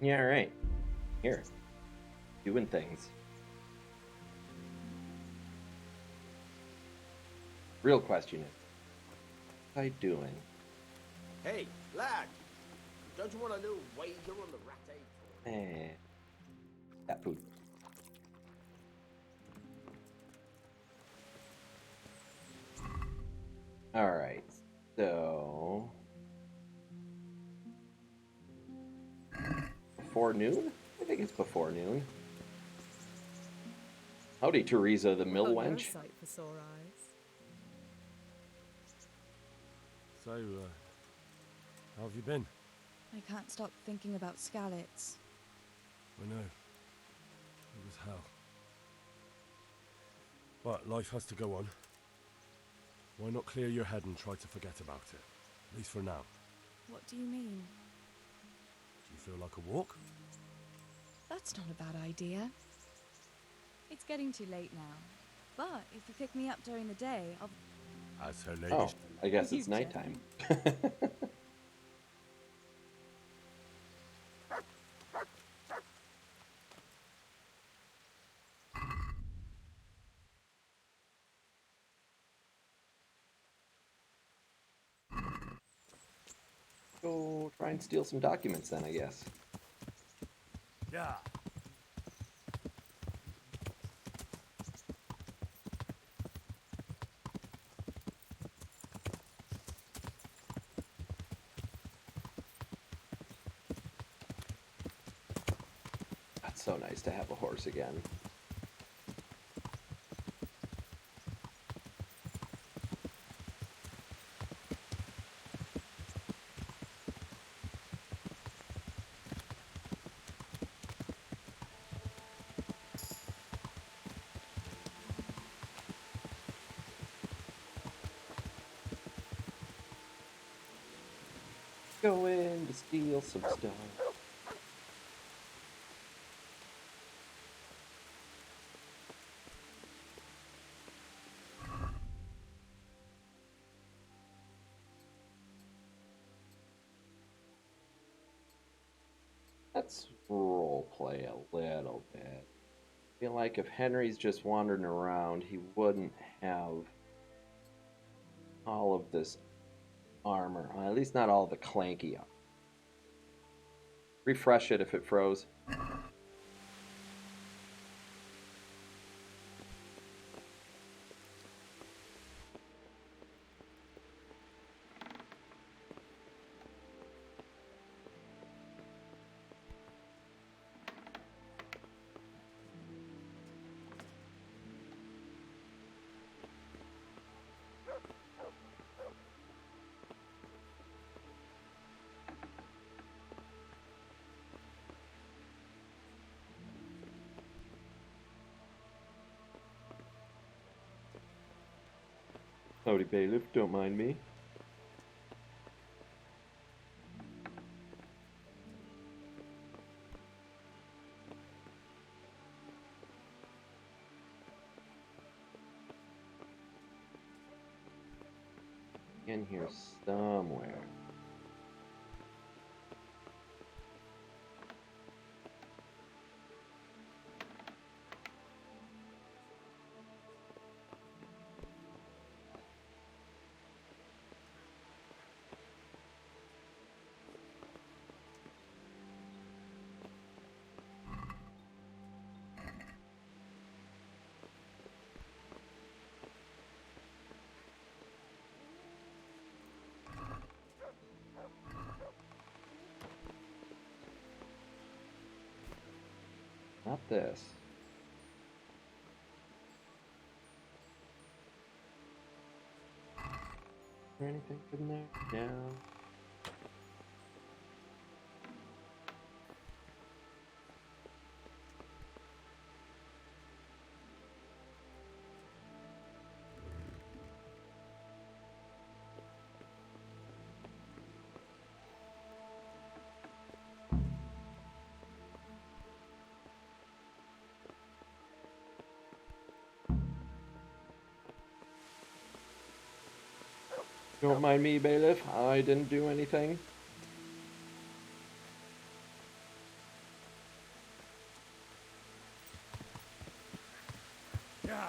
Yeah, right. Here, doing things. Real question is, what I doing? Hey, lad! Don't you want a little wager on the rat egg? Eh, cat food. All right. So before noon? I think it's before noon. Howdy, Teresa, the mill Well, you're a wench. sight for sore eyes. So, how have you been? I can't stop thinking about Skalitz. I know. It was hell. But life has to go on. Why not clear your head and try to forget about it? At least for now. What do you mean? Do you feel like a walk? That's not a bad idea. It's getting too late now. But if you pick me up during the day, I'll... As her Oh, ladyship. I guess You it's joke. nighttime. Go try and steal some documents then, I guess. Yeah. That's so nice to have a horse again. Go in to steal some stuff. Let's role play a little bit. I feel like if Henry's just wandering around, he wouldn't have all of this armor. Well, at least not all the clanky armor. Refresh it if it froze. Howdy, bailiff, don't mind me. In here somewhere. Not this. Is there anything in there? No. Don't mind me, bailiff. I didn't do anything. Yeah.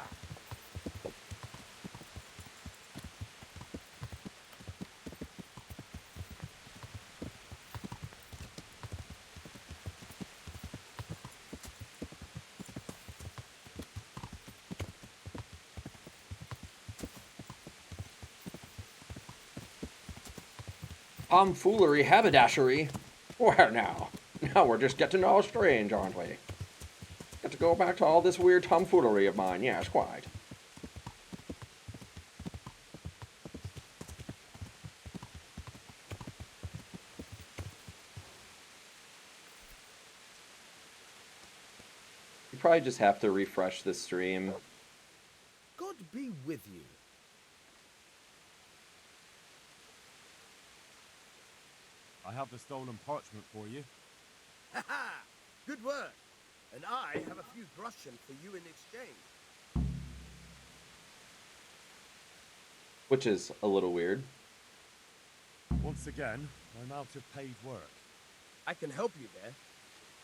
Tomfoolery, haberdashery. Well, now we're just getting all strange, aren't we? Got to go back to all this weird tomfoolery of mine. Yes, quite. You probably just have to refresh the stream. God be with you. I have the stolen parchment for you. Ha ha! Good work. And I have a few groschen for you in exchange. Which is a little weird. Once again, I'm out of paid work. I can help you there.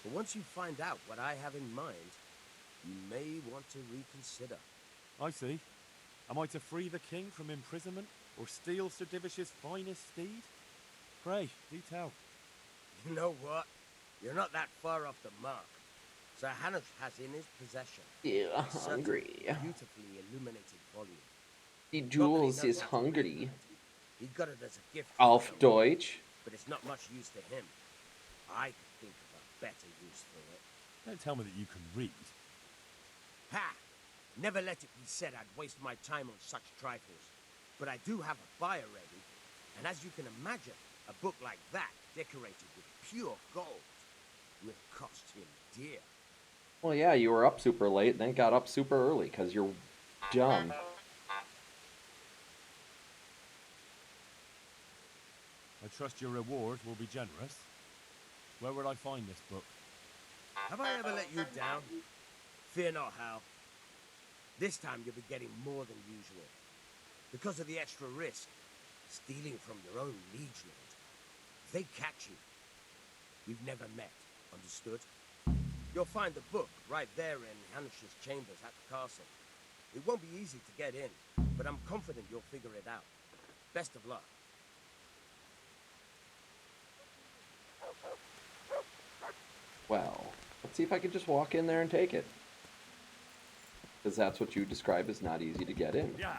But once you find out what I have in mind, you may want to reconsider. I see. Am I to free the king from imprisonment, or steal Sir Divish's finest steed? Pray, do tell. You know what? You're not that far off the mark. Sir Hanush has in his possession Yeah, a certain hungry. beautifully illuminated volume. The Not that he Jules knows is how to read hungry. it. He got it as a gift from Auf someone, Deutsch. but it's not much use to him. I could think of a better use for it. Don't tell me that you can read. Ha! Never let it be said I'd waste my time on such trifles. But I do have a buyer ready, and as you can imagine, a book like that, decorated with pure gold, will cost him dear. Well, yeah, you were up super late, then got up super early, because you're dumb. I trust your reward will be generous. Where will I find this book? Have I ever let you down? Fear not, Hal. This time you'll be getting more than usual. Because of the extra risk, stealing from your own liege lord. If they catch you, we've never met, understood? You'll find the book right there in Hanush's chambers at the castle. It won't be easy to get in, but I'm confident you'll figure it out. Best of luck. Well, let's see if I can just walk in there and take it. Because that's what you describe as not easy to get in. Yeah.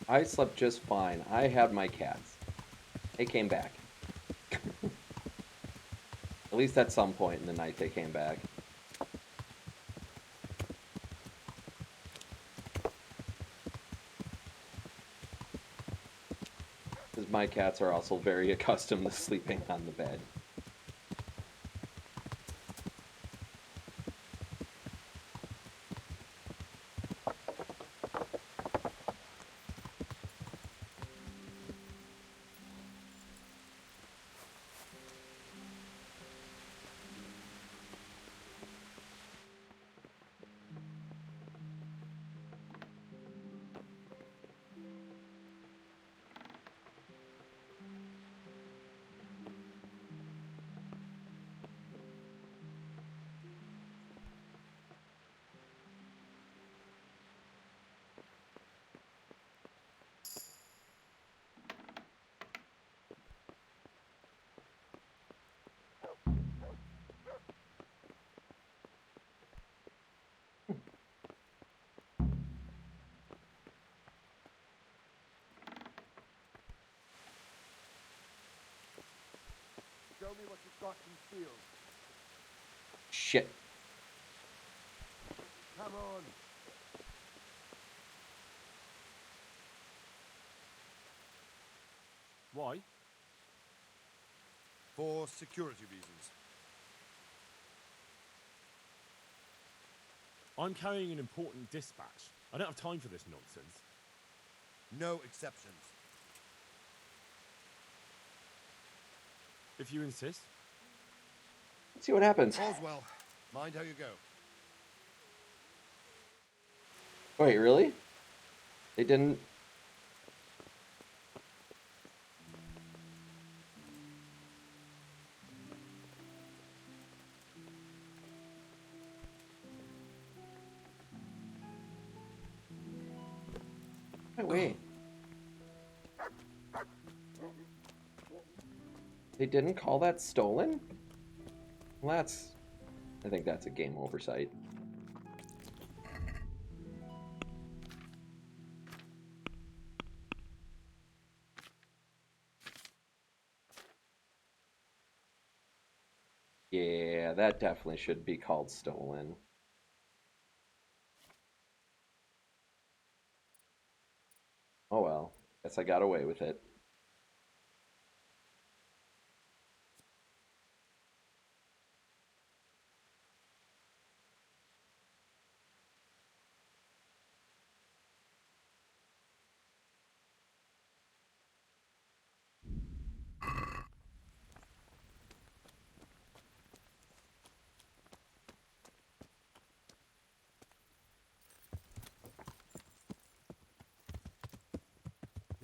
I slept just fine. I had my cats. They came back. At least at some point in the night they came back. Because my cats are also very accustomed to sleeping on the bed. Show me what you've got concealed. Shit. Come on. Why? For security reasons. I'm carrying an important dispatch. I don't have time for this nonsense. No exceptions. if you insist. Let's see what happens. All's well. Mind how you go. Wait, really? They didn't... Wait. They didn't call that stolen? Well, that's... I think that's a game oversight. Yeah, that definitely should be called stolen. Oh well, guess I got away with it.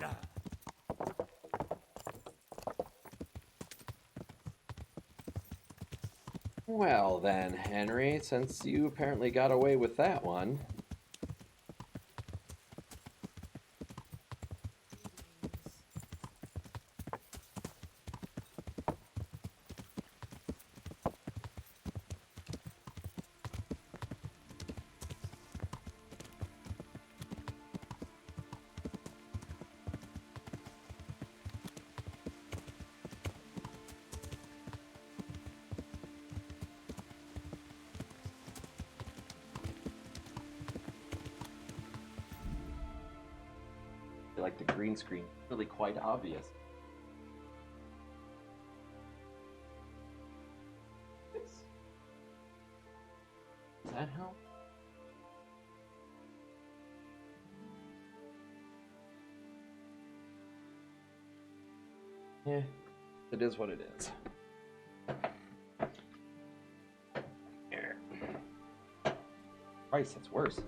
Yeah. Well then, Henry, since you apparently got away with that one. I like the green screen, really quite obvious. Does that help? Yeah, it is what it is. Here. Christ, that's worse.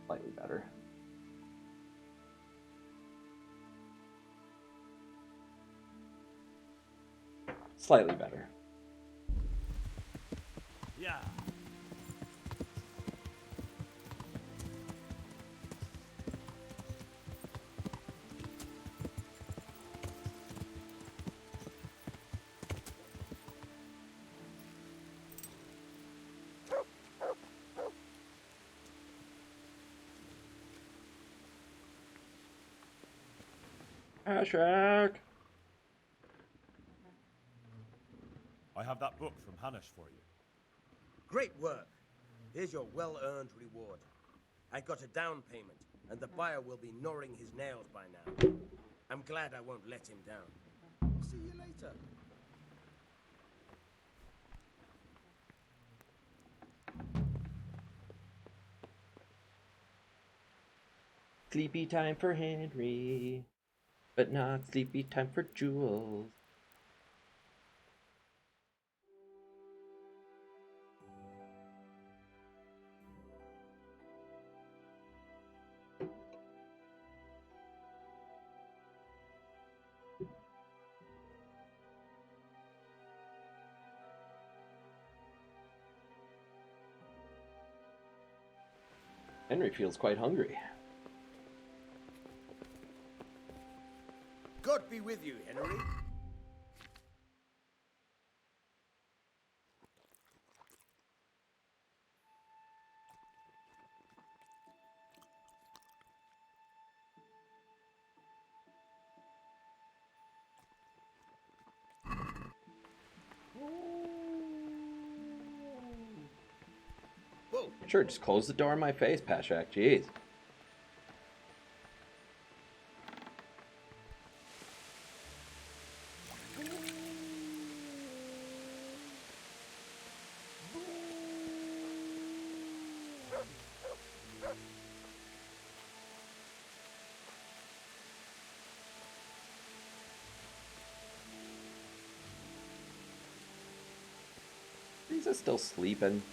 Slightly better. Slightly better. Yeah. Ashak! I have that book from Hanish for you. Great work. Here's your well-earned reward. I got a down payment, and the buyer will be gnawing his nails by now. I'm glad I won't let him down. See you later. Sleepy time for Henry, but not sleepy time for Jules. Henry feels quite hungry. God be with you, Henry. Whoa. Sure, just close the door in my face, Pashak. Jeez. He's just still sleeping.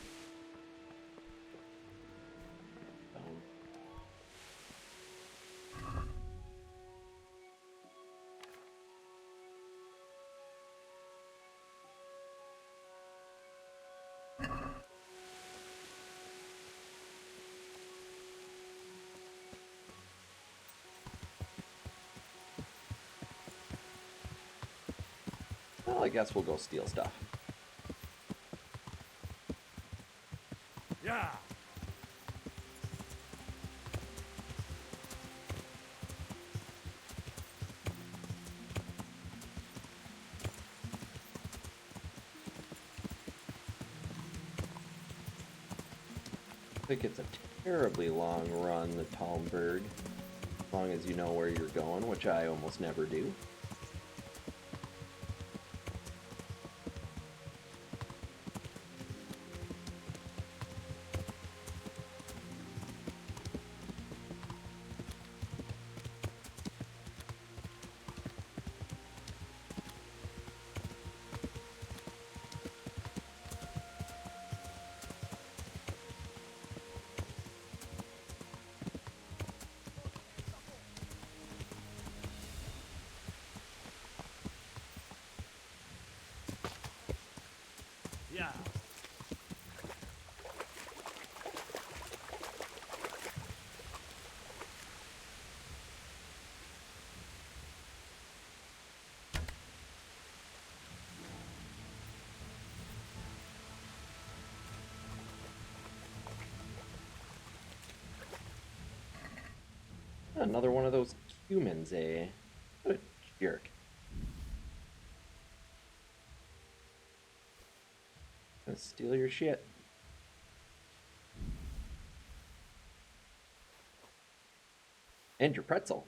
Well, I guess we'll go steal stuff. Yeah. I think it's a terribly long run, the Talmberg, as long as you know where you're going, which I almost never do. Yeah. Another one of those humans, eh? What a jerk. Gonna steal your shit. And your pretzel.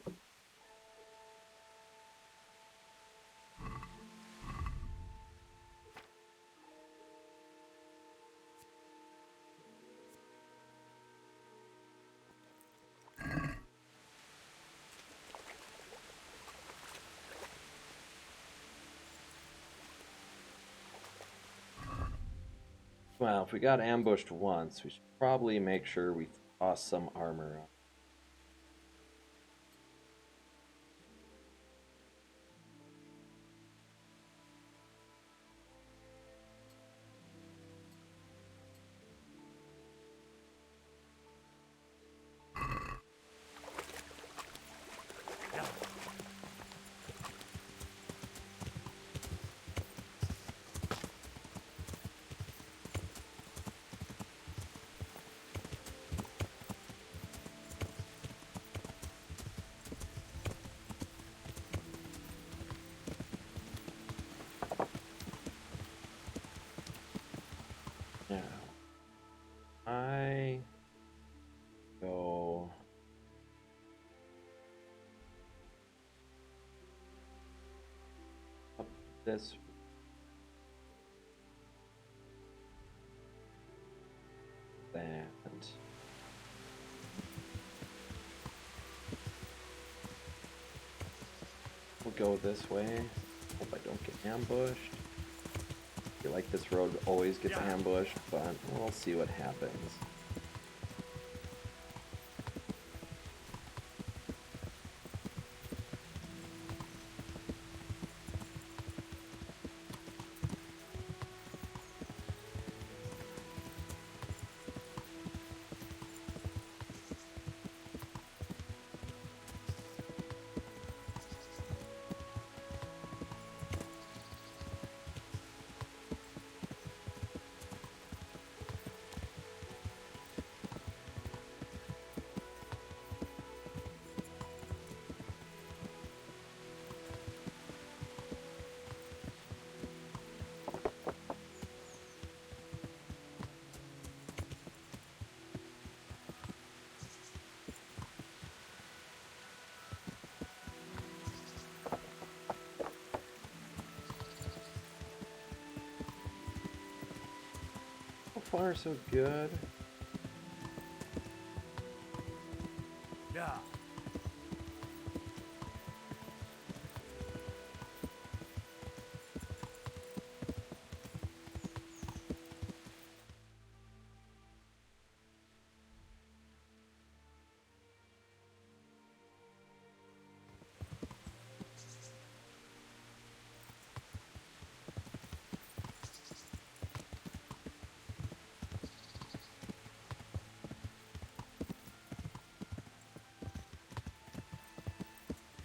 Well, if we got ambushed once, we should probably make sure we toss some armor on. Now, I go up this. That. We'll go this way. Hope I don't get ambushed. I feel like this road always gets ambushed, but we'll see what happens. So far, so good. Yeah.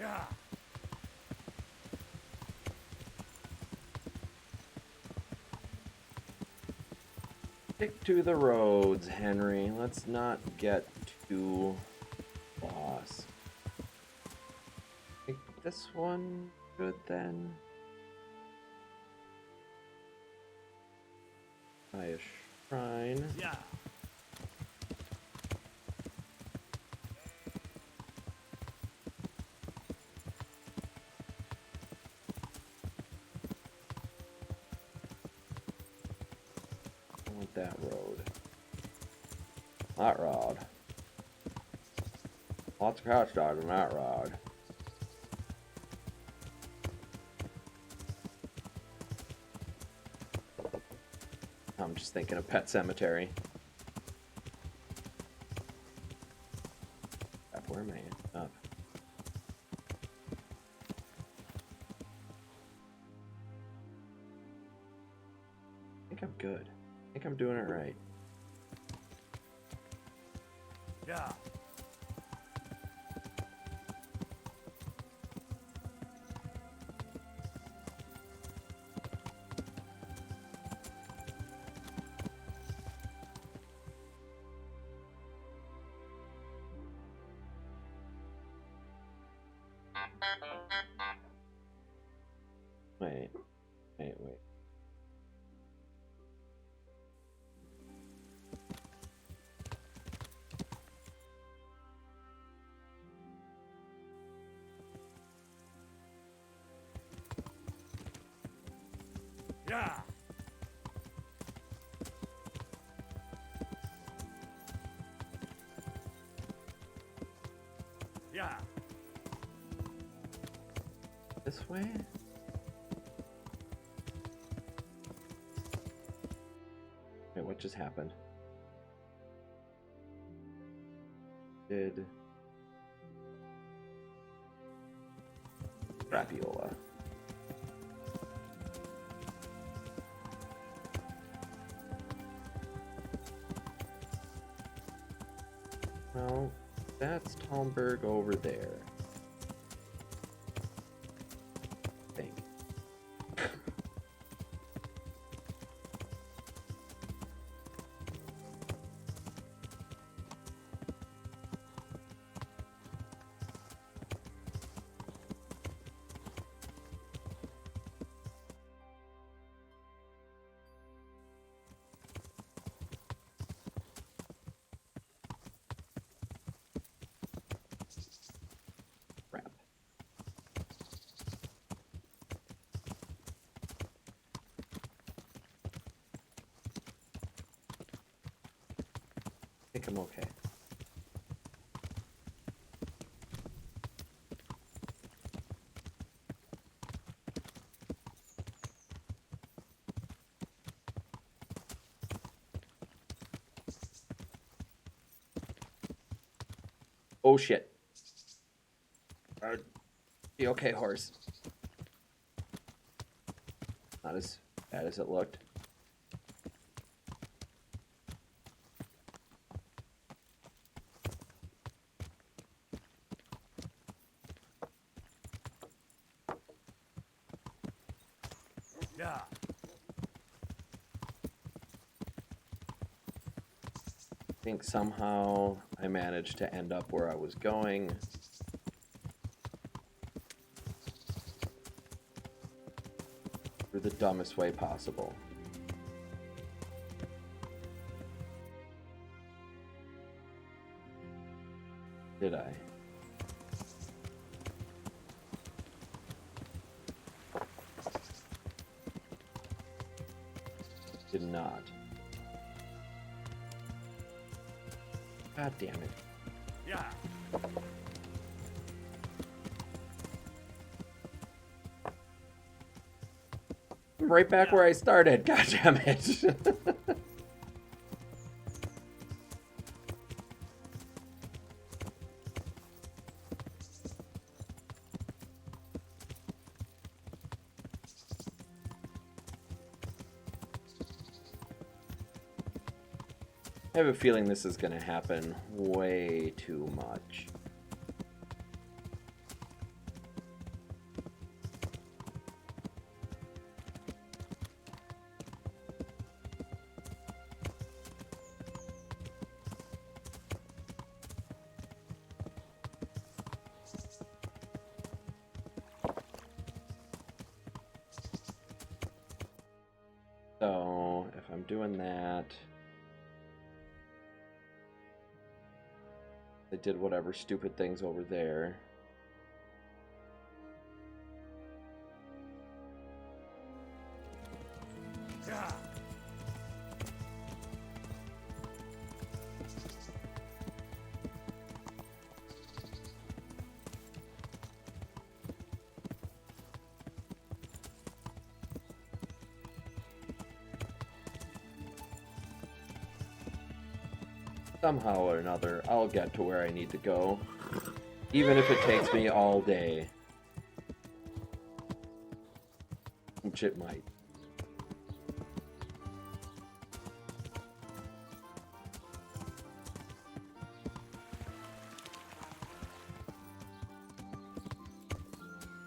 Yeah. Stick to the roads, Henry. Let's not get too lost. I think this one good then. By a shrine. Yeah. I want that road. That road. Lots of couch dogs on that road. I'm just thinking of Pet Cemetery. Crap, where am I? Up. I think I'm good. I think I'm doing it right. Yeah. Wait. Wait. Yeah. Yeah. This way? Wait, what just happened? Did Rapiola. Well, that's Talmberg over there. I think. Crap. I think I'm okay. Oh shit. Be okay, horse. Not as bad as it looked. Yeah. I think somehow I managed to end up where I was going. Through the dumbest way possible. Did I? Did not. God damn it. Yeah. I'm right back where I started. God damn it. I have a feeling this is going to happen way too much. I'm doing that. I did whatever stupid things over there. Yeah. Somehow or another, I'll get to where I need to go. Even if it takes me all day. Which it might.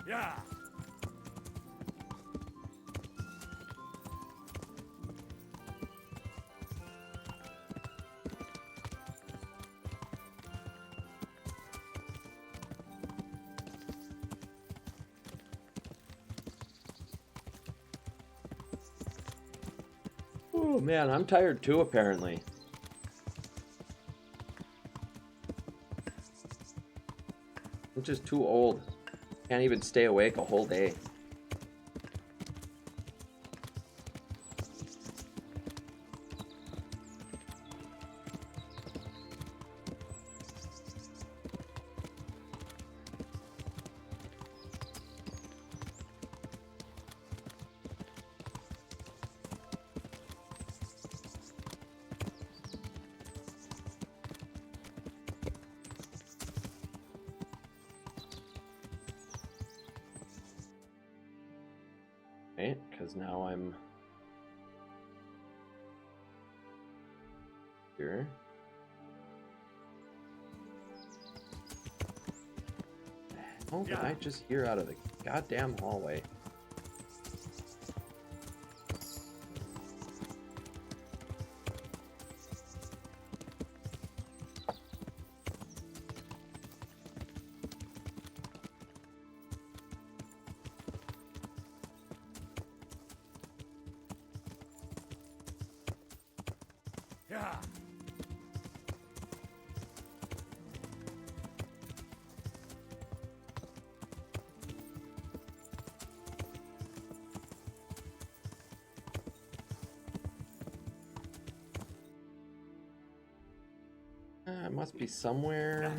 Yeah. Oh man, I'm tired too, apparently. I'm just too old. Can't even stay awake a whole day. Right? Because now I'm here. How did I just hear out of the goddamn hallway? Yeah. It must be somewhere.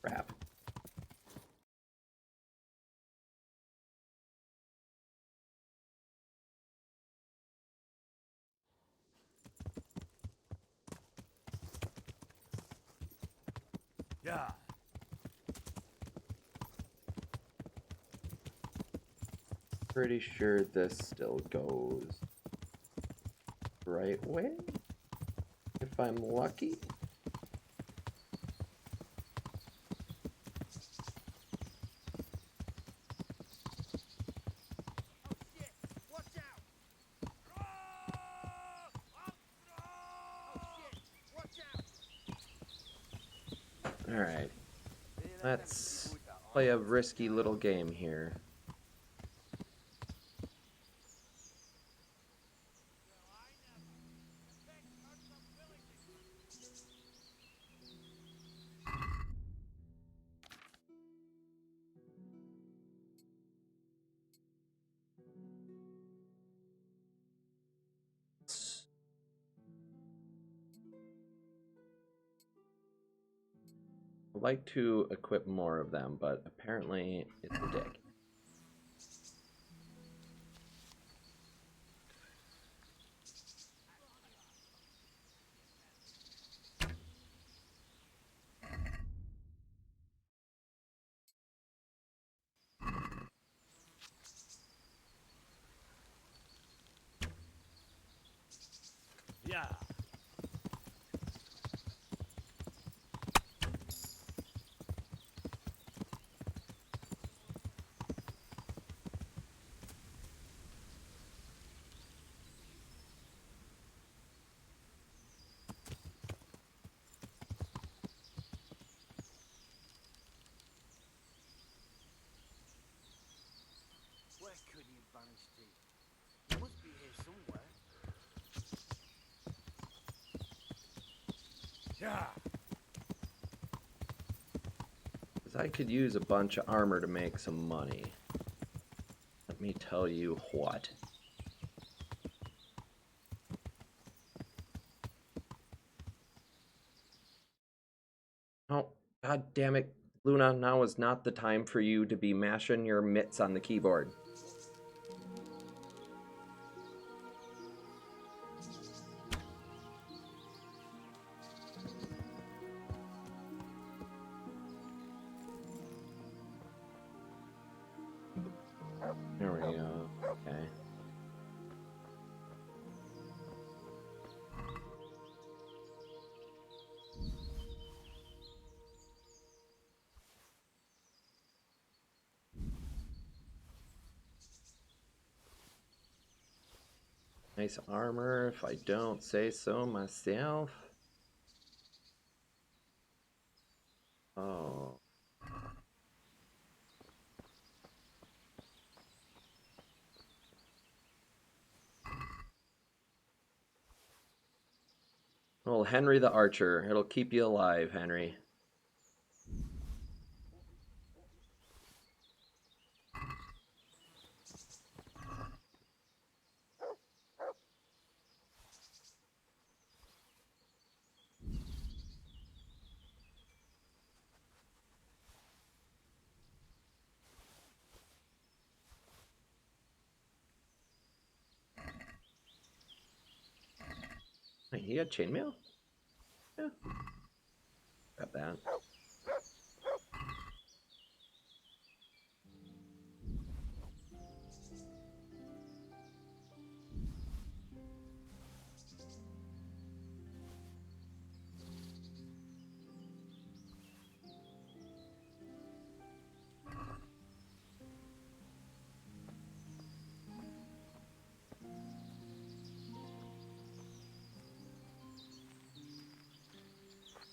Crap. Yeah. Pretty sure this still goes the right way. If I'm lucky. Oh shit! Watch out! Oh shit! Watch out! Alright. Let's play a risky little game here. I'd like to equip more of them, but apparently it's a dick. Yeah. Because I could use a bunch of armor to make some money. Let me tell you what. Oh, god damn it. Luna, now is not the time for you to be mashing your mitts on the keyboard. There we go. Okay. Nice armor, if I don't say so myself. Oh. Well, Henry the Archer. It'll keep you alive, Henry. Wait, he had chainmail? Yeah. Got that.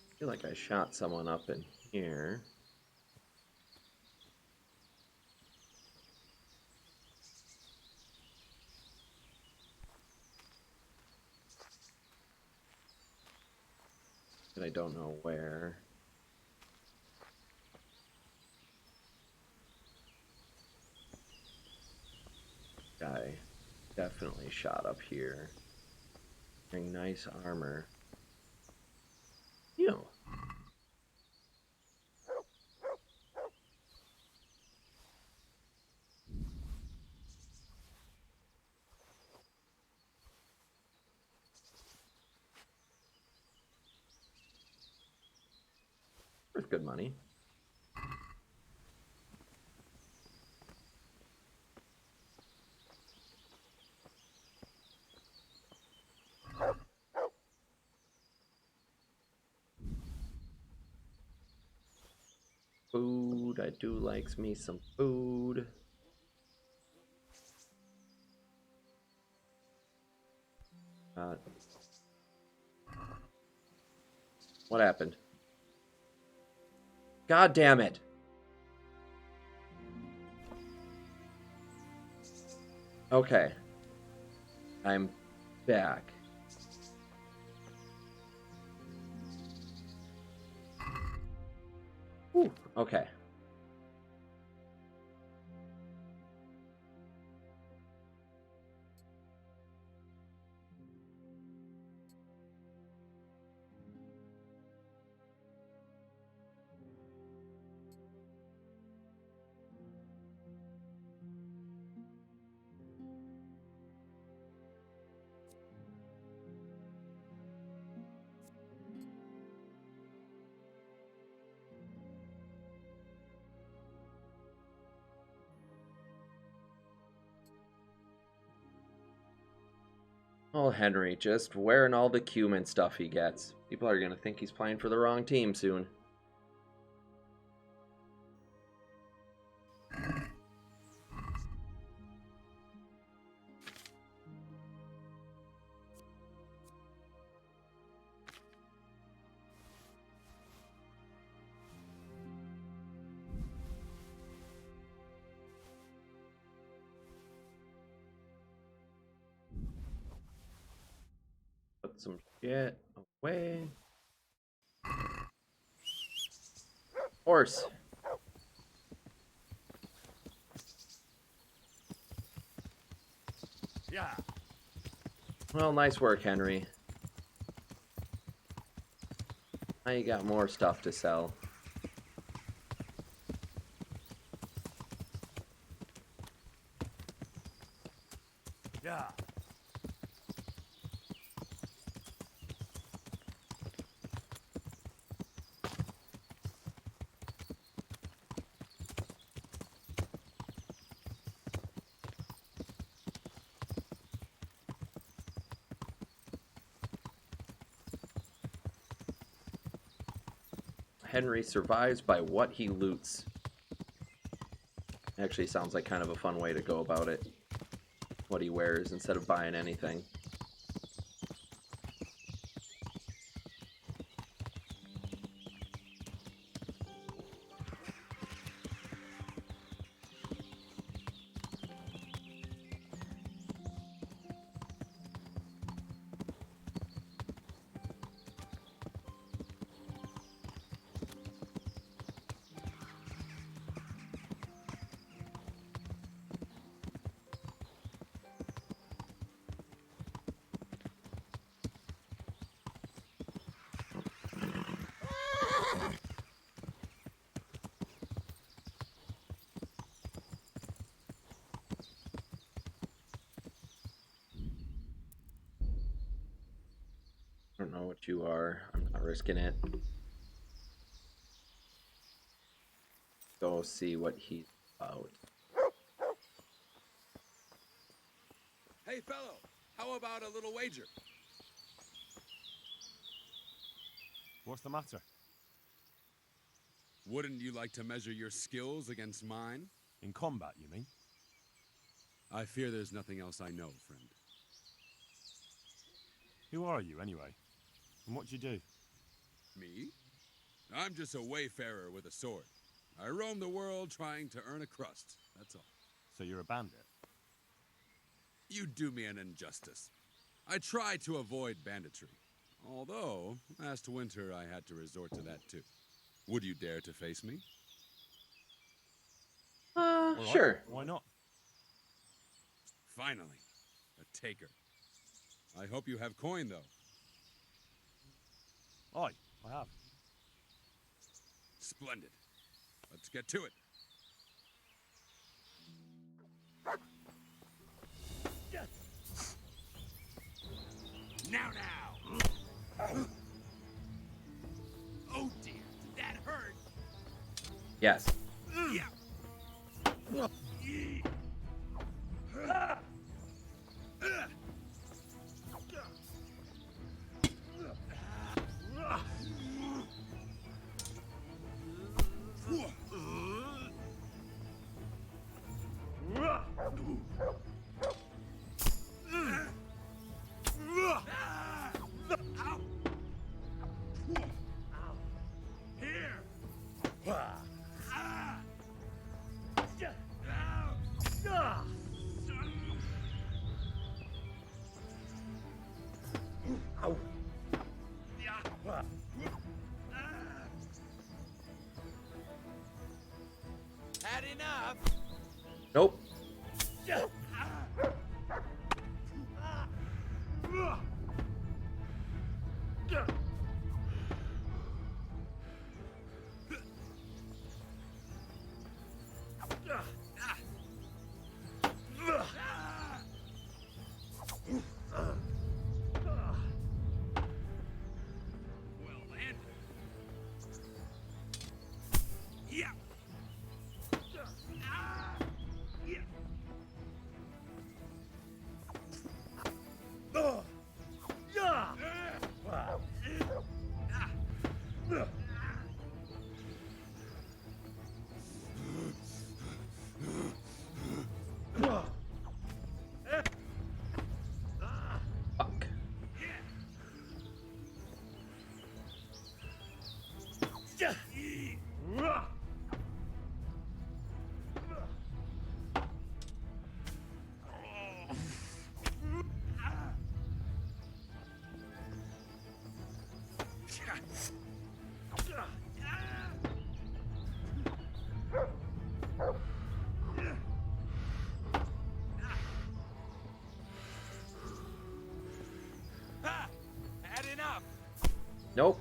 I feel like I shot someone up in here. But I don't know where. Guy definitely shot up here. Wearing nice armor. You. Worth good money. Food. I do likes me some food. What happened? God damn it. Okay. I'm back. Ooh, okay. Oh, Henry, just wearing all the cumin stuff he gets. People are gonna think he's playing for the wrong team soon. Put some shit away. Horse. Yeah. Well, nice work, Henry. Now you got more stuff to sell. Yeah. Henry survives by what he loots. Actually sounds like kind of a fun way to go about it. What he wears instead of buying anything. I don't know what you are. I'm not risking it. Go see what he's about. Hey, fellow, how about a little wager? What's the matter? Wouldn't you like to measure your skills against mine? In combat, you mean? I fear there's nothing else I know, friend. Who are you, anyway? And what do you do? Me? I'm just a wayfarer with a sword. I roam the world trying to earn a crust, that's all. So you're a bandit? You do me an injustice. I try to avoid banditry. Although, last winter I had to resort to that too. Would you dare to face me? All right, Sure. Why not? Finally, a taker. I hope you have coin, though. Aye, I have. Splendid. Let's get to it. Now! Oh dear, did that hurt? Yes. Yeah. Had enough? Nope. Well landed. Yeah. Yeah. Fuck. Nope.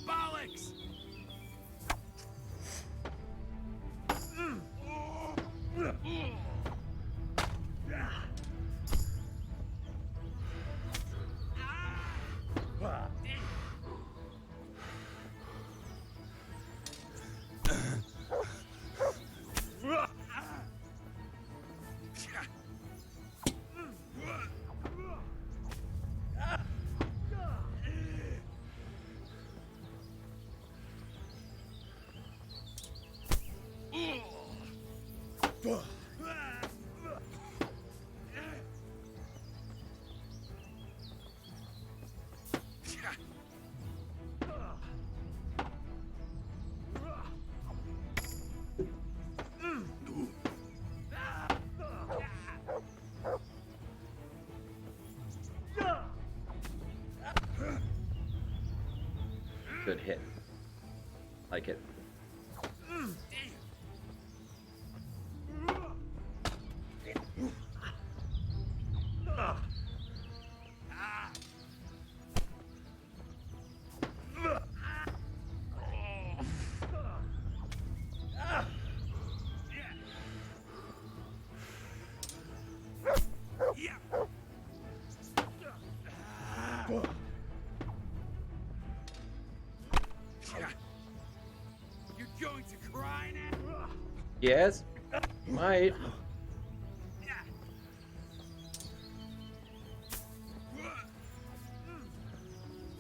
Bollocks! Good hit. Like it. You're going to cry now? Yes? Might.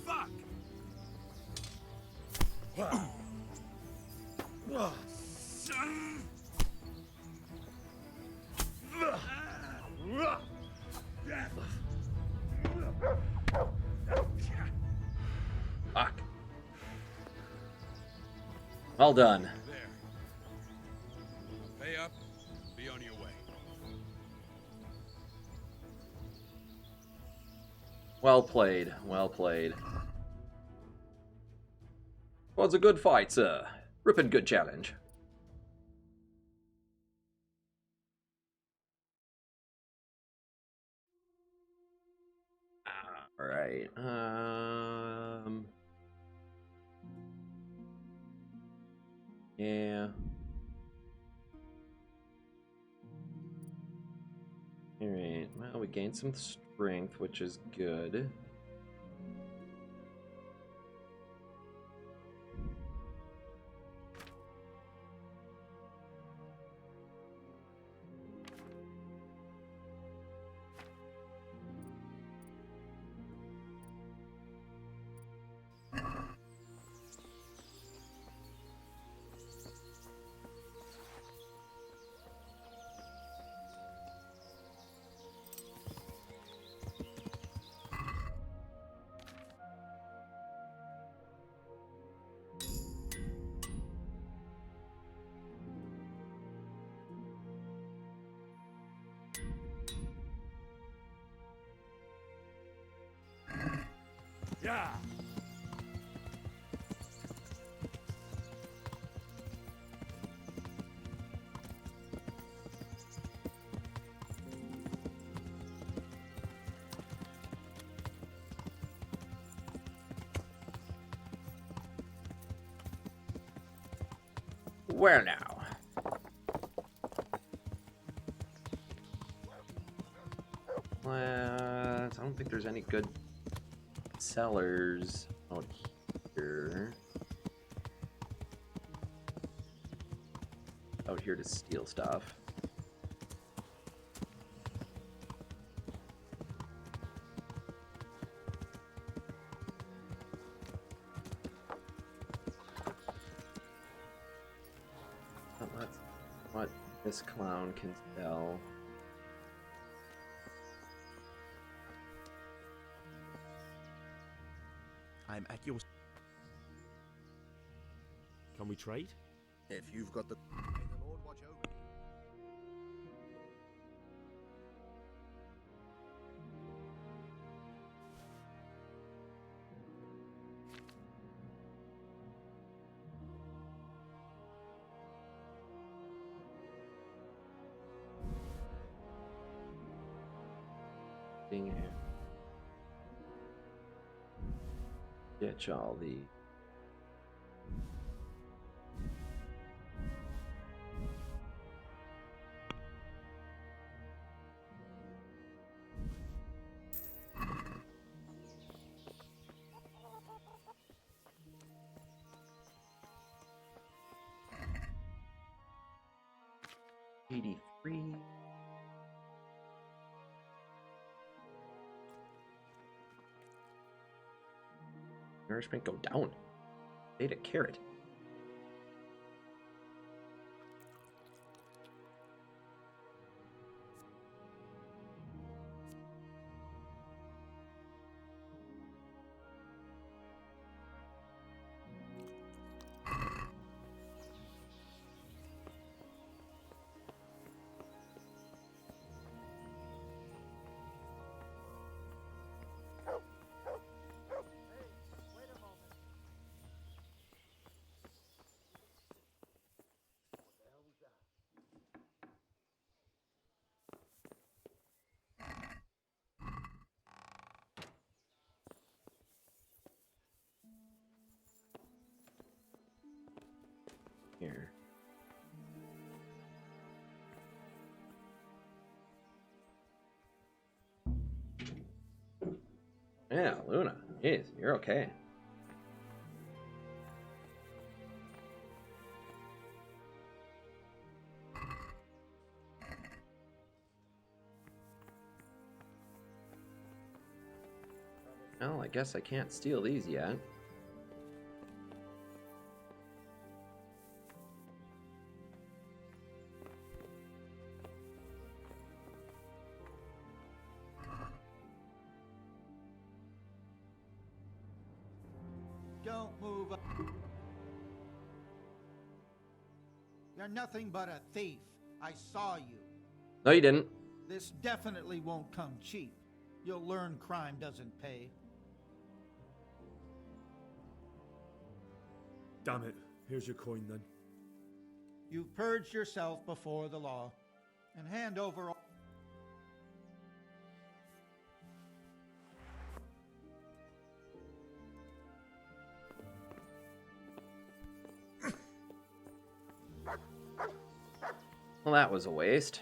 Fuck! Fuck. Well done. There. Pay up. Be on your way. Well played. Well played. Was a good fight, sir. Rippin' good challenge. Alright. Yeah. Alright. Well, we gained some strength, which is good. Yeah! Well now. I don't think there's any good sellers out here. Out here to steal stuff. But let's see what this clown can sell. I'm at your... Can we trade? If you've got the... May the Lord watch over you. Ding it. Ditch all the. $83. Nourishment go down. Ate a carrot. Here. Yeah, Luna. Jeez, you're okay. Well, I guess I can't steal these yet. Don't move up. You're nothing but a thief. I saw you. No, you didn't. This definitely won't come cheap. You'll learn crime doesn't pay. Damn it. Here's your coin then. You've purged yourself before the law. And hand over all... Well, that was a waste.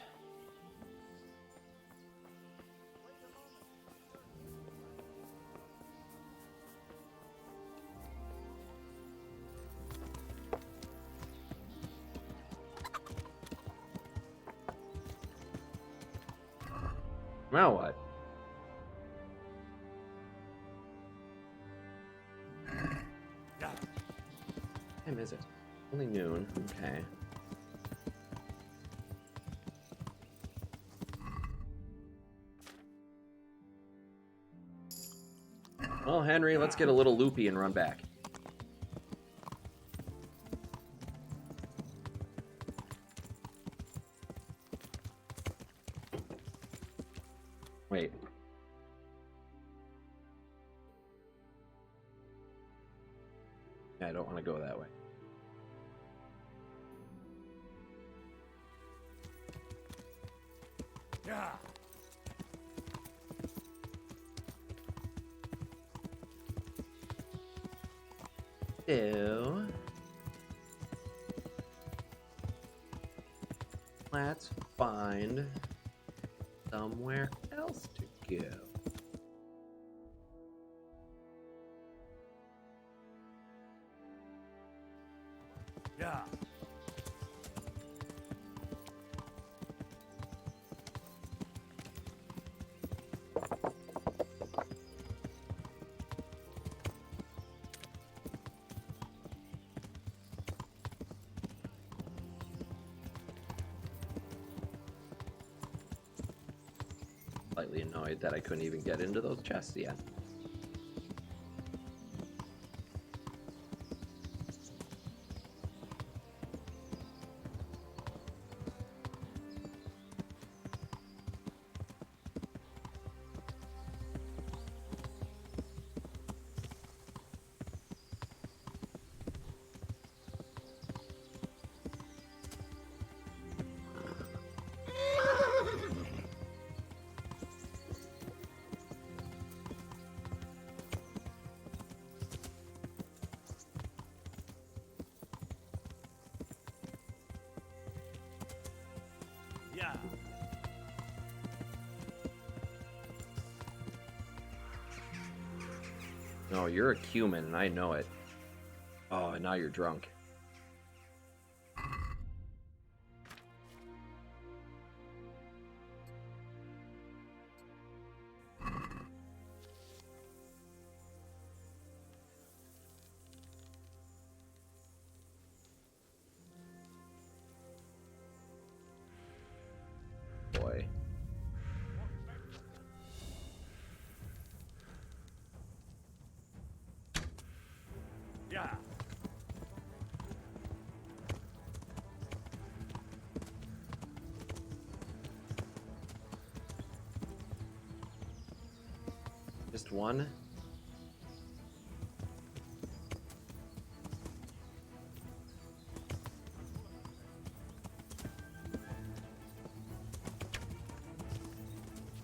Now what? What time is it? Only noon. Okay. Well, Henry, let's get a little loopy and run back. Wait. I don't want to go that way. Yeah. So, let's find somewhere else to go. Yeah. Slightly annoyed that I couldn't even get into those chests yet. No, you're a cumin, and I know it. Oh, and now you're drunk. Boy. Yeah. Just one?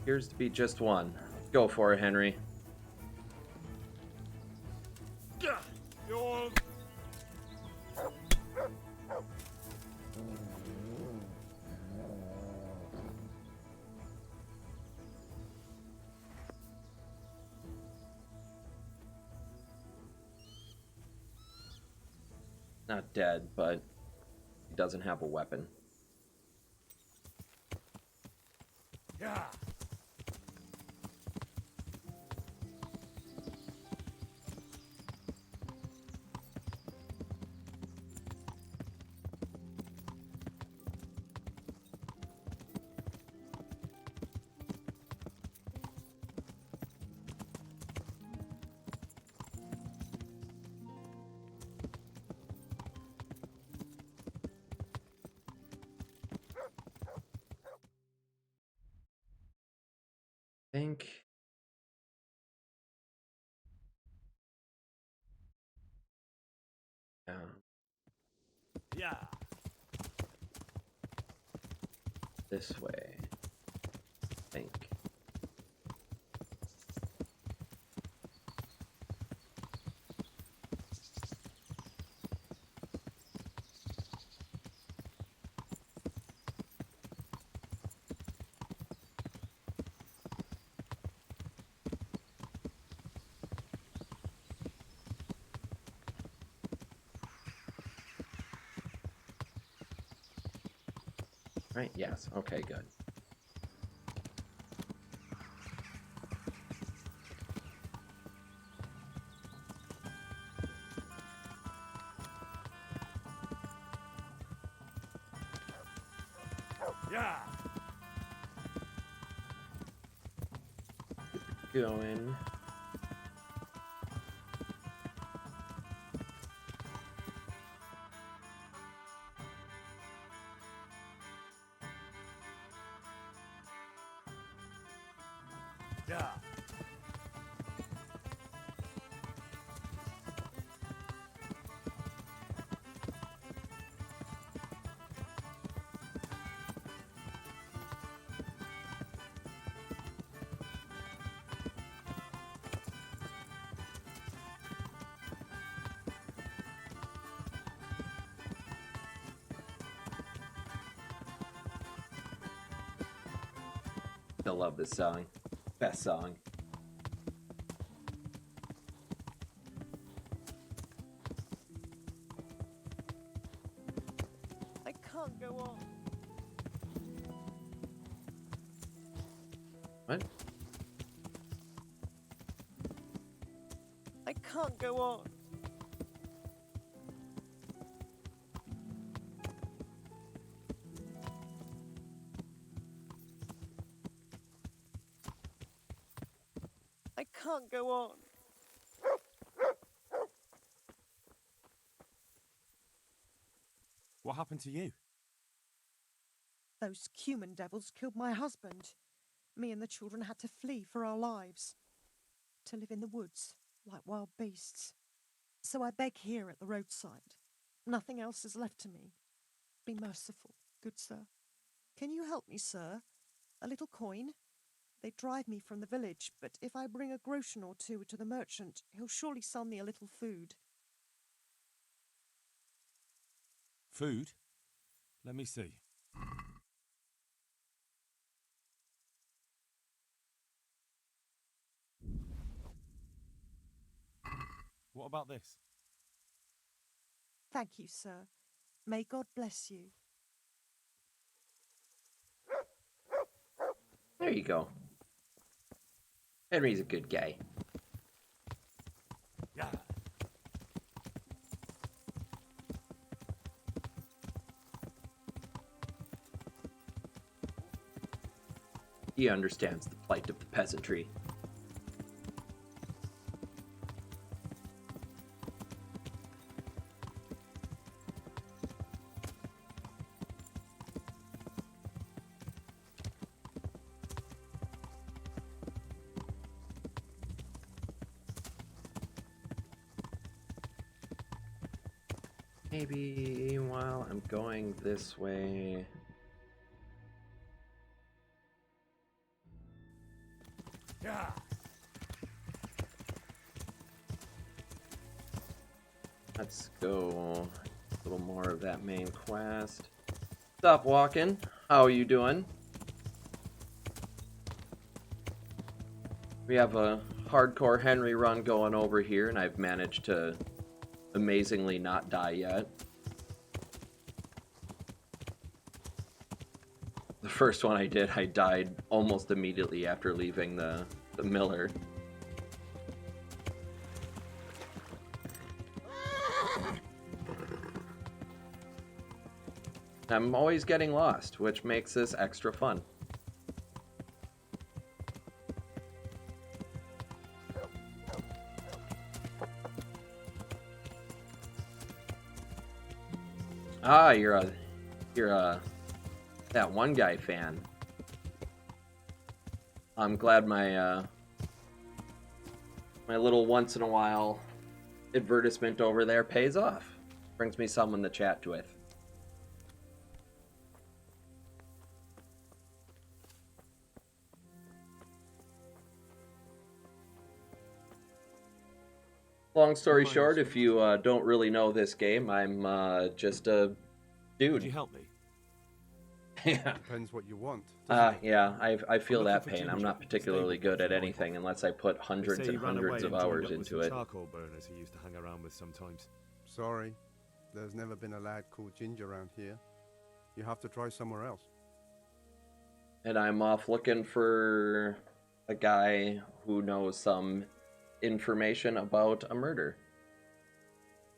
Appears to be just one. Go for it, Henry. Not dead, but he doesn't have a weapon. Yeah. Think. Yeah. Yeah. This way. Think. Right? Yes. Okay, good. Yeah. Going. Yeah. I love this song. Best song. I can't go on. What? I can't go on. I can't go on. What happened to you? Those cumin devils killed my husband. Me and the children had to flee for our lives. To live in the woods, like wild beasts. So I beg here at the roadside. Nothing else is left to me. Be merciful, good sir. Can you help me, sir? A little coin? They drive me from the village, but if I bring a groschen or two to the merchant, he'll surely sell me a little food. Food? Let me see. What about this? Thank you, sir. May God bless you. There you go. Henry's a good guy. Yeah. He understands the plight of the peasantry. Maybe while I'm going this way... Yeah. Let's go a little more of that main quest. Stop walking. How are you doing? We have a hardcore Henry run going over here, and I've managed to amazingly not die yet. The first one I did, I died almost immediately after leaving the miller. I'm always getting lost, which makes this extra fun. Ah, you're a that one guy fan. I'm glad my my little once in a while advertisement over there pays off. Brings me someone to chat with. Long story short, if you don't really know this game, I'm just a dude. Could you help me? Yeah. Depends what you want. Yeah, I feel I'm that looking for pain. I'm Ginger, not the particularly stable good at boss in anything Micheif. unless I put They hundreds say and he ran hundreds away of and joined hours up with into some it. charcoal burners he used to hang around with sometimes. Sorry, there's never been a lad called Ginger around here. You have to try somewhere else. And I'm off looking for a guy who knows some information about a murder.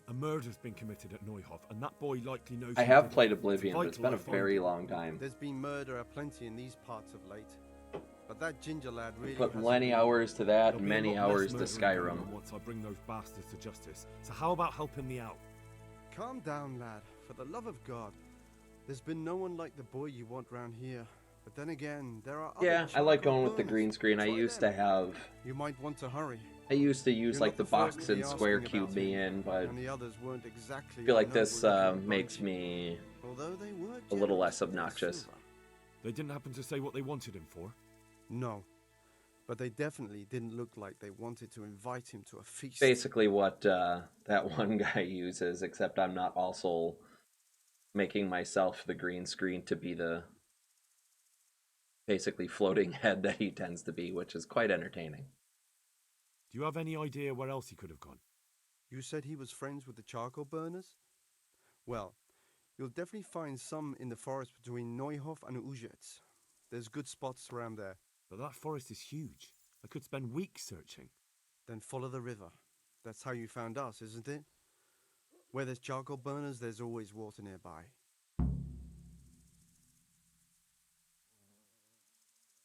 A murder's been committed at Neuhof, and that boy likely knows. I who have did it. played Oblivion, but it's vital been a I find very him. long time. There's been murder aplenty in these parts of late. But that Ginger lad really Put hasn't many been- hours to that, There'll and be a many lot less hours to murdering going Skyrim. on once I bring those bastards to justice. So how about helping me out? Calm down, lad. For the love of God. There's been no one like the boy you want round here. But then again, there are other Yeah, I like charcoal going with the burners. green screen. I Try used them. to have... You might want to hurry. I used to use You're like not the the first box to be and square asking cube about me him, in, but And the others weren't exactly I feel like a this noble-looking makes bunch. me Although they were a little generous less with their obnoxious. silver. They didn't happen to say what they wanted him for. No. But they definitely didn't look like they wanted to invite him to a feast. Basically what that one guy uses, except I'm not also making myself the green screen to be the basically floating head that he tends to be, which is quite entertaining. Do you have any idea where else he could have gone? You said he was friends with the charcoal burners? Well, you'll definitely find some in the forest between Neuhof and Ujetz. There's good spots around there. But that forest is huge. I could spend weeks searching. Then follow the river. That's how you found us, isn't it? Where there's charcoal burners, there's always water nearby.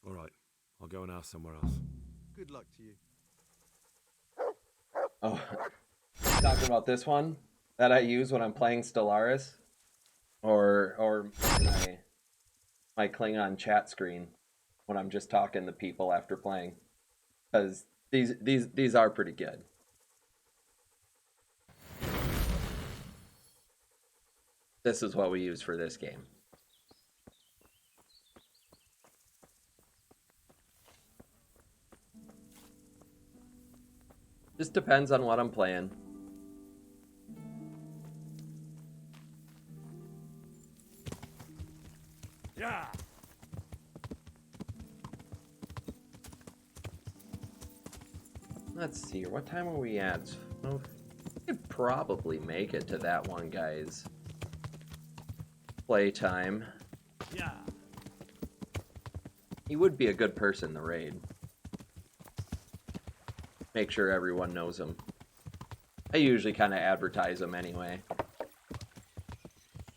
All right, I'll go and ask somewhere else. Good luck to you. Oh, talking about this one that I use when I'm playing Stellaris, or my Klingon chat screen when I'm just talking to people after playing, because these are pretty good. This is what we use for this game. Just depends on what I'm playing. Yeah. Let's see here. What time are we at? Oh, Could probably make it to that one guy's playtime. Yeah. He would be a good person to raid. Make sure everyone knows him. I usually kind of advertise him anyway.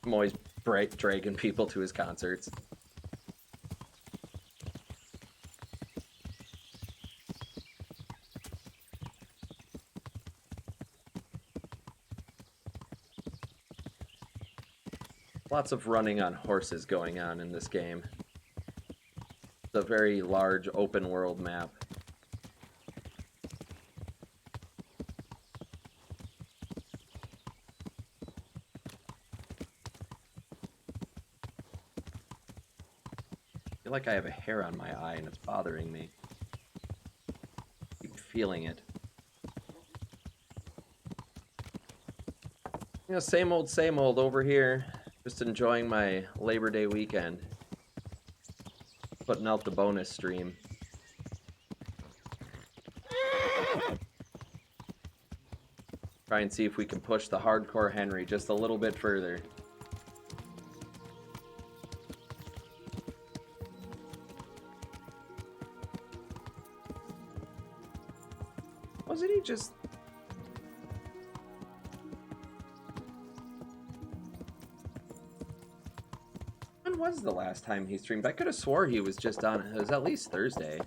I'm always dragging people to his concerts. Lots of running on horses going on in this game. It's a very large open world map. I feel like I have a hair on my eye and it's bothering me. Keep feeling it. You know, same old over here. Just enjoying my Labor Day weekend. Putting out the bonus stream. Try and see if we can push the hardcore Henry just a little bit further. Wasn't he just... When was the last time he streamed? I could have swore he was just on... It was at least Thursday.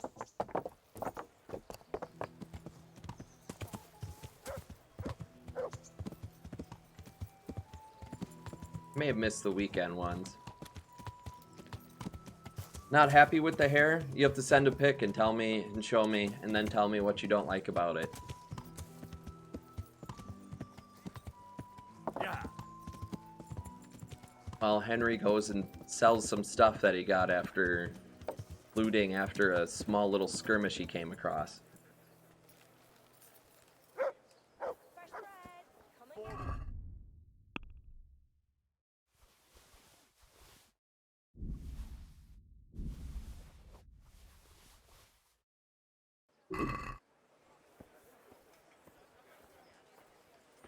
May have missed the weekend ones. Not happy with the hair? You have to send a pic and tell me and show me and then tell me what you don't like about it. Yeah. While Henry goes and sells some stuff that he got after looting after a small little skirmish he came across.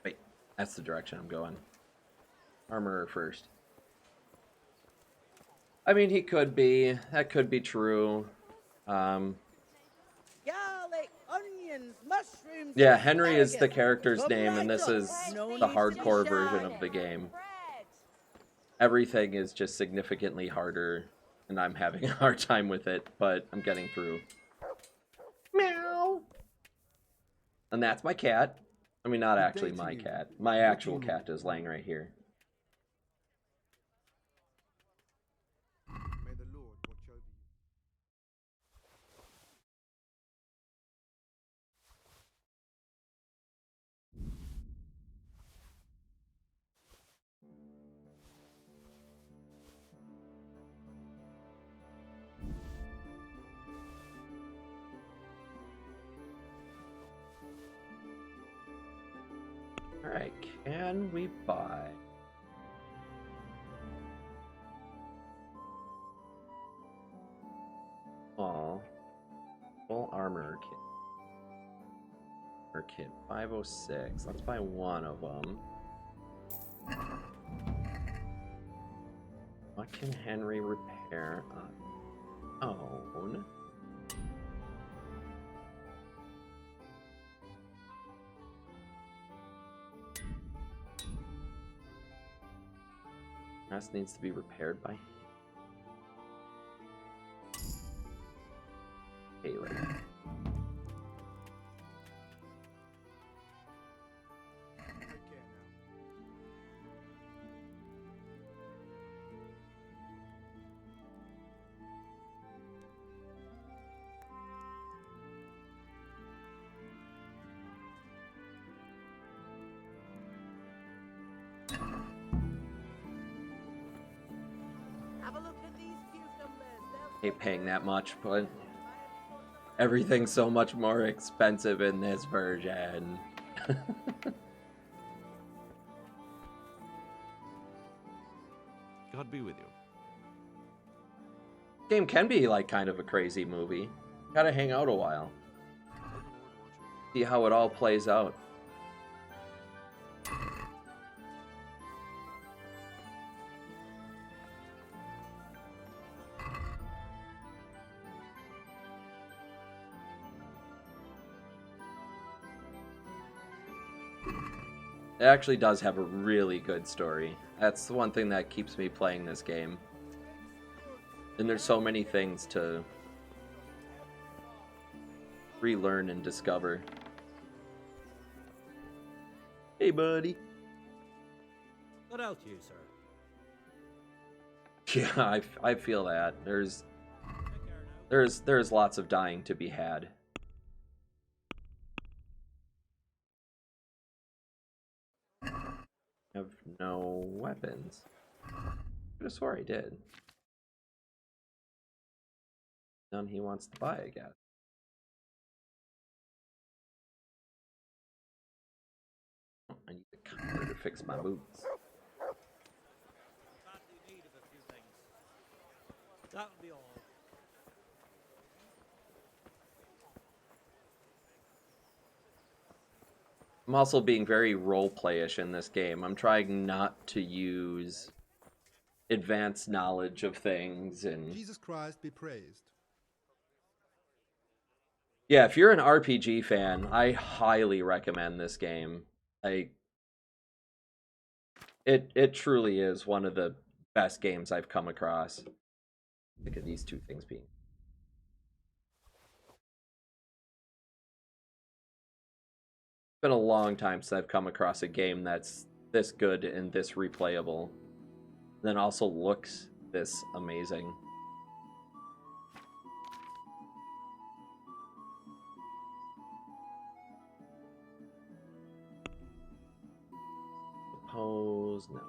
Wait, that's the direction I'm going. Armorer first. I mean, he could be. That could be true. Garlic, onions, mushrooms. Yeah, Henry is the asparagus. character's Come name, right and this up. is No the need to be hardcore shy. version of the game. Everything is just significantly harder, and I'm having a hard time with it, but I'm getting through. Meow! And that's my cat. I mean, not Good actually day to my you. cat. My What do actual you need? cat is laying right here. May the Lord watch over you. Alright, can we buy... Oh, full armor kit. Armor kit 506. Let's buy one of them. What can Henry repair on own? Rest needs to be repaired by Taylor. Take care now. Have a look at these cucumbers. Hate paying that much, but everything's so much more expensive in this version. God be with you. Game can be like kind of a crazy movie. Gotta hang out a while. See how it all plays out. It actually does have a really good story. That's the one thing that keeps me playing this game. And there's so many things to relearn and discover. Hey, buddy. What else you, sir? Yeah, I feel that. There's lots of dying to be had. I have no weapons. I could have swore I did. None he wants to buy, I guess. Oh, I need a counter to fix my boots. That'll be all. I'm also being very role-playish in this game. I'm trying not to use advanced knowledge of things and... Jesus Christ be praised. Yeah, if you're an RPG fan, I highly recommend this game. It truly is one of the best games I've come across. Look at these two things being... It's been a long time since I've come across a game that's this good and this replayable. And then also looks this amazing. Suppose no.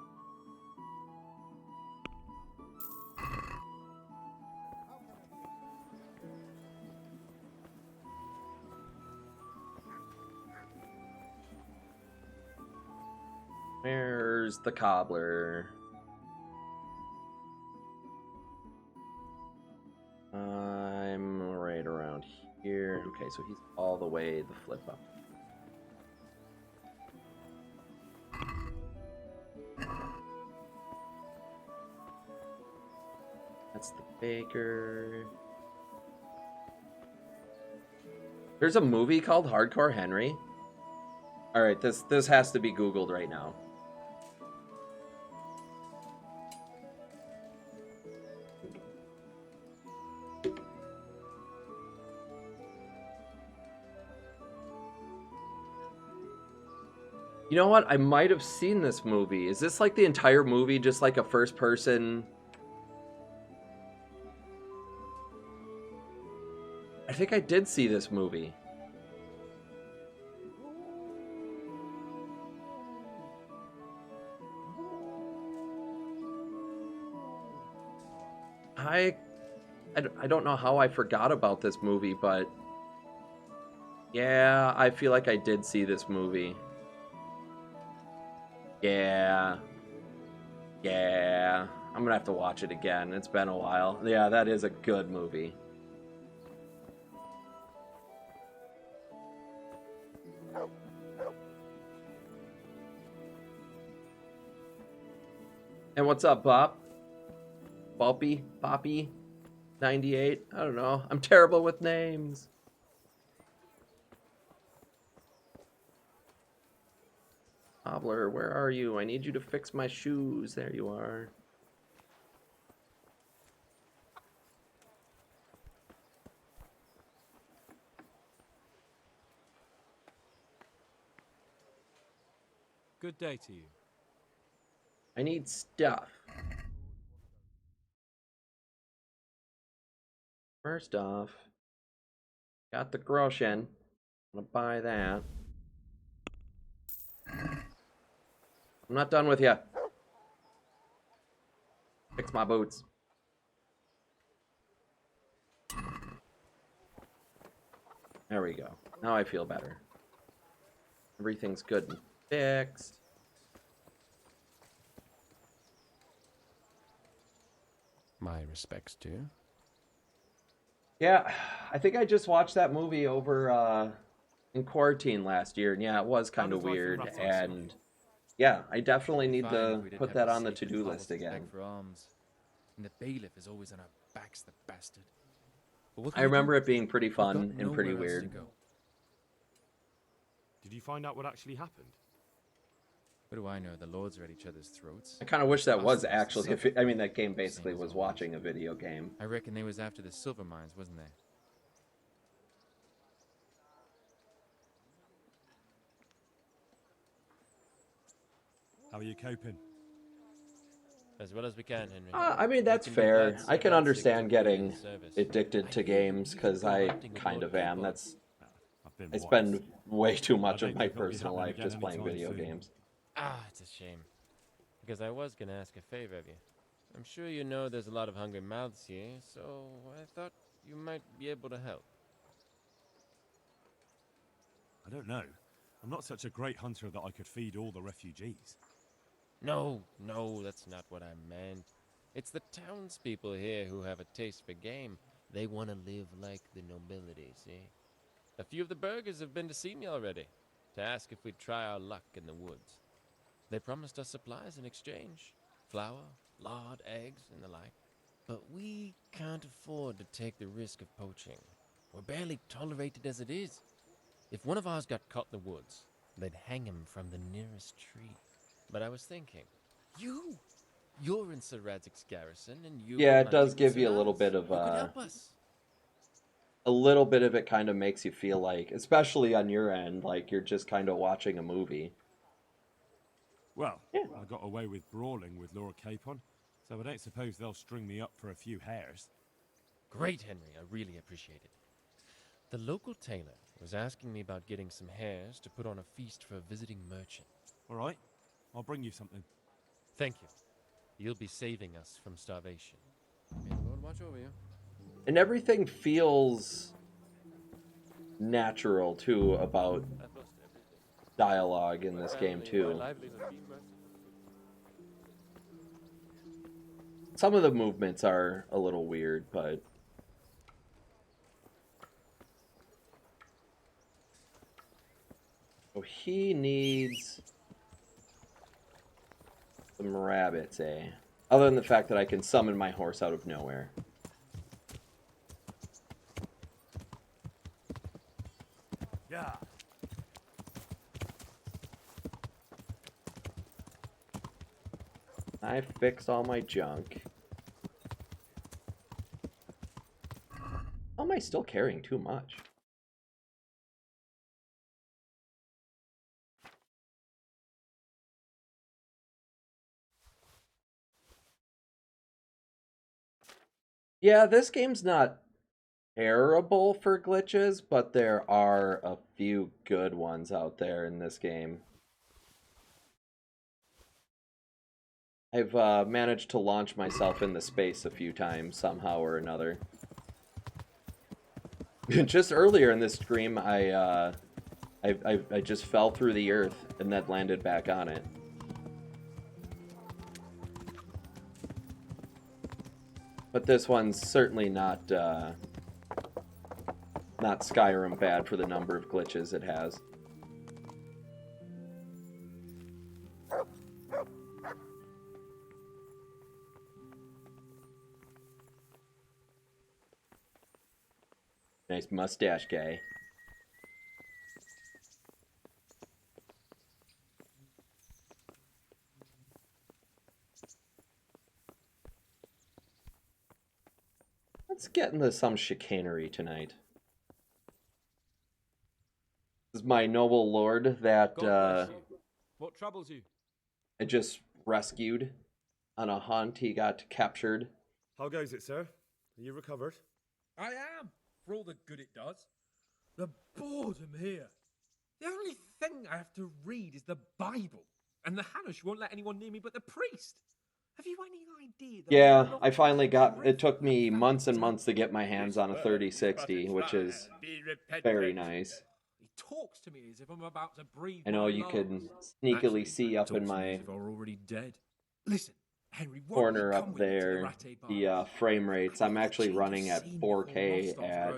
Where's the cobbler? I'm right around here. Okay, so he's all the way the flip up. That's the baker. There's a movie called Hardcore Henry. All right, this has to be Googled right now. You know what? I might have seen this movie. Is this like the entire movie just like a first person? I think I did see this movie. I don't know how I forgot about this movie, but yeah, I feel like I did see this movie. Yeah. I'm gonna have to watch it again. It's been a while. Yeah, that is a good movie. And what's up, Bop? Poppy? 98? I don't know. I'm terrible with names. Cobbler, where are you? I need you to fix my shoes. There you are. Good day to you. I need stuff. First off, got the groschen. I'm gonna buy that. I'm not done with you. Fix my boots. There we go. Now I feel better. Everything's good and fixed. My respects to you. Yeah, I think I just watched that movie over in quarantine last year, and yeah, it was kind of weird. And yeah, I definitely need to put that on the to-do list again. For arms. And the bailiff is always on our backs, the bastard. I remember it being pretty fun and pretty weird. Did you find out what actually happened? What do I know? The lords are at each other's throats. I kind of wish that was Us actually. suffer. I mean, that game Same basically as was always. watching a video game. I reckon they was after the silver mines, wasn't they? How are you coping? As well as we can, Henry. I mean, that's You can be fair. glad I can Sir Radzig understand took you into getting the service. addicted I to hear you games used to because go I hunting with kind Lord of am. Capon. I've been I spend once. way too I much don't of my think it'll be personal happening life again just playing anytime video soon. games. Ah, it's a shame. Because I was going to ask a favor of you. I'm sure you know there's a lot of hungry mouths here, so I thought you might be able to help. I don't know. I'm not such a great hunter that I could feed all the refugees. No, that's not what I meant. It's the townspeople here who have a taste for game. They want to live like the nobility, see? A few of the burghers have been to see me already, to ask if we'd try our luck in the woods. They promised us supplies in exchange. Flour, lard, eggs, and the like. But we can't afford to take the risk of poaching. We're barely tolerated as it is. If one of ours got caught in the woods, they'd hang him from the nearest tree. But I was thinking, you're in Sir Radzig's garrison, and you Yeah, go it does hunting give with you Sir a little Lars. bit of You could help us. a little bit of it kind of makes you feel like, especially on your end, like you're just kind of watching a movie. Well, Yeah. I got away with brawling with Laura Capon, so I don't suppose they'll string me up for a few hares. Great, Henry. I really appreciate it. The local tailor was asking me about getting some hares to put on a feast for a visiting merchant. All right, I'll bring you something. Thank you. You'll be saving us from starvation. May the Lord watch over you. And everything feels natural, too, about I've lost everything. dialogue in My this family, game, my too. livelihood, merciful. Some of the movements are a little weird, but... Oh, he needs some rabbits, eh? Other than the fact that I can summon my horse out of nowhere. Yeah. I fixed all my junk. How am I still carrying too much? Yeah, this game's not terrible for glitches, but there are a few good ones out there in this game. I've managed to launch myself into space a few times, somehow or another. Just earlier in this stream, I just fell through the earth and then landed back on it. But this one's certainly not Skyrim bad for the number of glitches it has. Nice mustache guy. Let's get into some chicanery tonight. This is my noble lord that God bless you. What troubles you? I just rescued on a hunt. He got captured. How goes it, sir? Are you recovered? I am, for all the good it does. The boredom here. The only thing I have to read is the Bible, and the Hanush won't let anyone near me but the priest. Have you any idea? Yeah, I finally got... It took me months and months to get my hands on a 3060, which is very nice. He talks to me as if I'm about to breathe. I know you can sneakily see up in my if I were already dead. Listen, Henry, corner up there the frame rates. I'm actually running at 4K at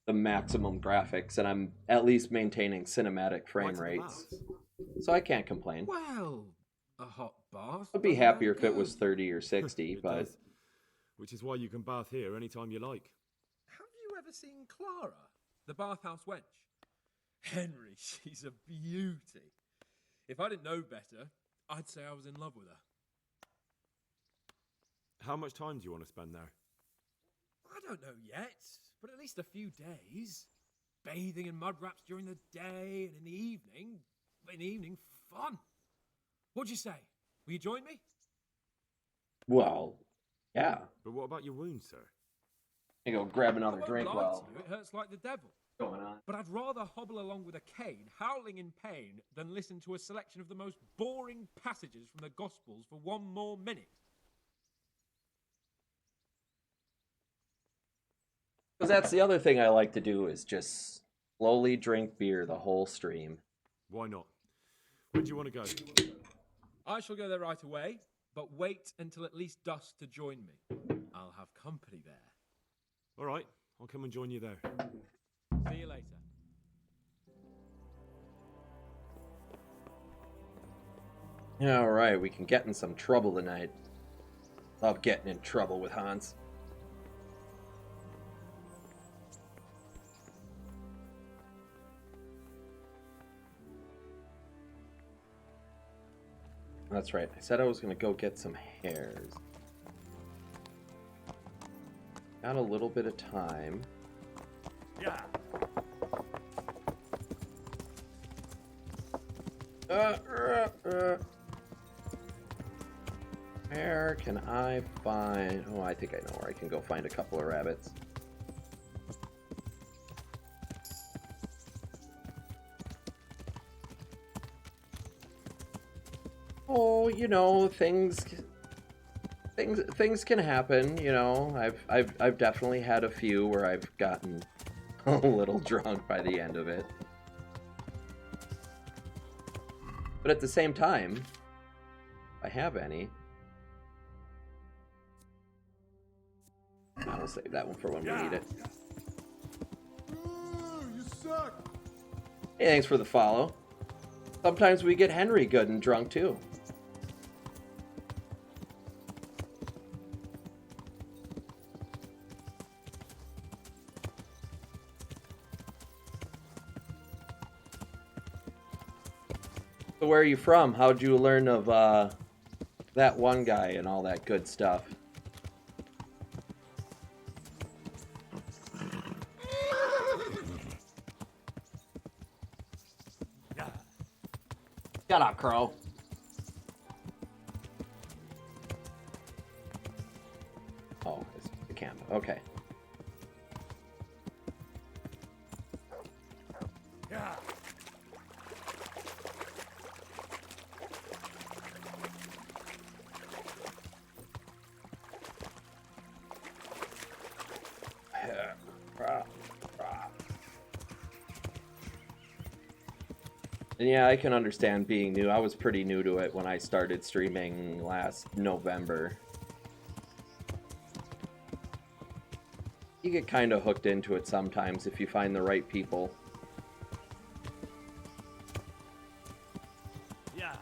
the maximum graphics, and I'm at least maintaining cinematic frame rates. So I can't complain. Well, a hot bath. I'd be happier if it was 30 or 60, but... Does. Which is why you can bath here anytime you like. Have you ever seen Clara, the bathhouse wench? Henry, she's a beauty. If I didn't know better, I'd say I was in love with her. How much time do you want to spend there? I don't know yet, but at least a few days. Bathing in mud wraps during the day, and in the evening, fun. What'd you say? Will you join me? Well, yeah. But what about your wound, sir? You go grab I another won't drink lie while to you, it hurts like the devil. going on. But I'd rather hobble along with a cane, howling in pain, than listen to a selection of the most boring passages from the Gospels for one more minute. Because that's the other thing I like to do is just slowly drink beer the whole stream. Why not? Where do you want to go? I shall go there right away, but wait until at least dusk to join me. I'll have company there. All right, I'll come and join you there. See you later. All right, we can get in some trouble tonight. Love getting in trouble with Hans. That's right. I said I was going to go get some hairs. Got a little bit of time. Yeah. Where can I find... Oh, I think I know where I can go find a couple of rabbits. Oh, you know, things can happen, you know. I've definitely had a few where I've gotten a little drunk by the end of it. But at the same time, if I have any, I will save that one for when we need it. You suck! Hey, thanks for the follow. Sometimes we get Henry good and drunk too. So where are you from? How'd you learn of that one guy and all that good stuff? Shut up, Crow. Oh, it's the camp. Okay. Yeah. And yeah, I can understand being new. I was pretty new to it when I started streaming last November. You get kind of hooked into it sometimes if you find the right people. Yeah.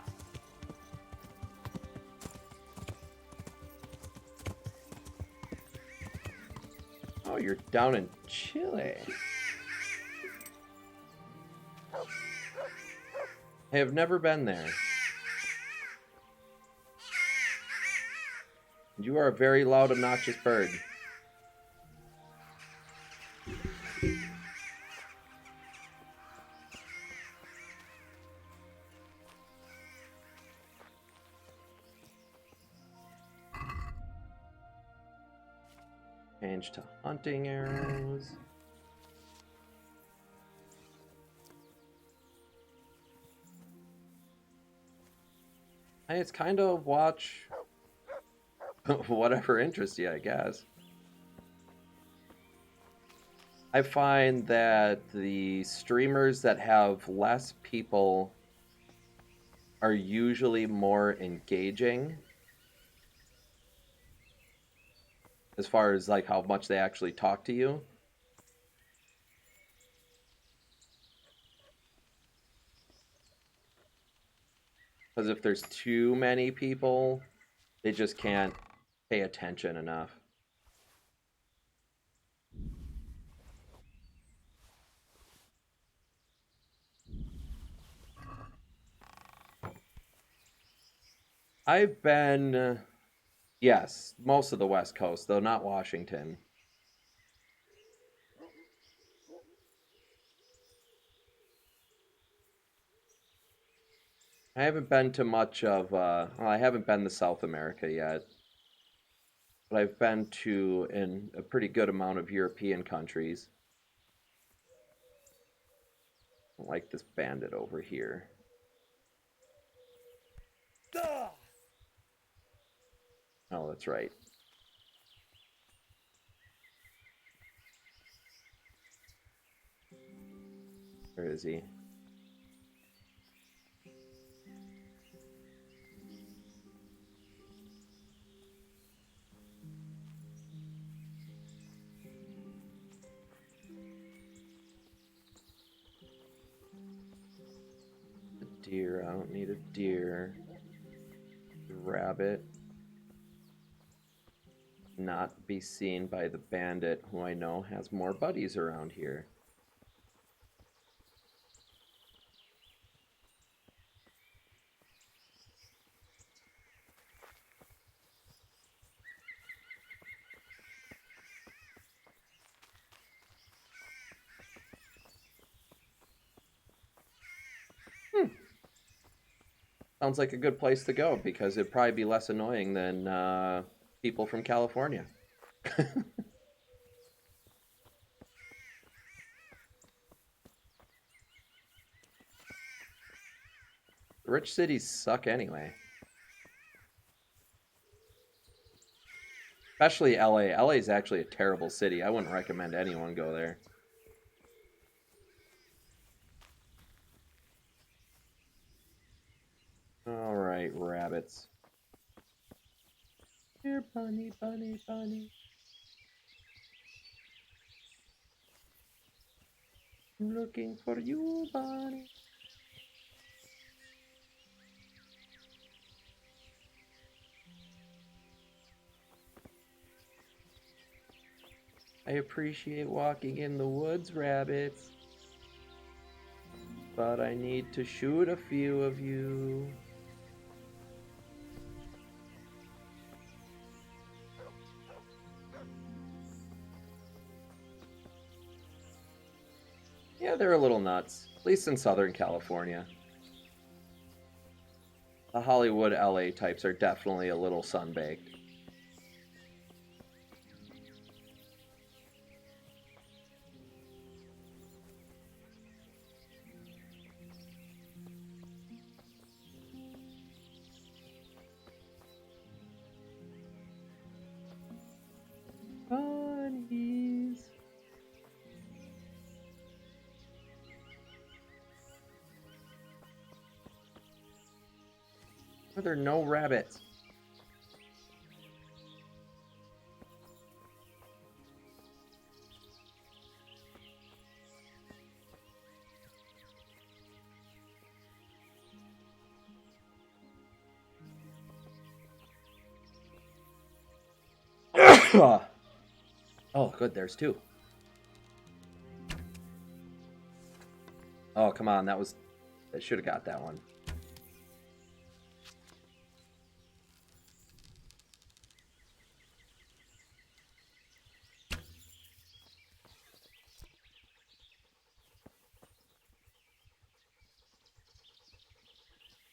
Oh, you're down in Chile. I have never been there. You are a very loud, obnoxious bird. Change to hunting arrows. It's kind of watch whatever interests you, I guess. I find that the streamers that have less people are usually more engaging as far as like how much they actually talk to you. Because if there's too many people, they just can't pay attention enough. I've been, yes, most of the West Coast, though not Washington. I haven't been to much of, well, I haven't been to South America yet. But I've been to in a pretty good amount of European countries. I like this bandit over here. Oh, that's right. Where is he? A deer. I don't need a deer. Rabbit. Not be seen by the bandit, who I know has more buddies around here. Sounds like a good place to go because it'd probably be less annoying than people from California. Rich cities suck anyway. Especially LA. LA is actually a terrible city. I wouldn't recommend anyone go there. Alright, rabbits. Here, bunny, bunny, bunny. I'm looking for you, bunny. I appreciate walking in the woods, rabbits. But I need to shoot a few of you. Yeah, they're a little nuts. At least in Southern California. The Hollywood LA types are definitely a little sunbaked. Bunnies. Are there no rabbits? Oh, good, there's two. Oh, come on, I should have got that one.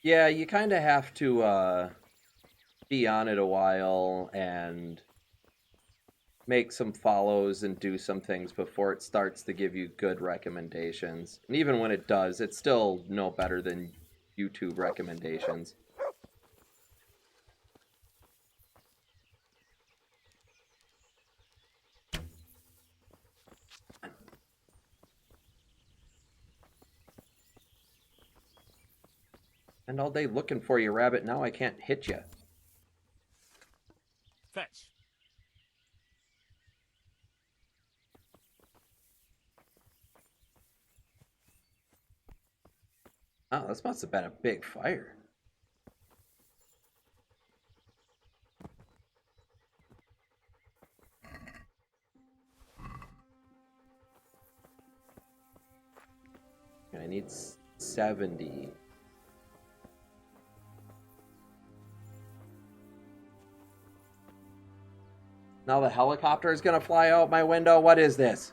Yeah, you kind of have to be on it a while and make some follows and do some things before it starts to give you good recommendations. And even when it does, it's still no better than YouTube recommendations. And all day looking for you, rabbit. Now I can't hit you. Fetch. Oh, this must have been a big fire. I need 70. Now the helicopter is gonna fly out my window? What is this?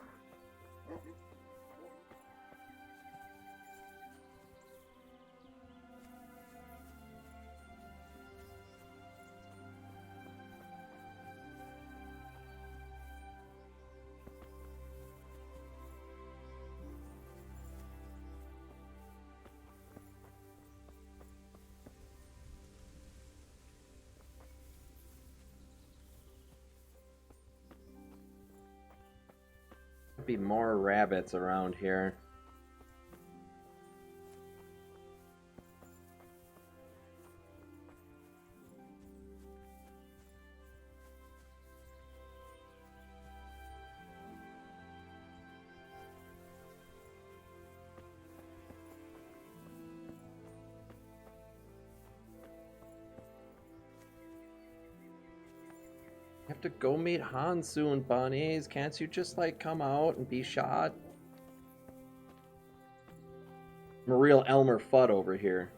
Be more rabbits around here. You have to go meet Han soon, bunnies. Can't you just, like, come out and be shot? I'm a real Elmer Fudd over here.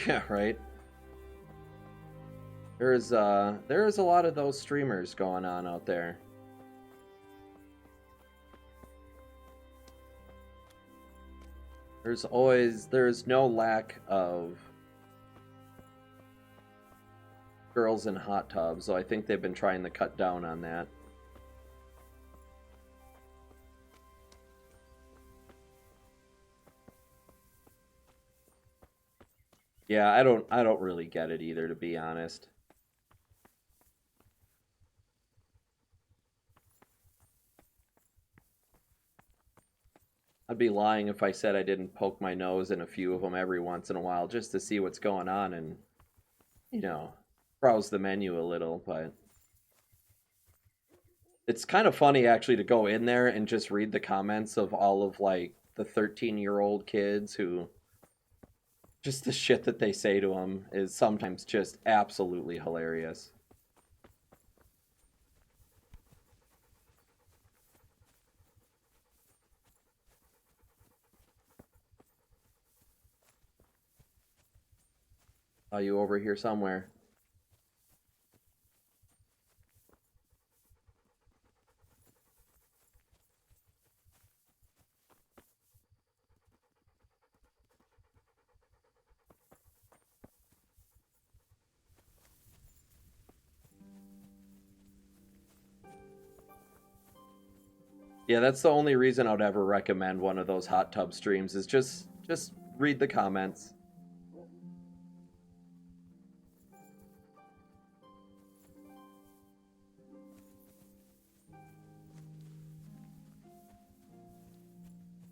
Yeah, right. There's a lot of those streamers going on out there. There's no lack of girls in hot tubs, so I think they've been trying to cut down on that. Yeah, I don't really get it either, to be honest. I'd be lying if I said I didn't poke my nose in a few of them every once in a while just to see what's going on and, you know, browse the menu a little, but it's kind of funny actually to go in there and just read the comments of all of, like, the 13-year-old kids who, just the shit that they say to them is sometimes just absolutely hilarious. Are you over here somewhere? Yeah, that's the only reason I'd ever recommend one of those hot tub streams is just read the comments.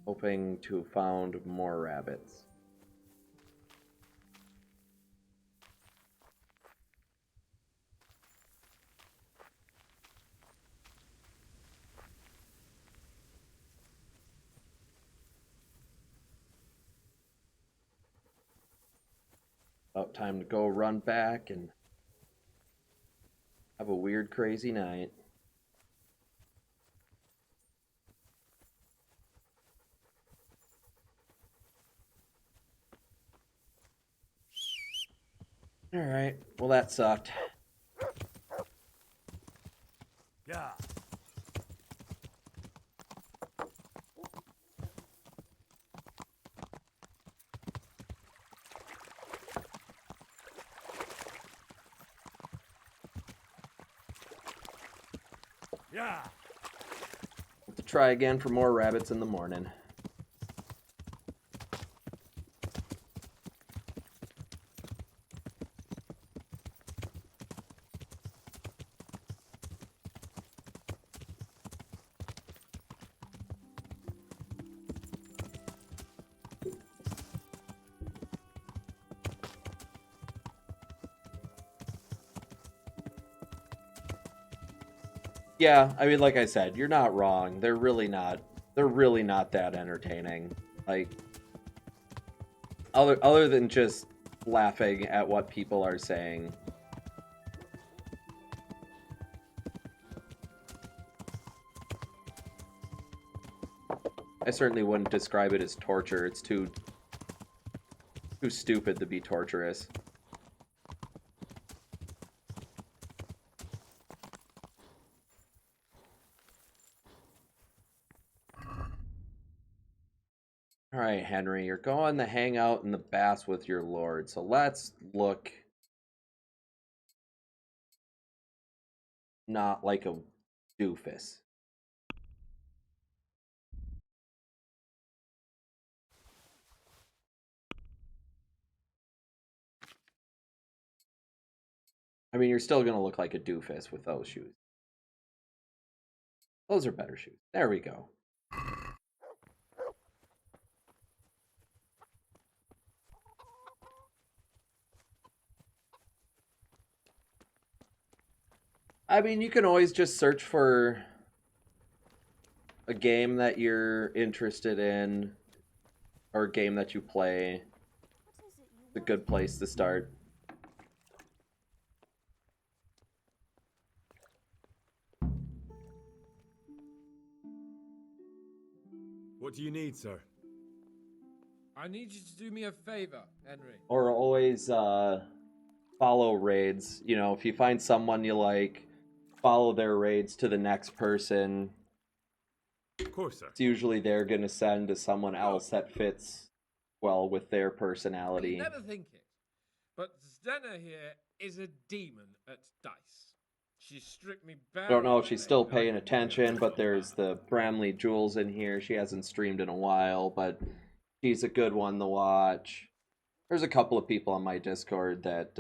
Hoping to found more rabbits. About time to go run back and have a weird, crazy night. Alright, well that sucked. Yeah. Yeah. Have to try again for more rabbits in the morning. Yeah, I mean, like I said, you're not wrong. They're really not that entertaining. Like, other than just laughing at what people are saying. I certainly wouldn't describe it as torture. It's too stupid to be torturous. All right, Henry, you're going to hang out in the baths with your lord. So let's look not like a doofus. I mean, you're still going to look like a doofus with those shoes. Those are better shoes. There we go. I mean, you can always just search for a game that you're interested in or a game that you play. It's a good place to start. What do you need, sir? I need you to do me a favor, Henry. Or always follow raids. You know, if you find someone you like, follow their raids to the next person. Of course, sir. It's usually they're going to send to someone else that fits well with their personality. You never think it, but Zdenna here is a demon at dice. She stripped me bare. I don't know if she's still paying attention, but there's the Bramley Jewels in here. She hasn't streamed in a while, but she's a good one to watch. There's a couple of people on my Discord that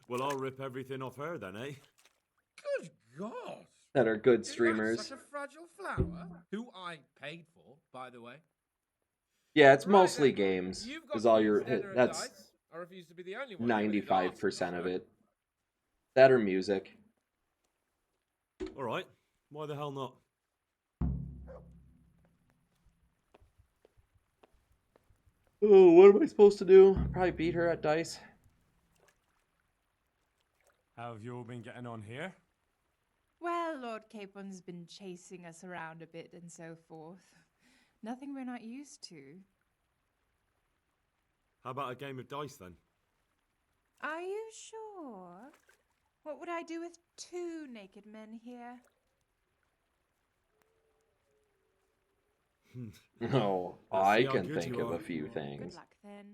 Well, I'll rip everything off her then, eh? Good God! that are good Is that streamers. such a fragile flower, who I paid for, by the way. Yeah, it's Right mostly then, games. you've got Is all to your use Zdenna at that's dice. I refuse to be the only one who really 95% laughs of at it. That or music. All right. Why the hell not? Oh, what am I supposed to do? Probably beat her at dice. How have you all been getting on here? Well, Lord Capon's been chasing us around a bit and so forth. Nothing we're not used to. How about a game of dice then? Are you sure? What would I do with two naked men here? Oh, Let's I see how can good think you of are. a few Good things. luck then.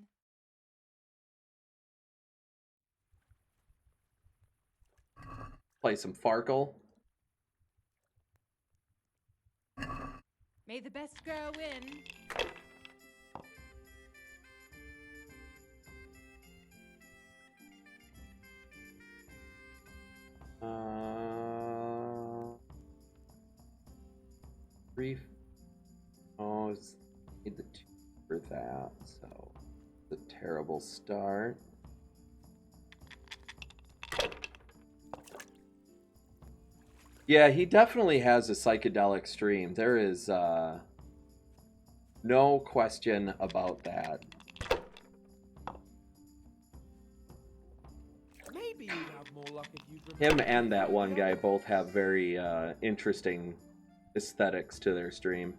Play some Farkle. May the best girl win. Brief. Oh, it's need the 2 for that, so it's a terrible start. Yeah, he definitely has a psychedelic stream. There is no question about that. Maybe you'd have more luck if you Him and that one guy both have very interesting aesthetics to their stream.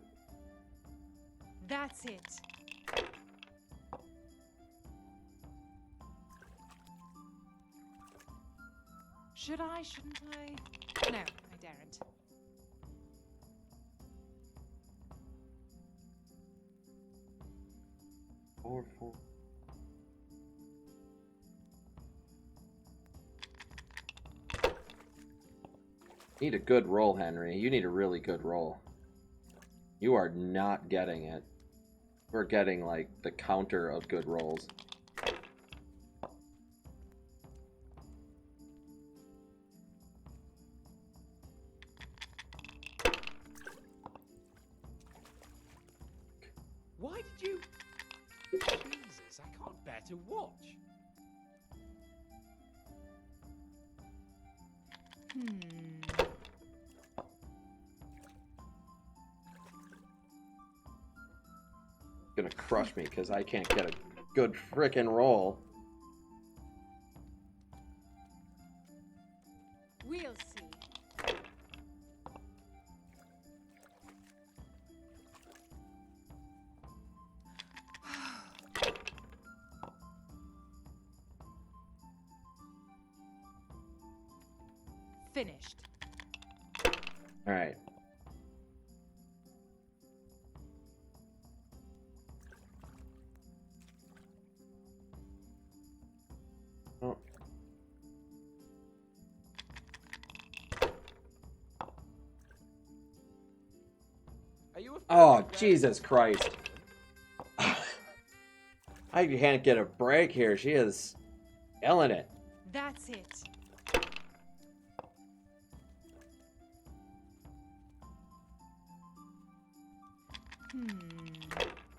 That's it. Should I? Shouldn't I? No, I daren't. Four. Need a good roll, Henry. You need a really good roll. You are not getting it. We're getting, like, the counter of good rolls. Why did you? Jesus, I can't bear to watch. Gonna crush me because I can't get a good frickin' roll. We'll see. finished. All right. Oh. Are you Oh, Jesus Christ. I can't get a break here. She is killing it. That's it.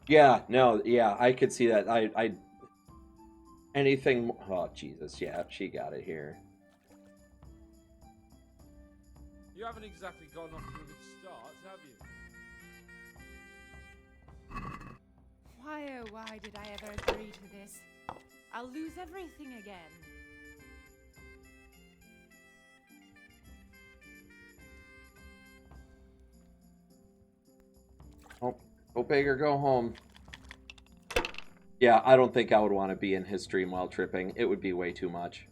Yeah, no, yeah, I could see that. Anything. Oh, Jesus, yeah, she got it here. You haven't exactly gone off to a good start, have you? Why, oh, why did I ever agree to this? I'll lose everything again. Oh, go big or go home. Yeah, I don't think I would want to be in his stream while tripping. It would be way too much.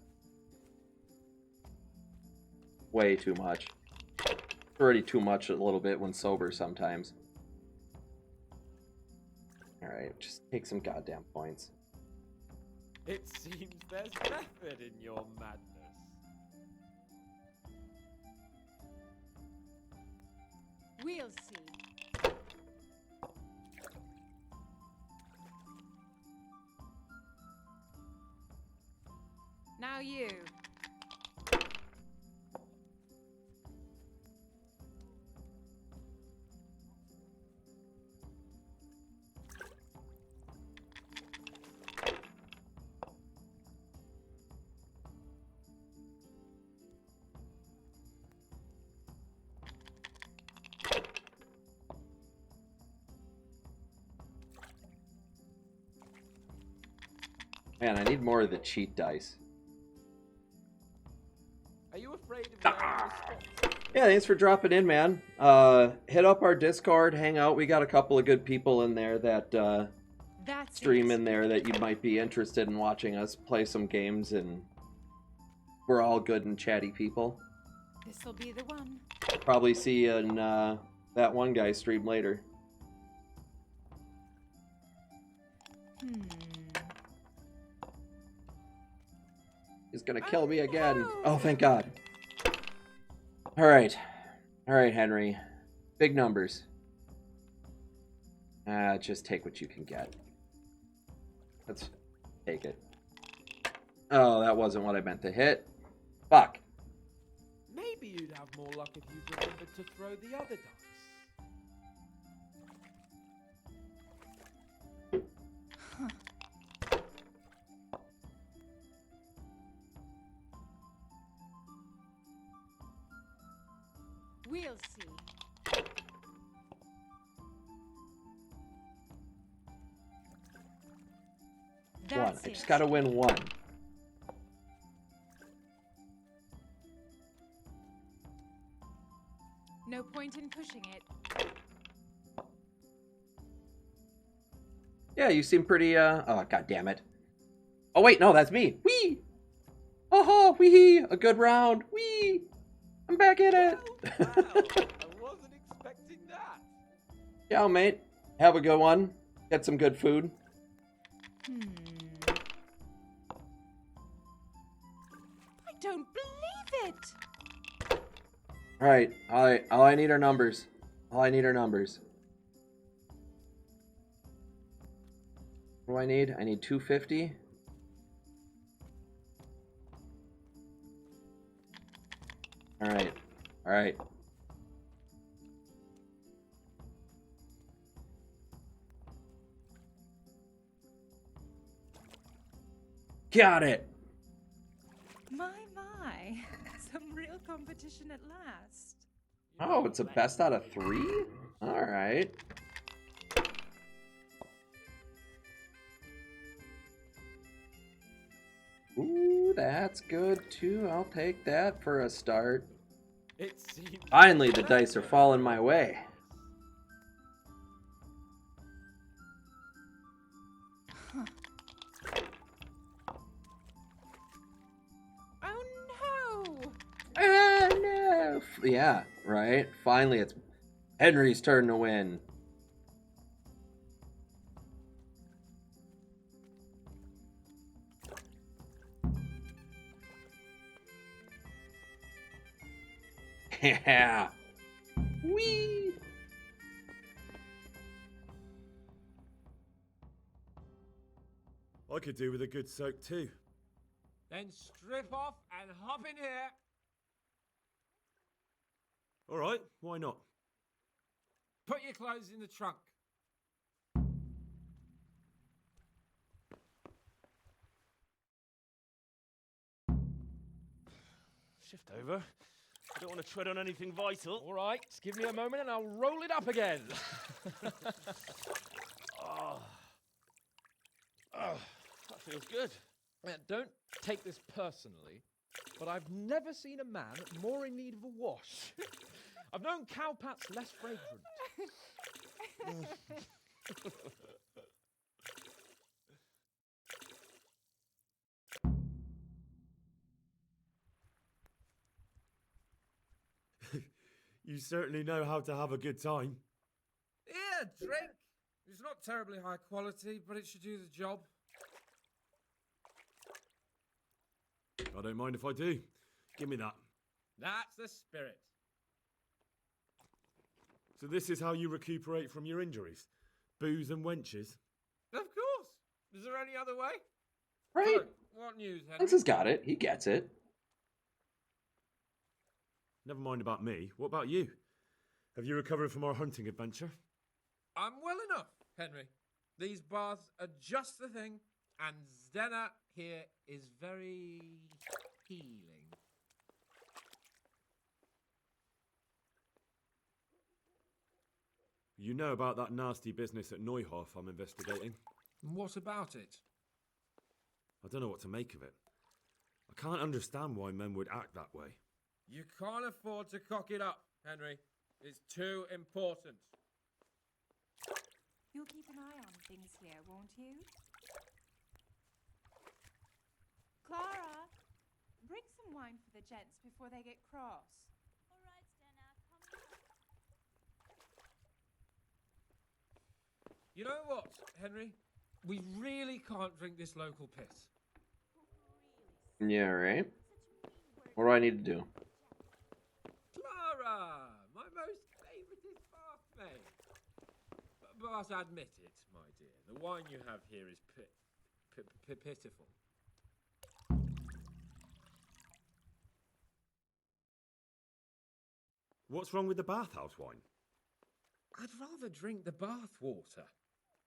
Way too much. It's already too much a little bit when sober sometimes. Alright, just take some goddamn points. It seems there's method in your madness. We'll see. Now you. Man, I need more of the cheat dice. Are you afraid of Yeah, thanks for dropping in, man. Hit up our Discord, hang out. We got a couple of good people in there that stream in there that you might be interested in watching us play some games, and we're all good and chatty people. This'll be the one. Probably see you in that one guy's stream later. He's gonna kill me again. Oh, thank God. Alright. Alright, Henry. Big numbers. Just take what you can get. Let's take it. Oh, that wasn't what I meant to hit. Fuck. Maybe you'd have more luck if you remembered to throw the other dice. We'll see. One. I just gotta win one. No point in pushing it. Yeah, you seem pretty, oh, God damn it. Oh, wait, no, that's me. Whee! Oh, wee! A good round. Whee! I'm back at it. Wow, I wasn't expecting that. Yeah, mate. Have a good one. Get some good food. I don't believe it. All right. All I need are numbers. All I need are numbers. What do I need? I need 250. All right. All right. Got it. My. Some real competition at last. Oh, it's a best out of 3? All right. Ooh, that's good too. I'll take that for a start. Finally, the dice are falling my way. Oh no! Yeah, right? Finally, it's Henry's turn to win. Yeah. Whee! I could do with a good soak too. Then strip off and hop in here. All right, why not? Put your clothes in the trunk. Shift over. I don't want to tread on anything vital. All right, just give me a moment and I'll roll it up again. Oh. Oh, that feels good. Don't take this personally, but I've never seen a man more in need of a wash. I've known cowpats less fragrant. You certainly know how to have a good time. Here, drink. It's not terribly high quality, but it should do the job. I don't mind if I do. Give me that. That's the spirit. So this is how you recuperate from your injuries? Booze and wenches? Of course. Is there any other way? Right? So, what news, Henry? Hans has got it. He gets it. Never mind about me. What about you? Have you recovered from our hunting adventure? I'm well enough, Henry. These baths are just the thing, and Zdena here is very healing. You know about that nasty business at Neuhof I'm investigating? What about it? I don't know what to make of it. I can't understand why men would act that way. You can't afford to cock it up, Henry. It's too important. You'll keep an eye on things here, won't you? Clara, bring some wine for the gents before they get cross. All right, Stena, coming up. You know what, Henry? We really can't drink this local piss. Yeah, right? What do I need to do? Clara, my most favourite bathmate. But admit it, my dear, the wine you have here is pitiful. What's wrong with the bathhouse wine? I'd rather drink the bath water.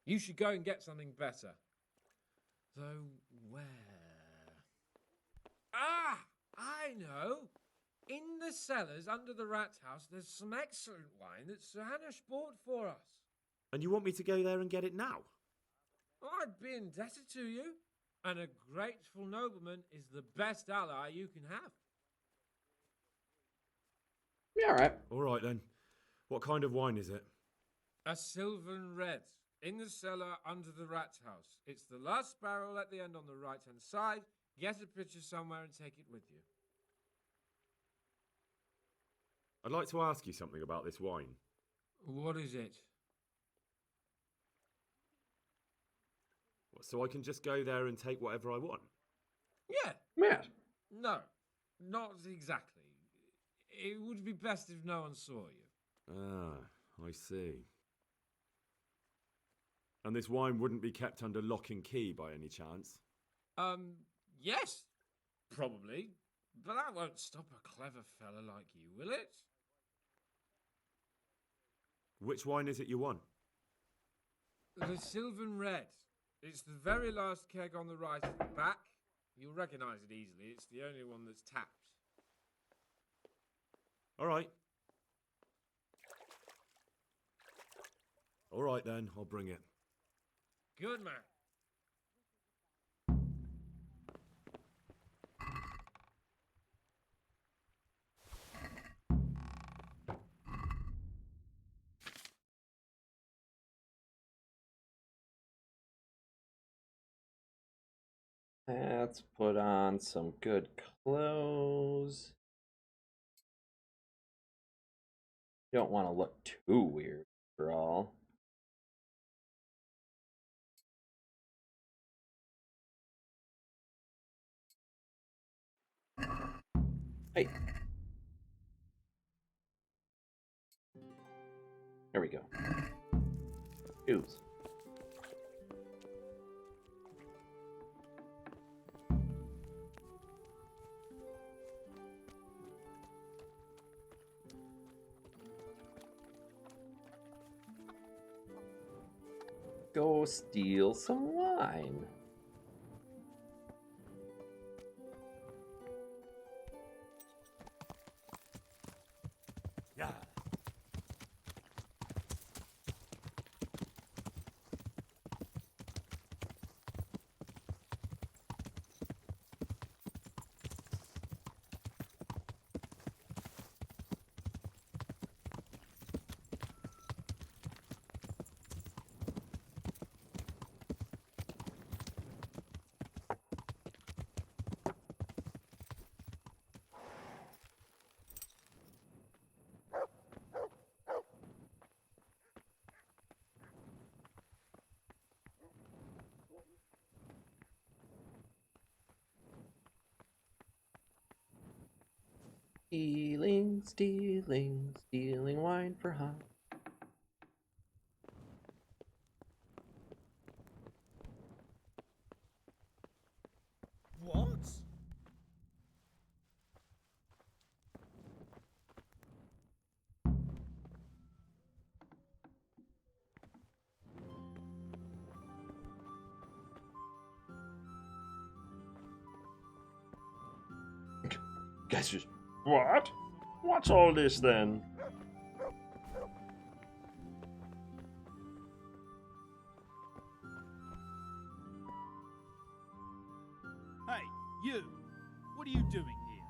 You should go and get something better. Though where? Ah, I know. In the cellars under the rat house, there's some excellent wine that Sir Hanush bought for us. And you want me to go there and get it now? I'd be indebted to you. And a grateful nobleman is the best ally you can have. Yeah, all right. All right then. What kind of wine is it? A Sylvan Red. In the cellar under the rat house. It's the last barrel at the end on the right-hand side. Get a picture somewhere and take it with you. I'd like to ask you something about this wine. What is it? So I can just go there and take whatever I want? Yeah. Yeah. No, not exactly. It would be best if no one saw you. Ah, I see. And this wine wouldn't be kept under lock and key by any chance? Yes, probably. But that won't stop a clever fella like you, will it? Which wine is it you want? The Sylvan Red. It's the very last keg on the right at the back. You'll recognise it easily. It's the only one that's tapped. All right. All right then, I'll bring it. Good man. Let's put on some good clothes. You don't want to look too weird for all. Hey. There we go. Shoes. Go steal some wine. Yeah. Stealing, stealing, stealing wine for hire. What? Guys just... What? What's all this then? Hey, you! What are you doing here?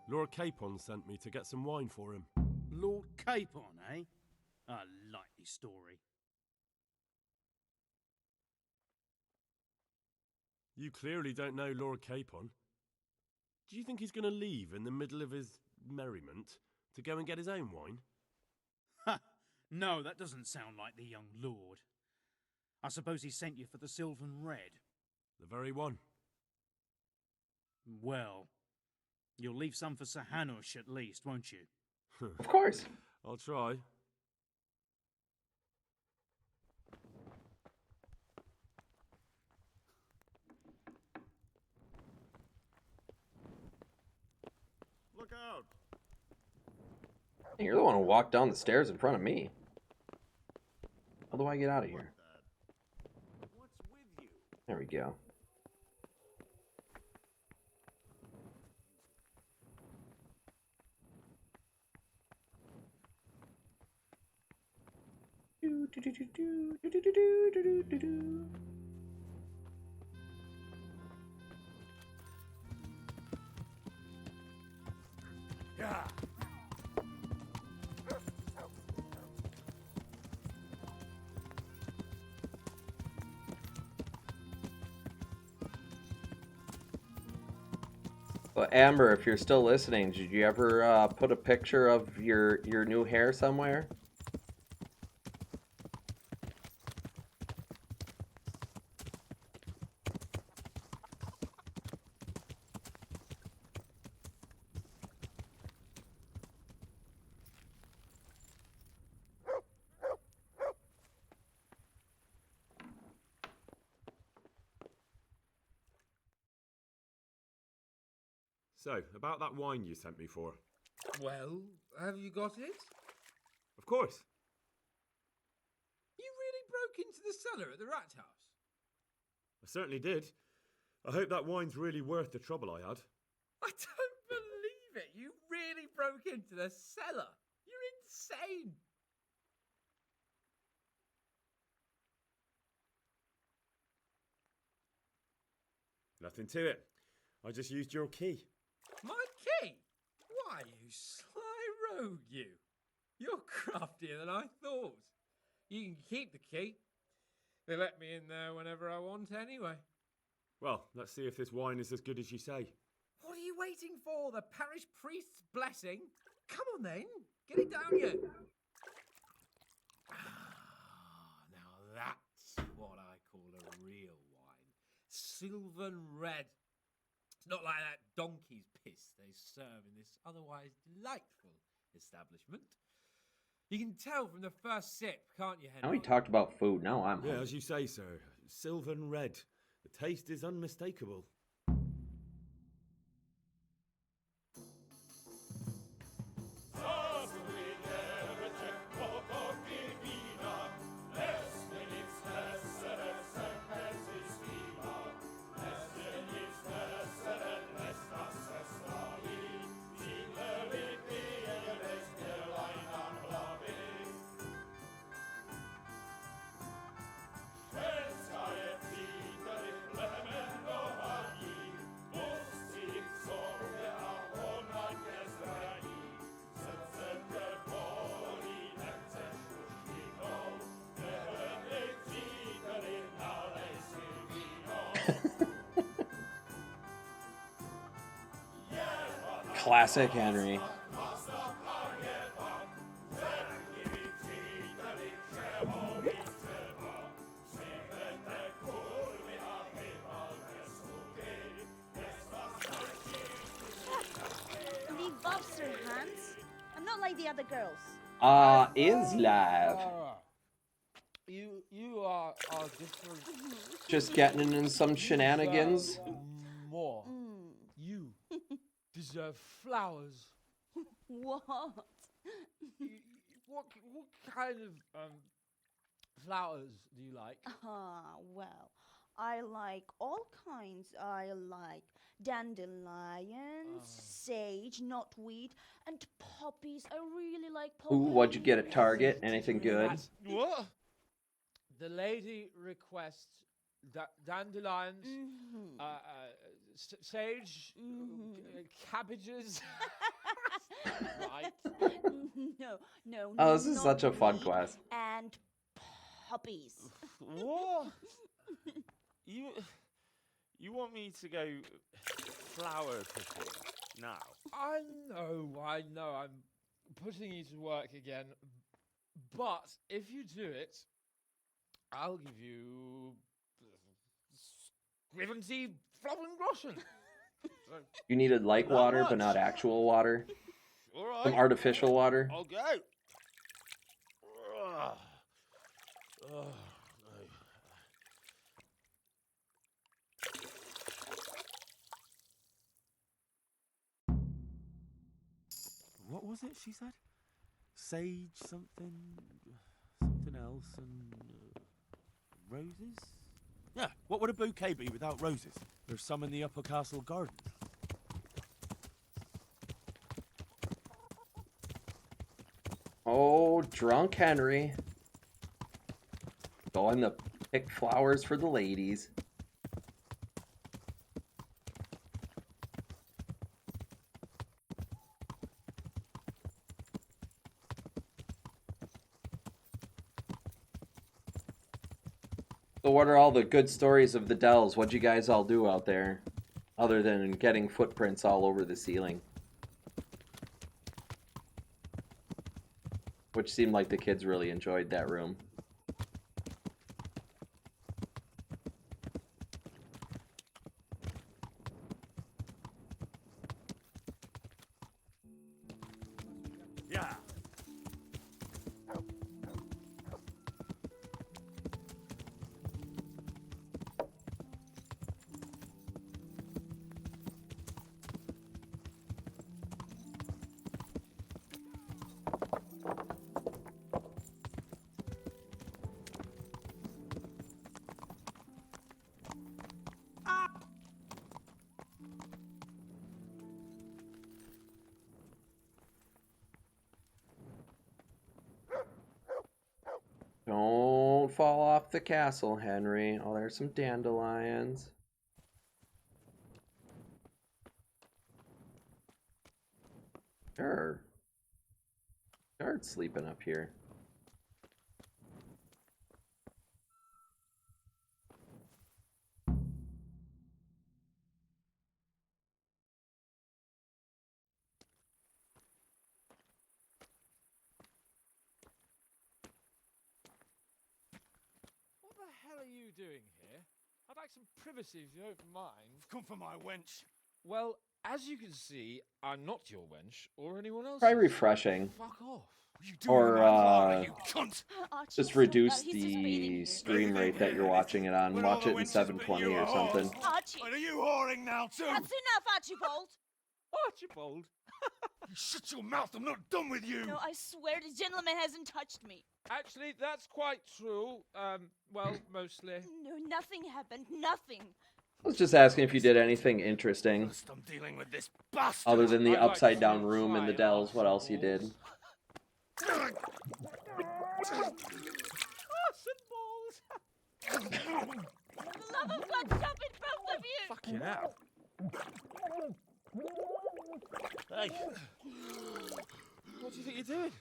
Lord Capon sent me to get some wine for him. Lord Capon, eh? A likely story. You clearly don't know Lord Capon. Do you think he's going to leave in the middle of his merriment to go and get his own wine? Ha! No, that doesn't sound like the young lord. I suppose he sent you for the Sylvan Red. The very one. Well, you'll leave some for Sir Hanush at least, won't you? Of course. I'll try. Look out! You're the one who walked down the stairs in front of me. How do I get out of here? What's with you? There we go. Yeah. Well, Amber, if you're still listening, did you ever put a picture of your new hair somewhere? So, about that wine you sent me for. Well, have you got it? Of course. You really broke into the cellar at the rat house? I certainly did. I hope that wine's really worth the trouble I had. I don't believe it. You really broke into the cellar. You're insane. Nothing to it. I just used your key. My key? Why, you sly rogue, you. You're craftier than I thought. You can keep the key. They let me in there whenever I want anyway. Well, let's see if this wine is as good as you say. What are you waiting for? The parish priest's blessing? Come on then, get it down you. Now that's what I call a real wine. Sylvan red. It's not like that donkey's piss they serve in this otherwise delightful establishment. You can tell from the first sip, can't you, Now Henry? we talked about food. Now I'm Yeah, hungry. as you say, sir. Sylvan red. The taste is unmistakable. Classic Henry. Leave off, Sir Hans. I'm not like the other girls. Is live. You are different. Just getting in some shenanigans. More. You deserve flowers. What? What kind of flowers do you like? Well, I like all kinds. I like dandelions, sage, knotweed, and poppies. I really like Ooh, poppies. what'd you get at Target? Anything good? What? The lady requests dandelions, sage, cabbages. Right. No. Oh, this is such a fun knotweed quest. And poppies. What? You want me to go flower picking now? I know. I'm putting you to work again. But if you do it, I'll give you 70 Flowengroschen. You needed like That water, much? but not actual water. All right. Some artificial water. I'll go. No. What was it she said? Sage something else and roses? Yeah, what would a bouquet be without roses? There's some in the upper castle garden. Oh, drunk Henry. Going to pick flowers for the ladies. So what are all the good stories of the Dells? What'd you guys all do out there? Other than getting footprints all over the ceiling. Which seemed like the kids really enjoyed that room. Yeah. Don't fall off the castle, Henry. Oh, there's some dandelions. Sure. Start sleeping up here. hell are you doing here? I'd like some privacy if you don't mind. Come for my wench. Well, as you can see, I'm not your wench or anyone else's. Try refreshing. Fuck off. Or Archie, just stop reduce that. He's just bathing the here. stream rate that you're watching it on. Watch it in 720 or something. Archie! Are you whoring now too? That's enough, Archibald! Archibald? You shut your mouth, I'm not done with you! No, I swear this gentleman hasn't touched me. Actually, that's quite true. Well, mostly. No, nothing happened. Nothing. I was just asking if you did anything interesting. I'm dealing with this bastard. Other than the I'd like upside to down room in the try Dells, what else you did? Arson balls! For the love of God, stop it, both of you! Fucking hell. Hey. What do you think you're doing?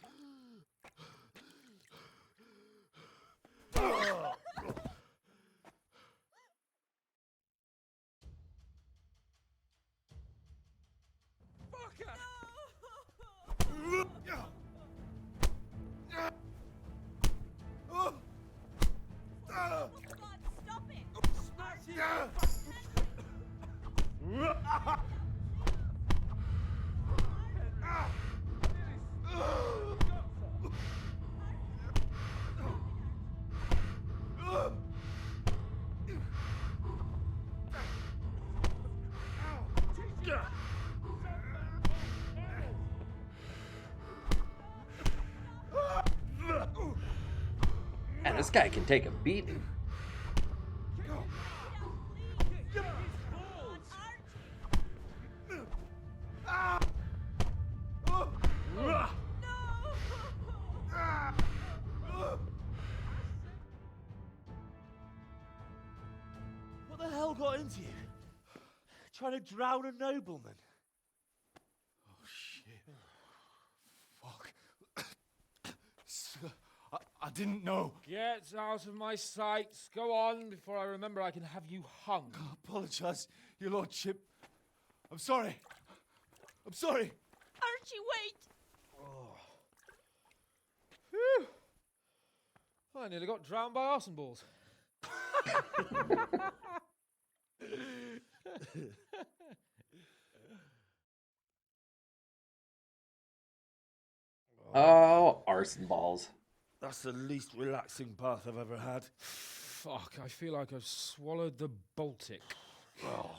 Man, this guy can take a beating. What the hell got into you? Trying to drown a nobleman? Oh shit. Fuck. Sir, I didn't know. Get out of my sight. Go on before I remember I can have you hung. I apologize, your lordship. I'm sorry. I'm sorry. Archie, wait! Phew. I nearly got drowned by arson balls. Oh, arson balls. That's the least relaxing bath I've ever had. Fuck, I feel like I've swallowed the Baltic. Oh,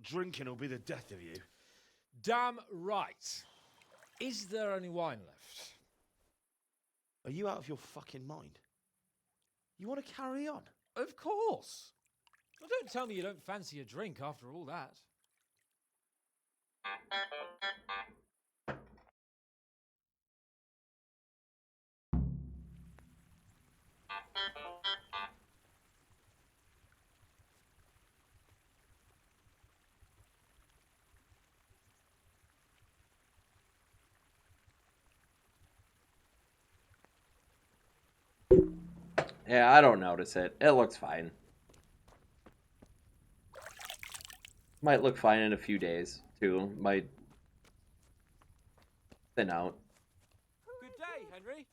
drinking will be the death of you. Damn right. Is there any wine left? Are you out of your fucking mind? You want to carry on? Of course. Well, don't tell me you don't fancy a drink after all that. Yeah, I don't notice it. It looks fine. Might look fine in a few days, too. Might thin out. Good day, Henry.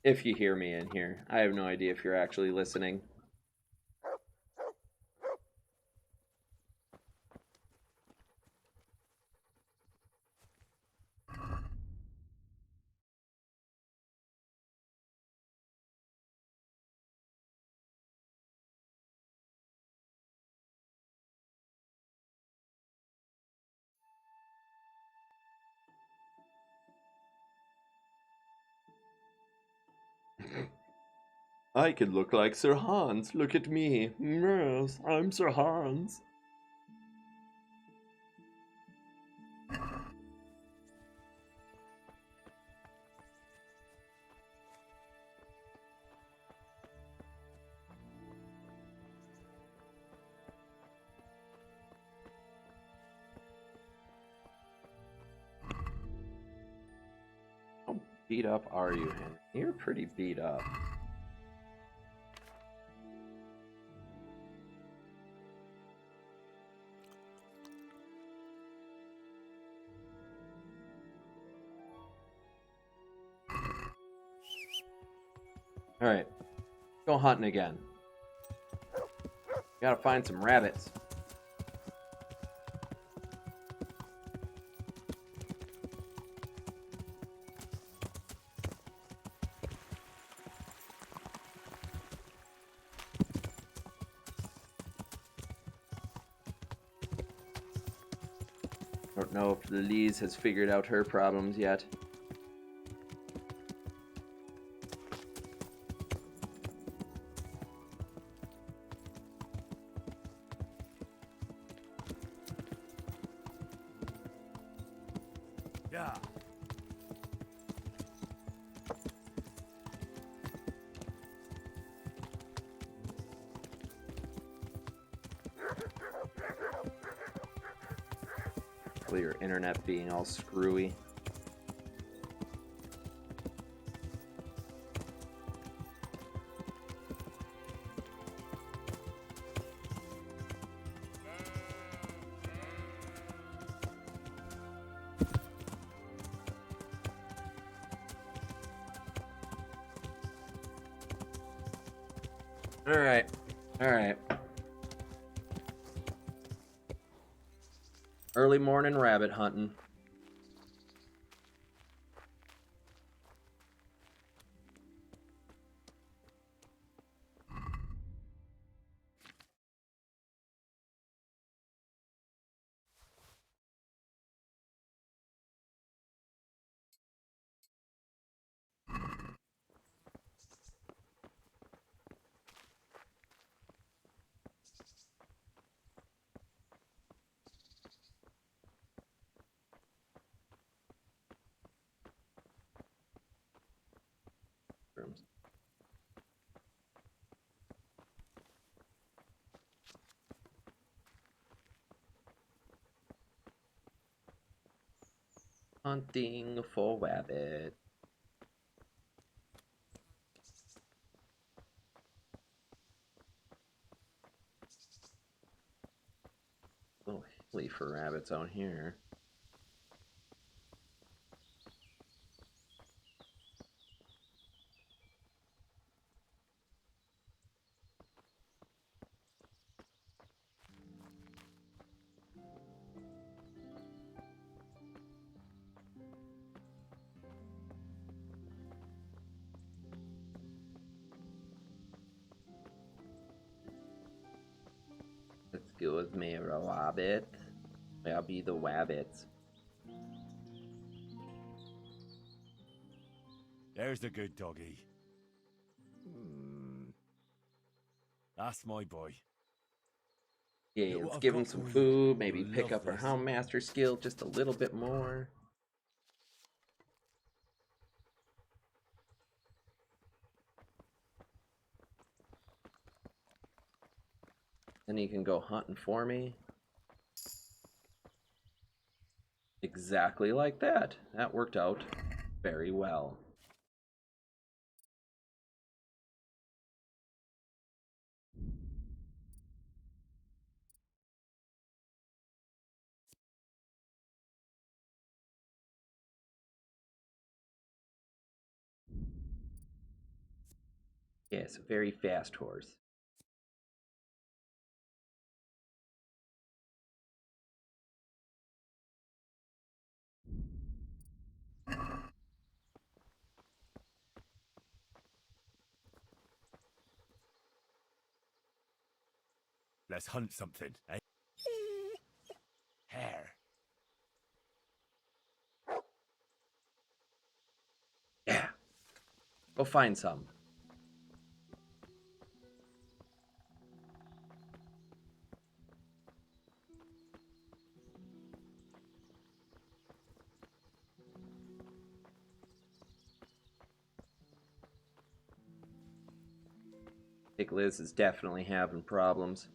If you hear me in here. I have no idea if you're actually listening. I could look like Sir Hans. Look at me. Yes, I'm Sir Hans. How beat up are you, Henry? You're pretty beat up. Alright. Go hunting again. Gotta find some rabbits. Don't know if Lise has figured out her problems yet. Yeah. With your internet being all screwy. Alright. Alright. Early morning rabbit hunting. Hunting for rabbit. A little hilly for rabbits out here. Excuse me, rabbit. I'll be the rabbit. There's the good doggy. That's my boy. Yeah, Look let's what I've give him got some for you. food, maybe You'll pick love up our this. Houndmaster skill just a little bit more. Then he can go hunting for me. Exactly like that. That worked out very well. Yes, a very fast horse. Let's hunt something, eh? Hare. Yeah. Go find some. I think Liz is definitely having problems.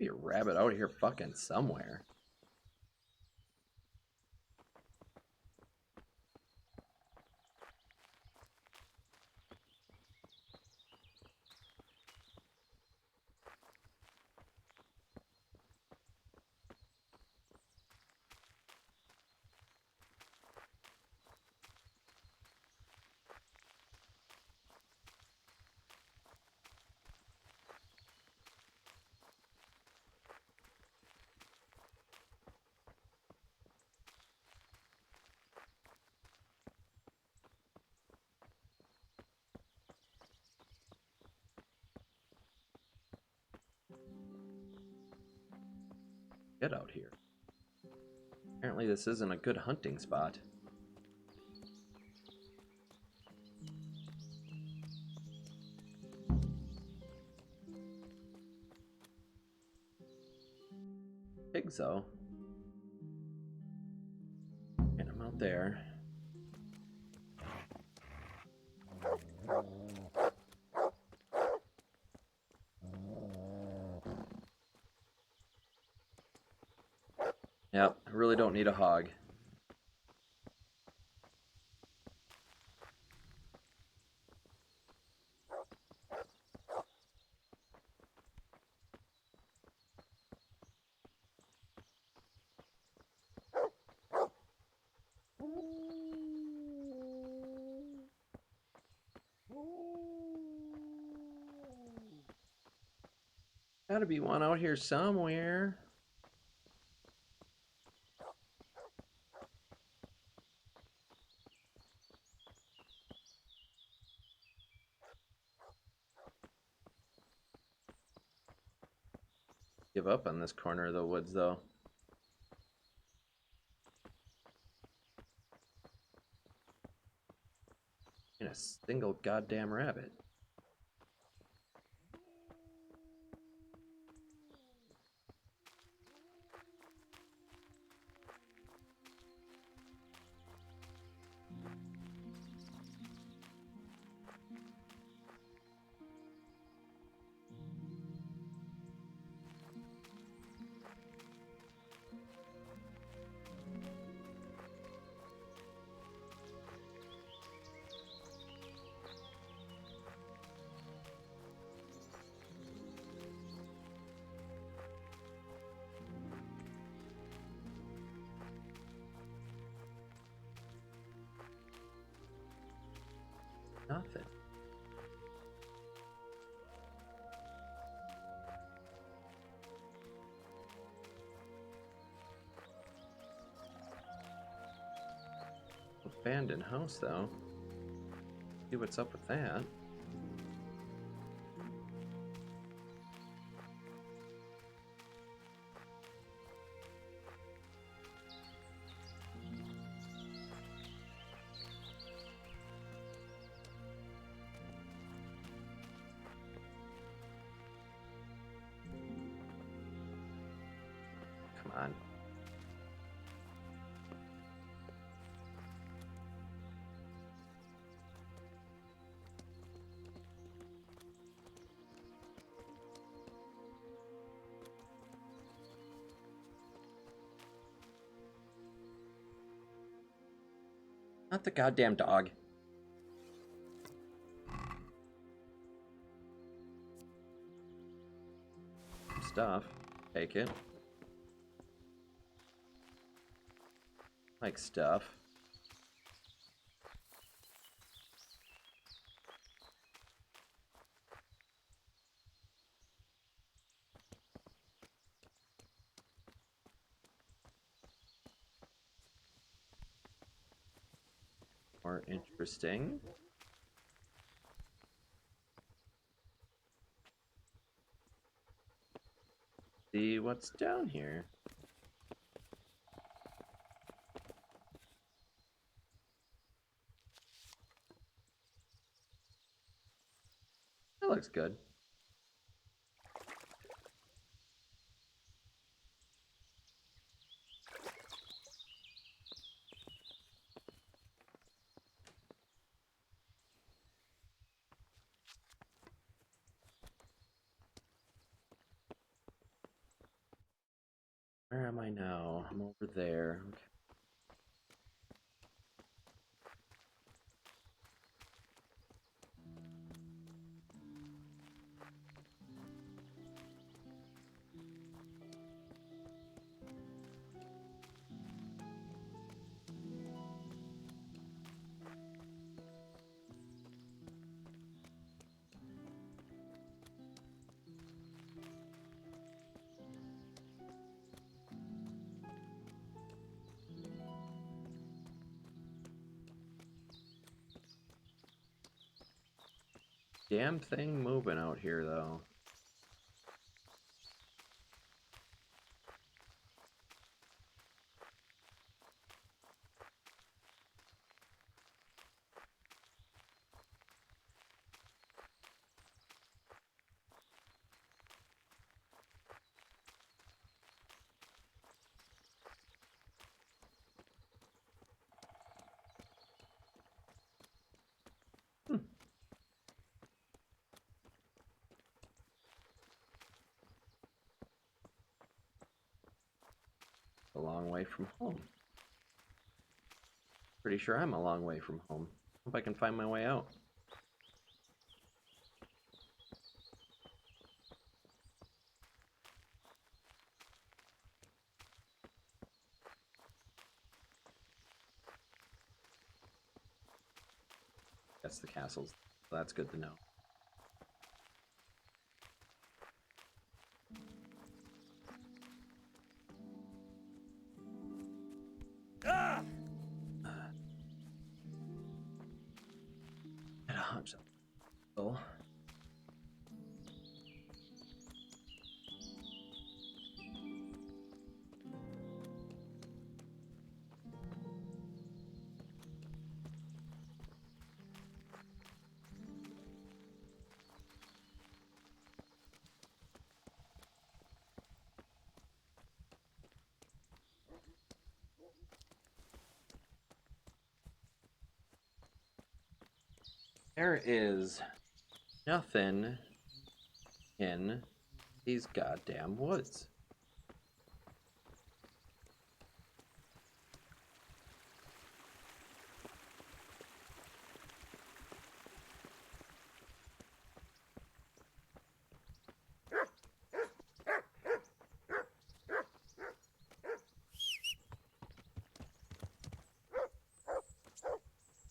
Be a rabbit out here fucking somewhere. Get out here. Apparently this isn't a good hunting spot. Pigs though. And I'm out there. Yep, I really don't need a hog. Gotta be one out here somewhere. Give up on this corner of the woods though. In a single goddamn rabbit. Nothing. Abandoned house though. See what's up with that. Come on. Not the goddamn dog. Stuff. Take it. Like stuff. More interesting. See what's down here. That looks good. now? I'm over there. Okay. Damn thing moving out here, though. A long way from home. Pretty sure I'm a long way from home. Hope I can find my way out. That's the castles. That's good to know. Ah! At a hunch. Oh. There is nothing in these goddamn woods.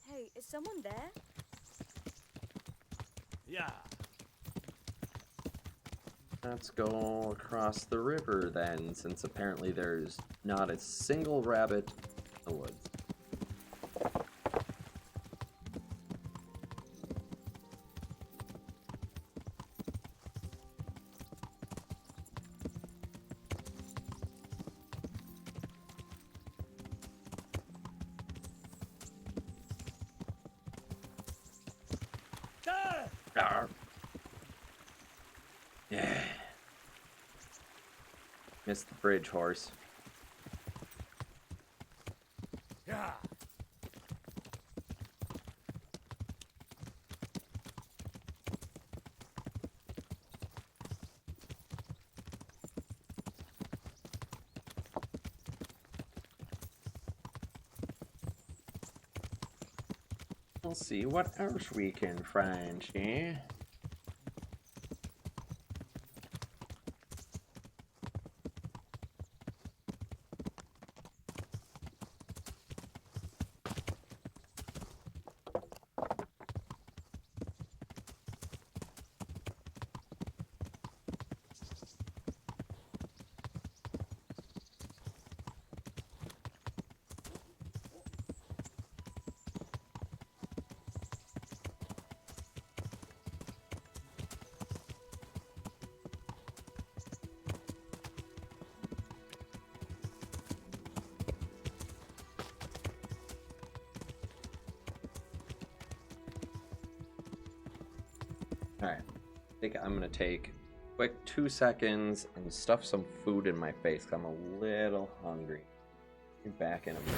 Hey, is someone there? Yeah. Let's go across the river then, since apparently there's not a single rabbit in the woods. Arr. Yeah. Missed the bridge, horse. Yeah. We'll see what else we can find here. Alright, I think I'm gonna take a quick 2 seconds and stuff some food in my face, 'cause I'm a little hungry. Be back in a minute.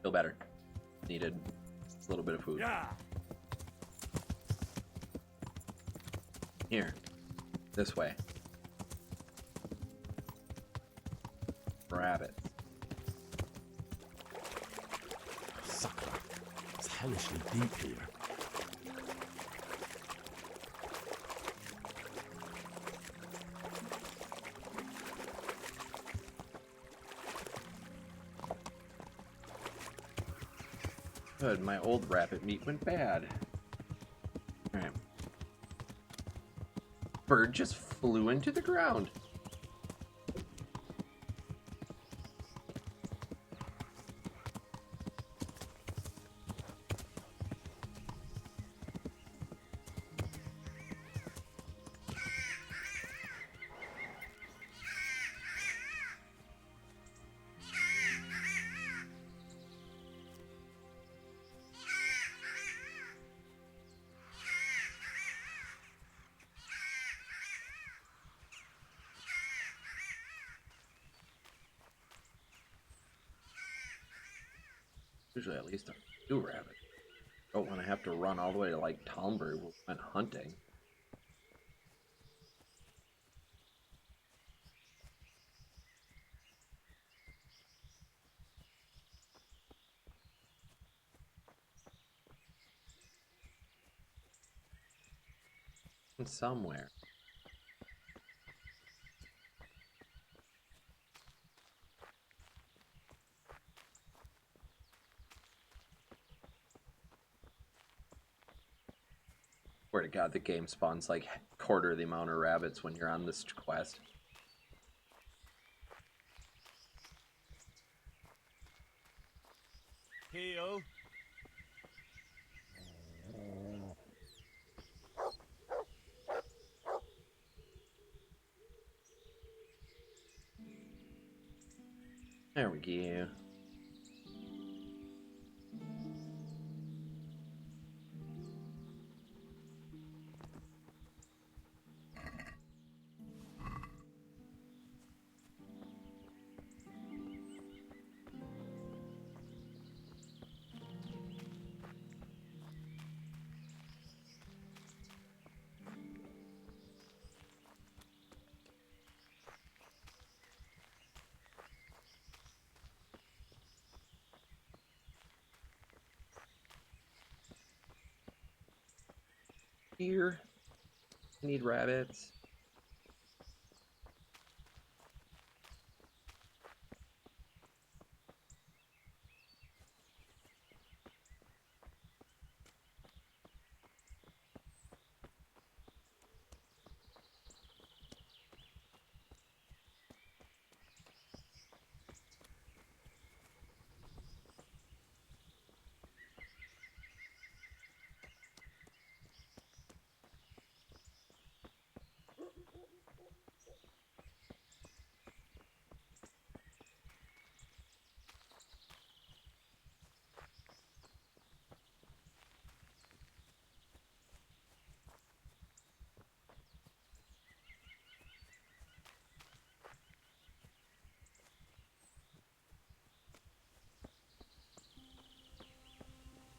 Feel better. Needed a little bit of food. Yeah. Here. This way. Rabbit. Sucker. It's hellishly deep here. Good, my old rabbit meat went bad. Alright. Bird just flew into the ground. Usually at least a few rabbits. Don't want to have to run all the way to like Talmberg when we went hunting. Somewhere. Swear to God, the game spawns like quarter the amount of rabbits when you're on this quest. Heel. There we go. Here. I need rabbits.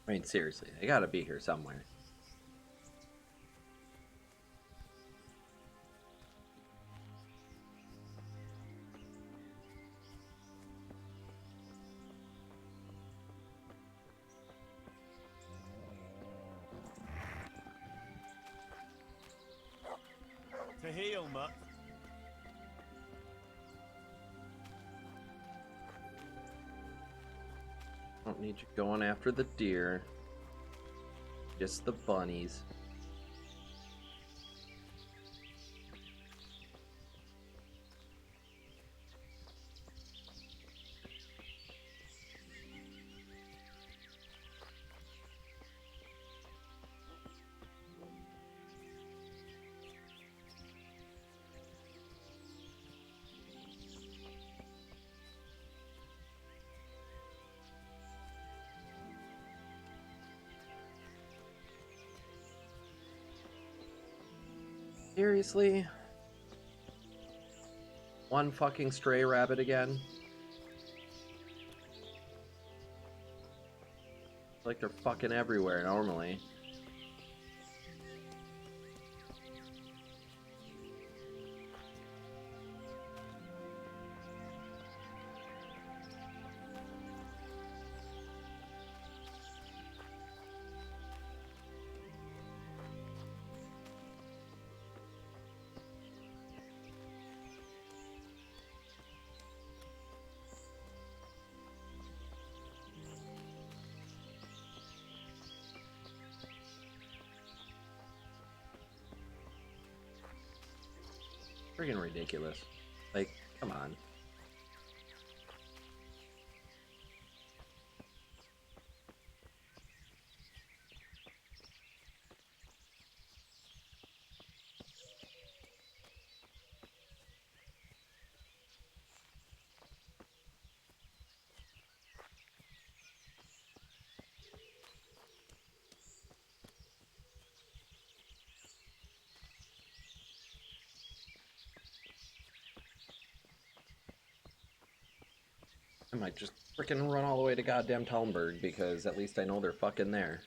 I mean, seriously, they gotta be here somewhere. To heel, mutt. Don't need you going after the deer. Just the bunnies. Seriously? One fucking stray rabbit again? like they're fucking everywhere normally. Friggin' ridiculous. Like, come on. I might just frickin' run all the way to goddamn Talmberg, because at least I know they're fucking there.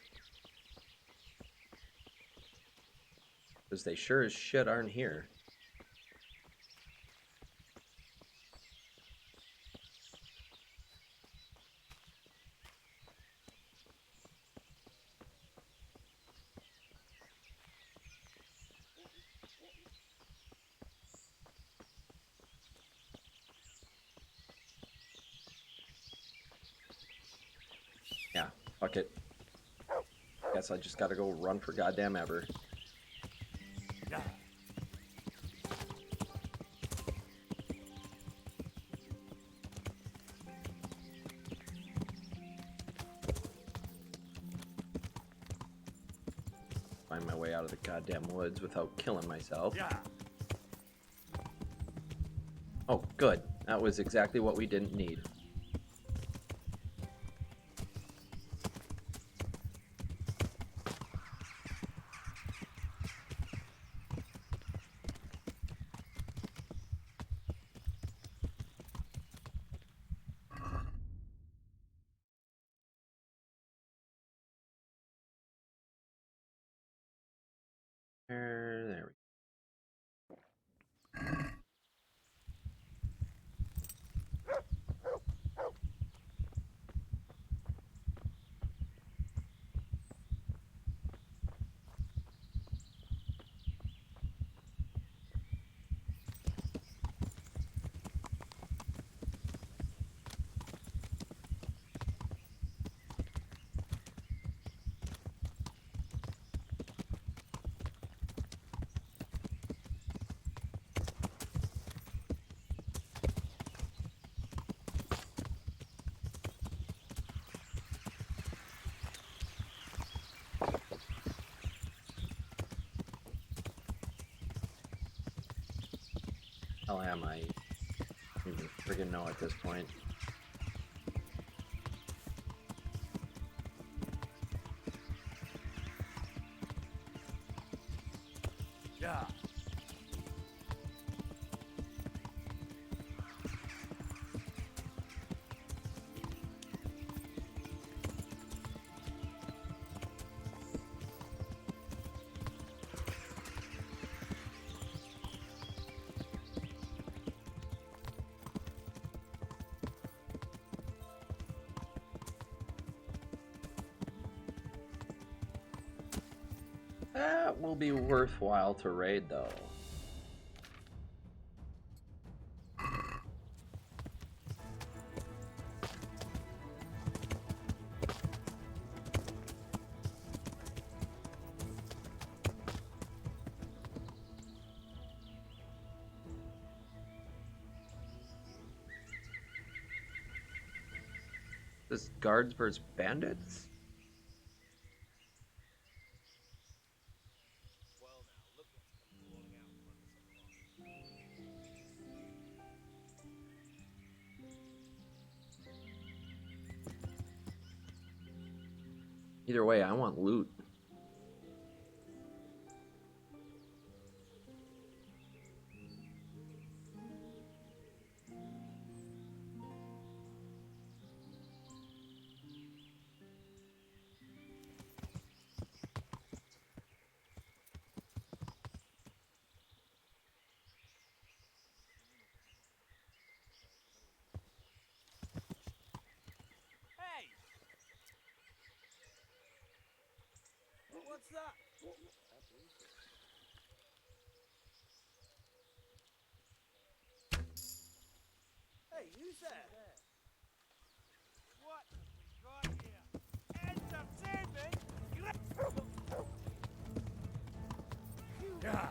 Because they sure as shit aren't here. Yeah, fuck it. Guess I just gotta go run for goddamn ever. Find my way out of the goddamn woods without killing myself. Oh, good. That was exactly what we didn't need. There we Hell am I? I don't even friggin' know at this point. Yeah. That will be worthwhile to raid, though. This guards versus bandits? Either way, I want loot. What's that? Hey, who's there? What have we got here? Entertainment? Yeah.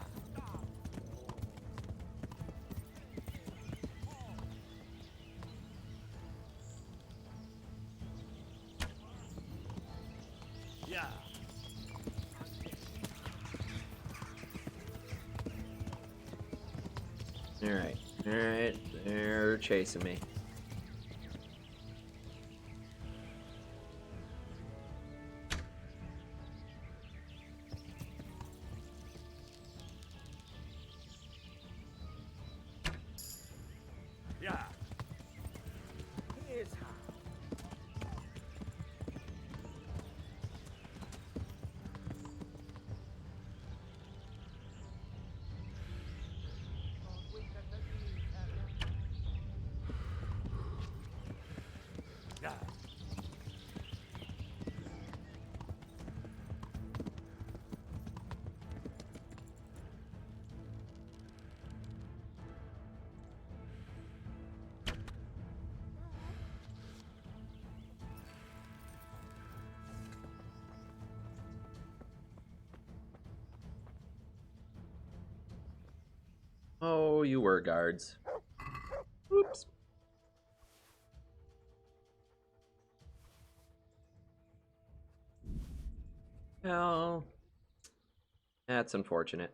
Yeah. Alright. Alright. They're chasing me. Yeah. Here's how. Yeah. Oh, you were guards. Oops. Well, that's unfortunate.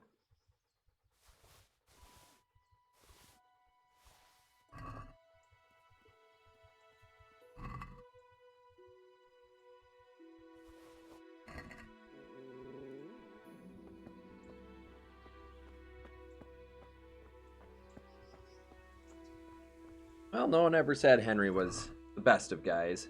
Well, no one ever said Henry was the best of guys.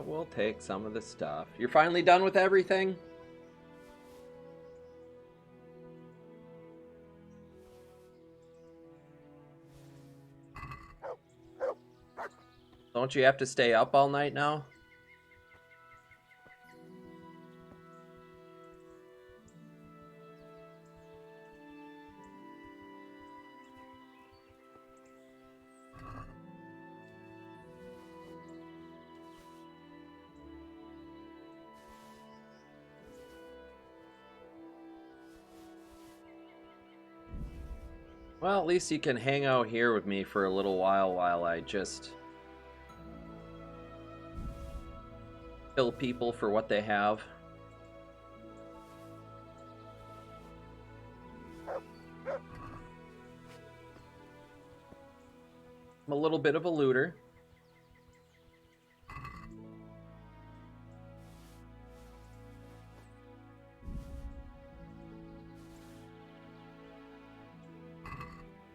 We'll take some of the stuff. You're finally done with everything? Don't you have to stay up all night now? Well, at least you can hang out here with me for a little while I just kill people for what they have. I'm a little bit of a looter.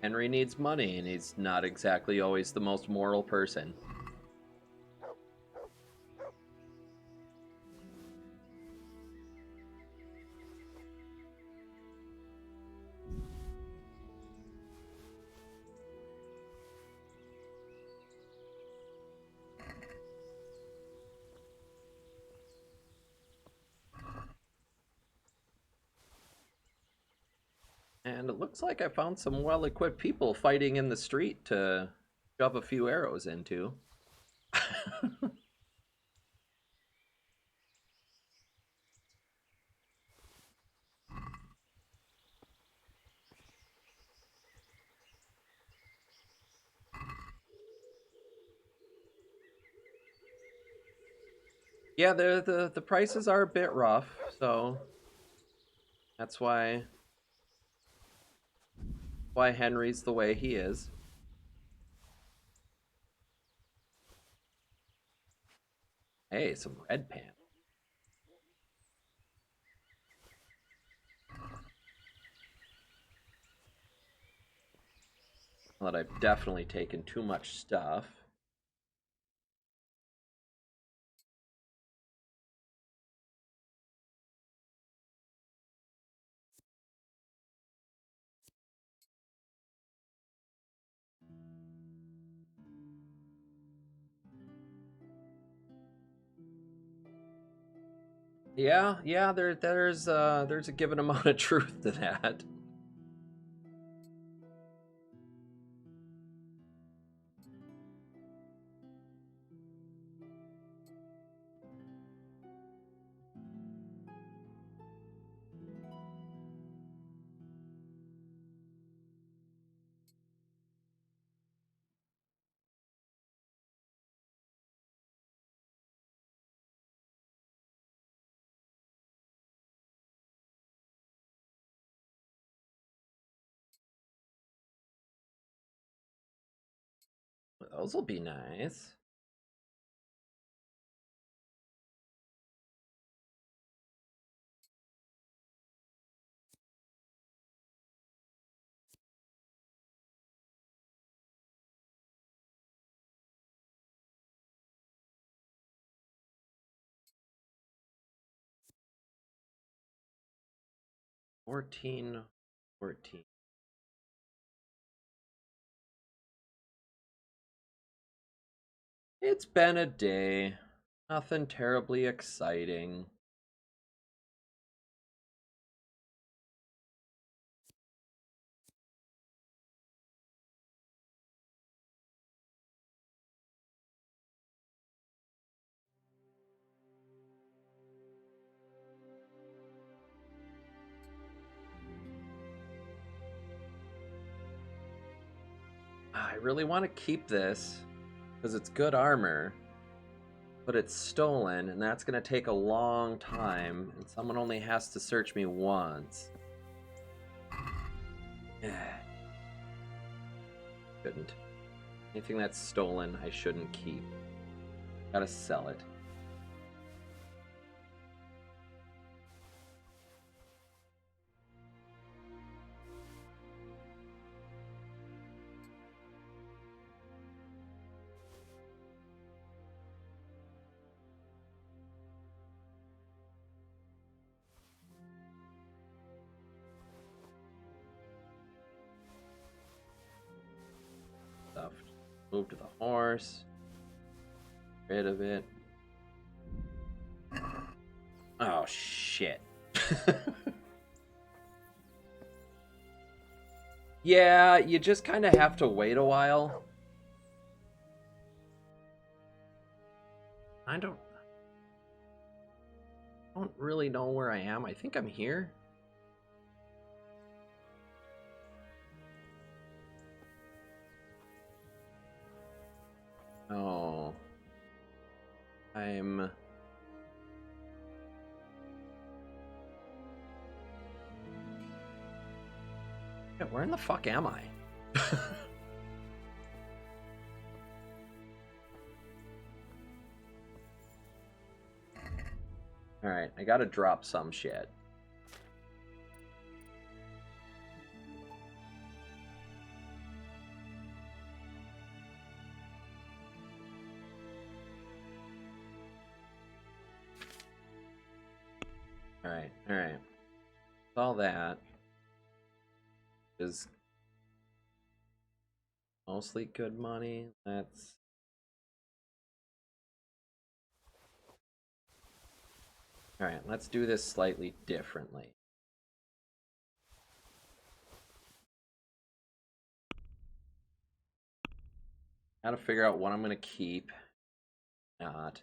Henry needs money, and he's not exactly always the most moral person. And it looks like I found some well-equipped people fighting in the street to shove a few arrows into. Yeah, the prices are a bit rough, so that's why Henry's the way he is. Hey, some red pants. Well, that I've definitely taken too much stuff. Yeah, there's a given amount of truth to that. Those will be nice. $14. It's been a day. Nothing terribly exciting. I really want to keep this because it's good armor, but it's stolen, and that's going to take a long time, and someone only has to search me once. Shouldn't. Anything that's stolen, I shouldn't keep. Gotta sell it. Stuff. Move to the horse. Rid of it. Oh, shit. Yeah, you just kind of have to wait a while. I don't really know where I am. I think I'm here. Oh. I'm... Yeah, where in the fuck am I? Alright, I gotta drop some shit. Alright. All that is mostly good money. That's... Alright, let's do this slightly differently. Gotta figure out what I'm gonna keep. Not.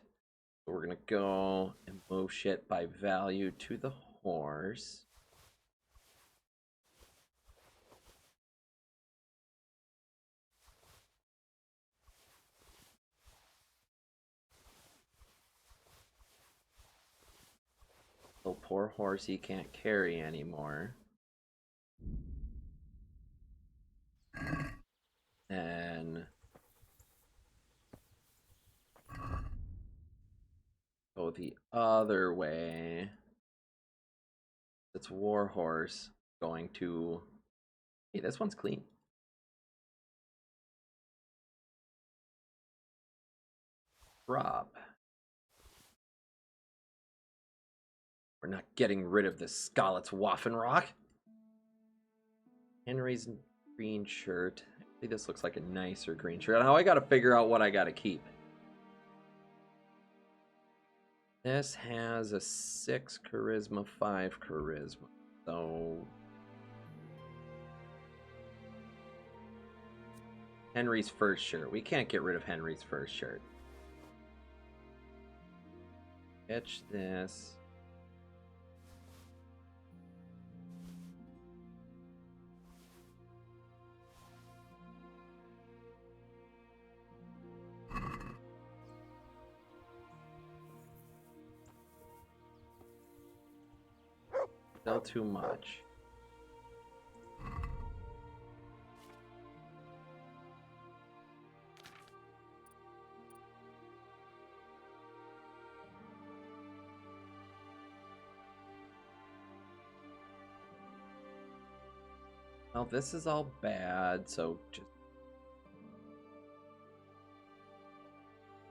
So we're gonna go and move shit by value to the horse. Oh, poor horse, he can't carry anymore. And go the other way. It's Warhorse going to... Hey, this one's clean. Drop. We're not getting rid of this Scarlet's Waffenrock. Henry's green shirt. Actually, this looks like a nicer green shirt. Now I gotta figure out what I gotta keep. This has a 6 charisma, 5 charisma. So... Henry's first shirt. We can't get rid of Henry's first shirt. Etch this. Still too much. Well, this is all bad, so just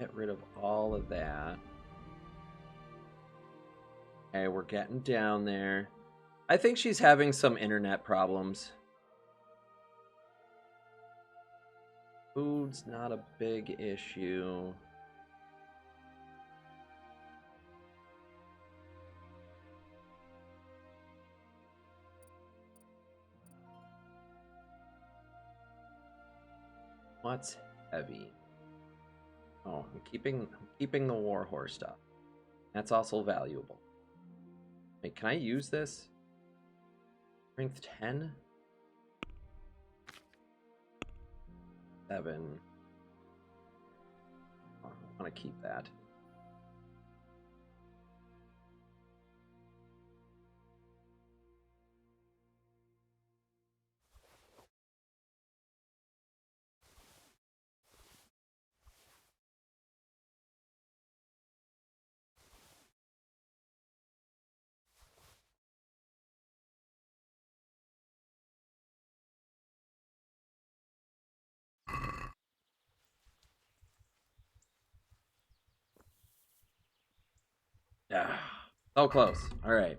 get rid of all of that. Okay, we're getting down there. I think she's having some internet problems. Food's not a big issue. What's heavy? Oh, I'm keeping the Warhorse stuff. That's also valuable. Wait, can I use this? Strength 10? 7. Oh, I want to keep that. Yeah, so close. All right.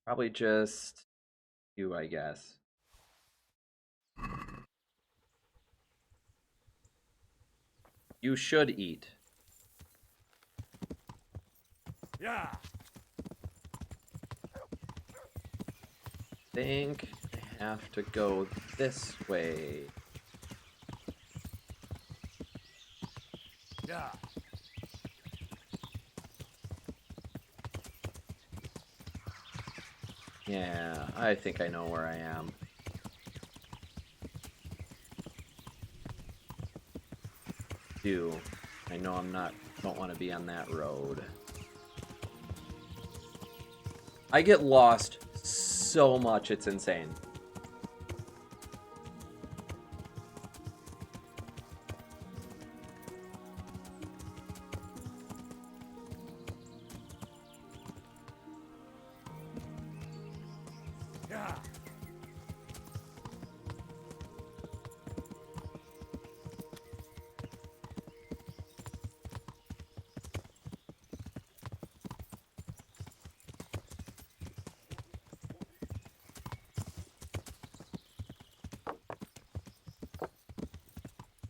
Probably just you, I guess. You should eat. Yeah. Think I have to go this way. Yeah. Yeah, I think I know where I am. I know don't want to be on that road. I get lost so much, it's insane. Yeah.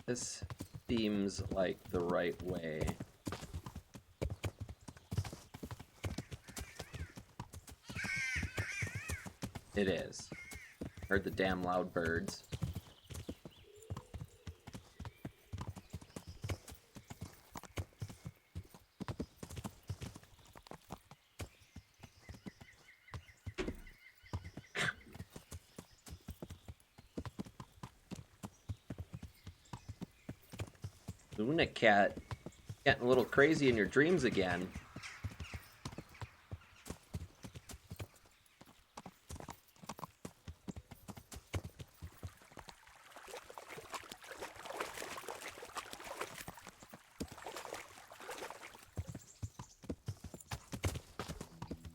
This seems like the right way. It is. Heard the damn loud birds. Luna Cat, getting a little crazy in your dreams again.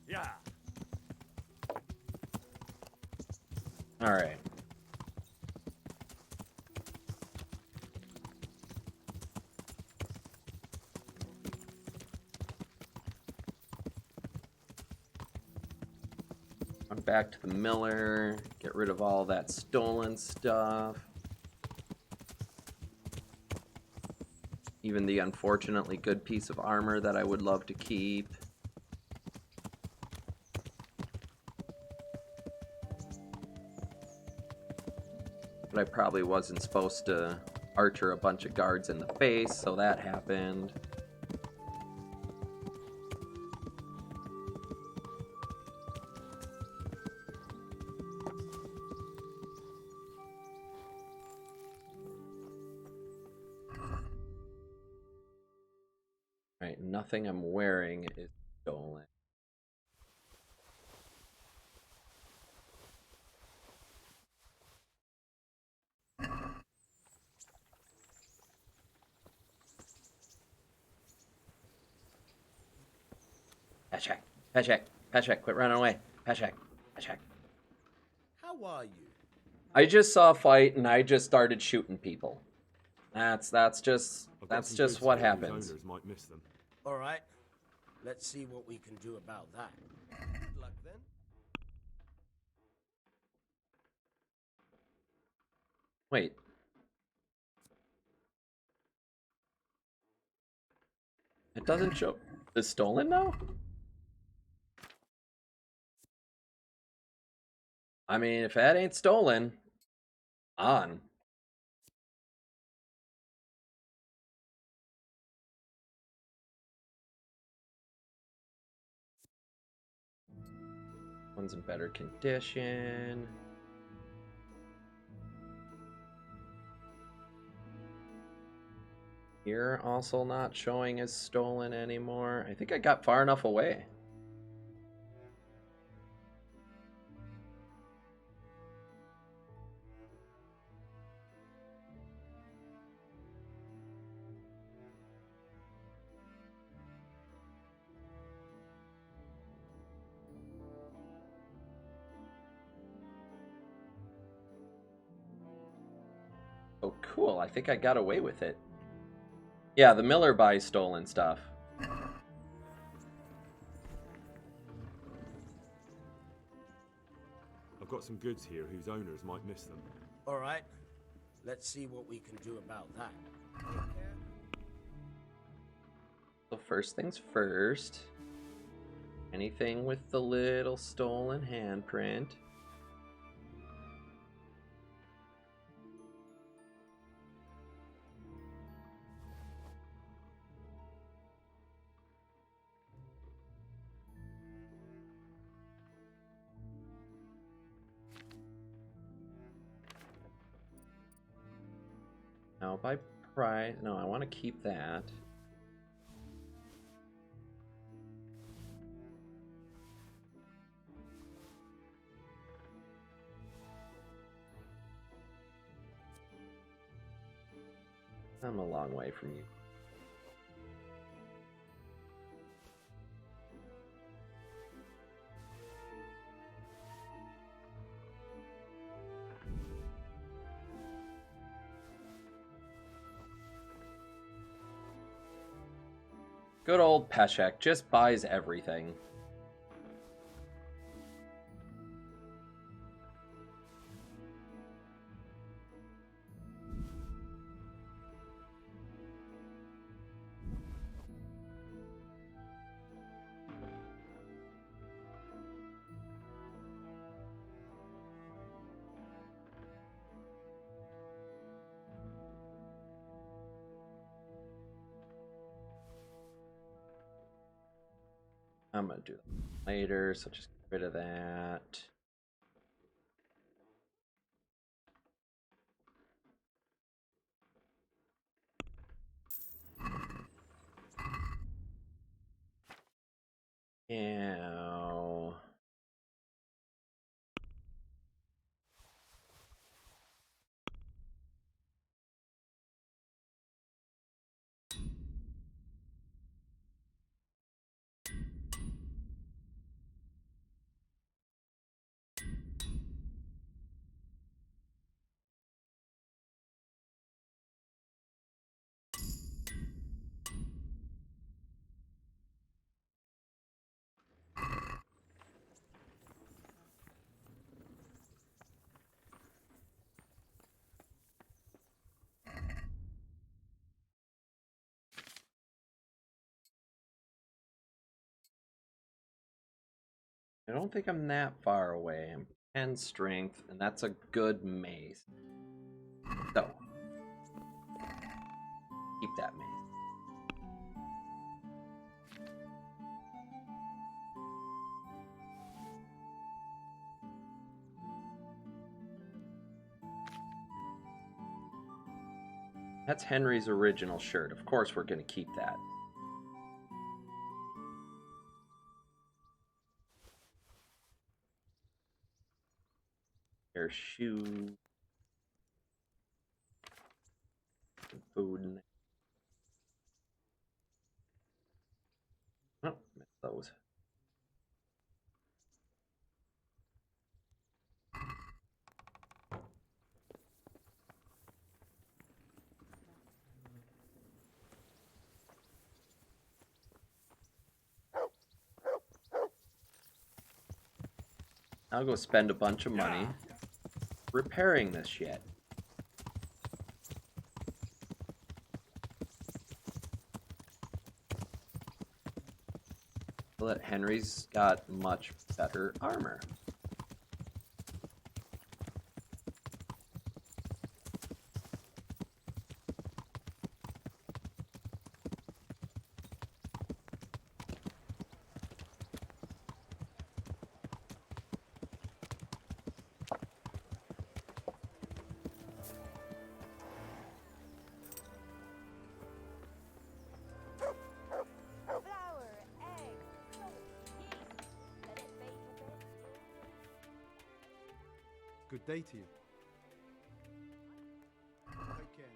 Yeah. All right. Run back to the miller, get rid of all that stolen stuff. Even the unfortunately good piece of armor that I would love to keep. But I probably wasn't supposed to archer a bunch of guards in the face, so that happened. Right, nothing I'm wearing is stolen. Peshek, Peshek, Peshek, quit running away. Peshek, Peshek. How are you? I just saw a fight and I just started shooting people. That's just what happens. Owners might miss them. All right. Let's see what we can do about that. Good luck then. Wait. It doesn't show. Is stolen now? I mean, if that ain't stolen, on. One's in better condition. Here also not showing as stolen anymore. I think I got far enough away. Oh, cool. I think I got away with it. Yeah, the miller buys stolen stuff. I've got some goods here whose owners might miss them. All right. Let's see what we can do about that. So first things first. Anything with the little stolen handprint. Now by price, no, I want to keep that. I'm a long way from you. Good old Peshek just buys everything. I'm gonna do that later, so just get rid of that. Ew. I don't think I'm that far away. I'm 10 strength, and that's a good mace. So, keep that mace. That's Henry's original shirt. Of course we're going to keep that. There's shoes. Some food in there. Oh, missed those. I'll go spend a bunch of money repairing this shit. But Henry's got much better armor. Good day to you. Take care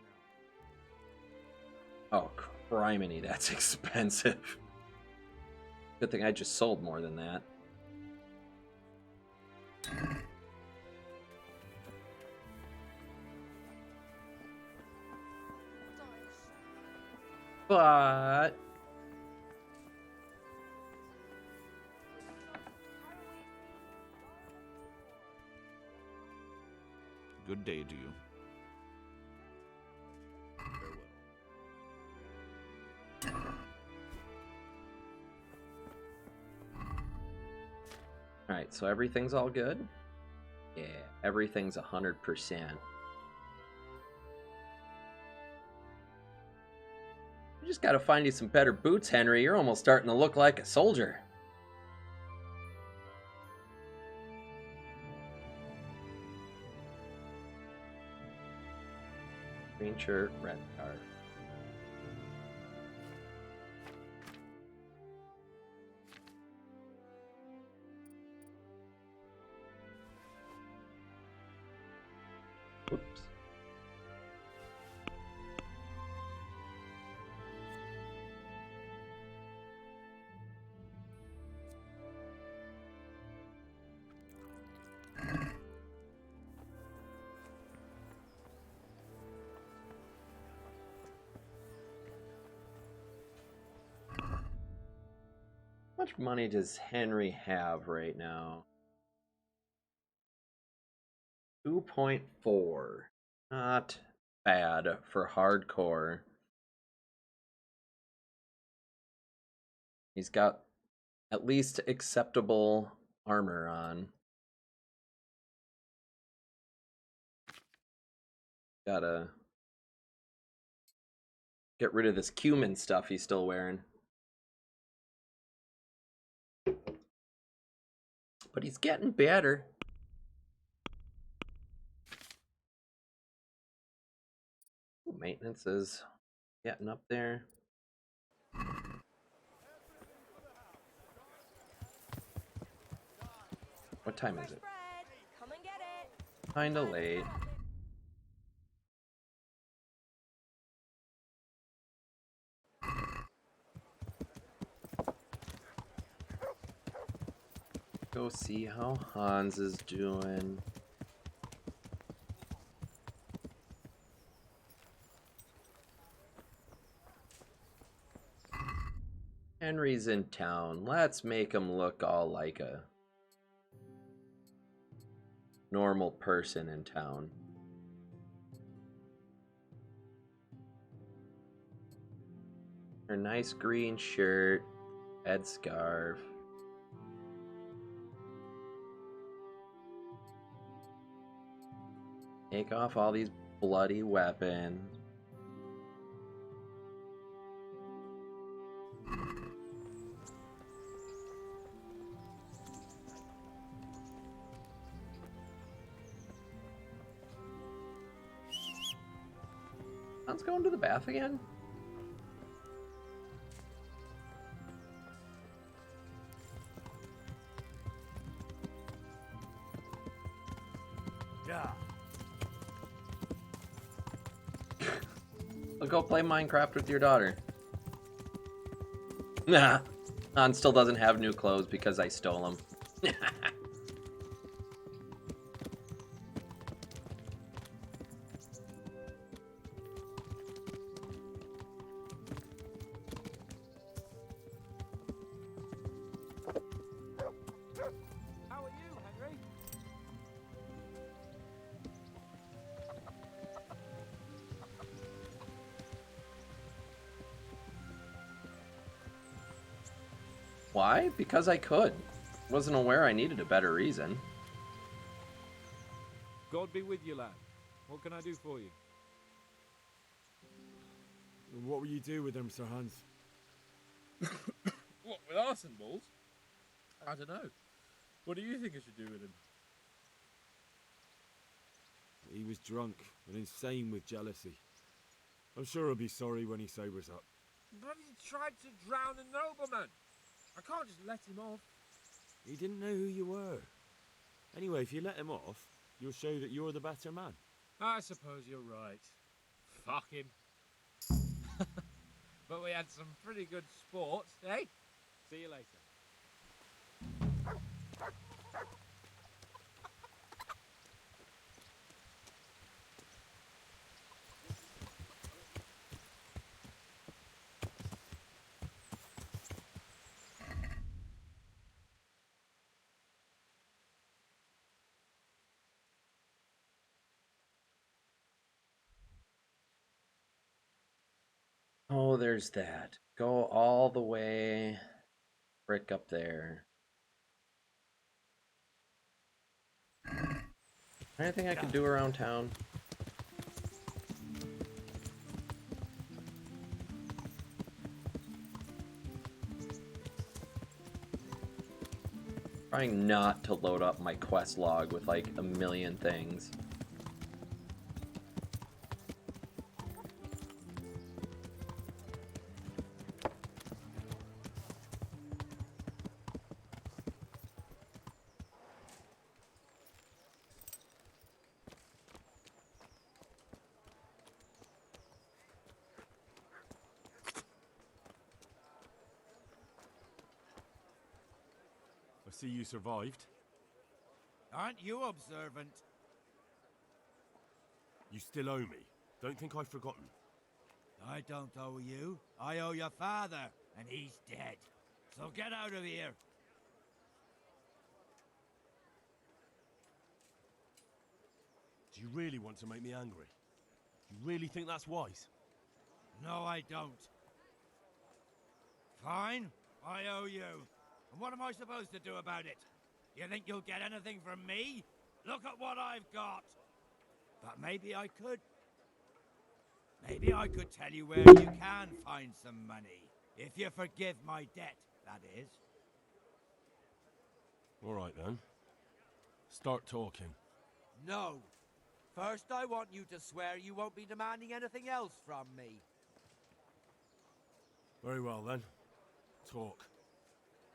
now. Oh, criminy, that's expensive. Good thing I just sold more than that. But Good day to you. Alright, so everything's all good? Yeah, everything's 100%. You just gotta find you some better boots, Henry. You're almost starting to look like a soldier. Green shirt, red scarf. Whoops. How much money does Henry have right now? 2.4. Not bad for hardcore. He's got at least acceptable armor on. Gotta get rid of this cumin stuff he's still wearing. But he's getting better. Maintenance is getting up there. What time is it? Kinda late. Go see how Hans is doing. Henry's in town. Let's make him look all like a normal person in town. Her nice green shirt, red scarf. Take off all these bloody weapons. Let's go into the bath again. Yeah. I'll go play Minecraft with your daughter. Nah. Han still doesn't have new clothes because I stole them. How are you, Henry? Why? Because I could. Wasn't aware I needed a better reason. God be with you, lad. What can I do for you? What will you do with him, Sir Hans? What, with arson balls? I don't know. What do you think I should do with him? He was drunk and insane with jealousy. I'm sure he'll be sorry when he sobers up. But he tried to drown a nobleman. I can't just let him off. He didn't know who you were. Anyway, if you let him off, you'll show that you're the better man. I suppose you're right. Fuck him. But we had some pretty good sport, eh? See you later. Oh, there's that. Go all the way frick up there. Anything I can do around town? Trying not to load up my quest log with like a million things. I see you survived. Aren't you observant? You still owe me. Don't think I've forgotten. I don't owe you. I owe your father, and he's dead. So get out of here. Do you really want to make me angry? Do you really think that's wise? No, I don't. Fine, I owe you. And what am I supposed to do about it? You think you'll get anything from me? Look at what I've got. But maybe I could. Maybe I could tell you where you can find some money. If you forgive my debt, that is. All right then. Start talking. No. First, I want you to swear you won't be demanding anything else from me. Very well then. Talk.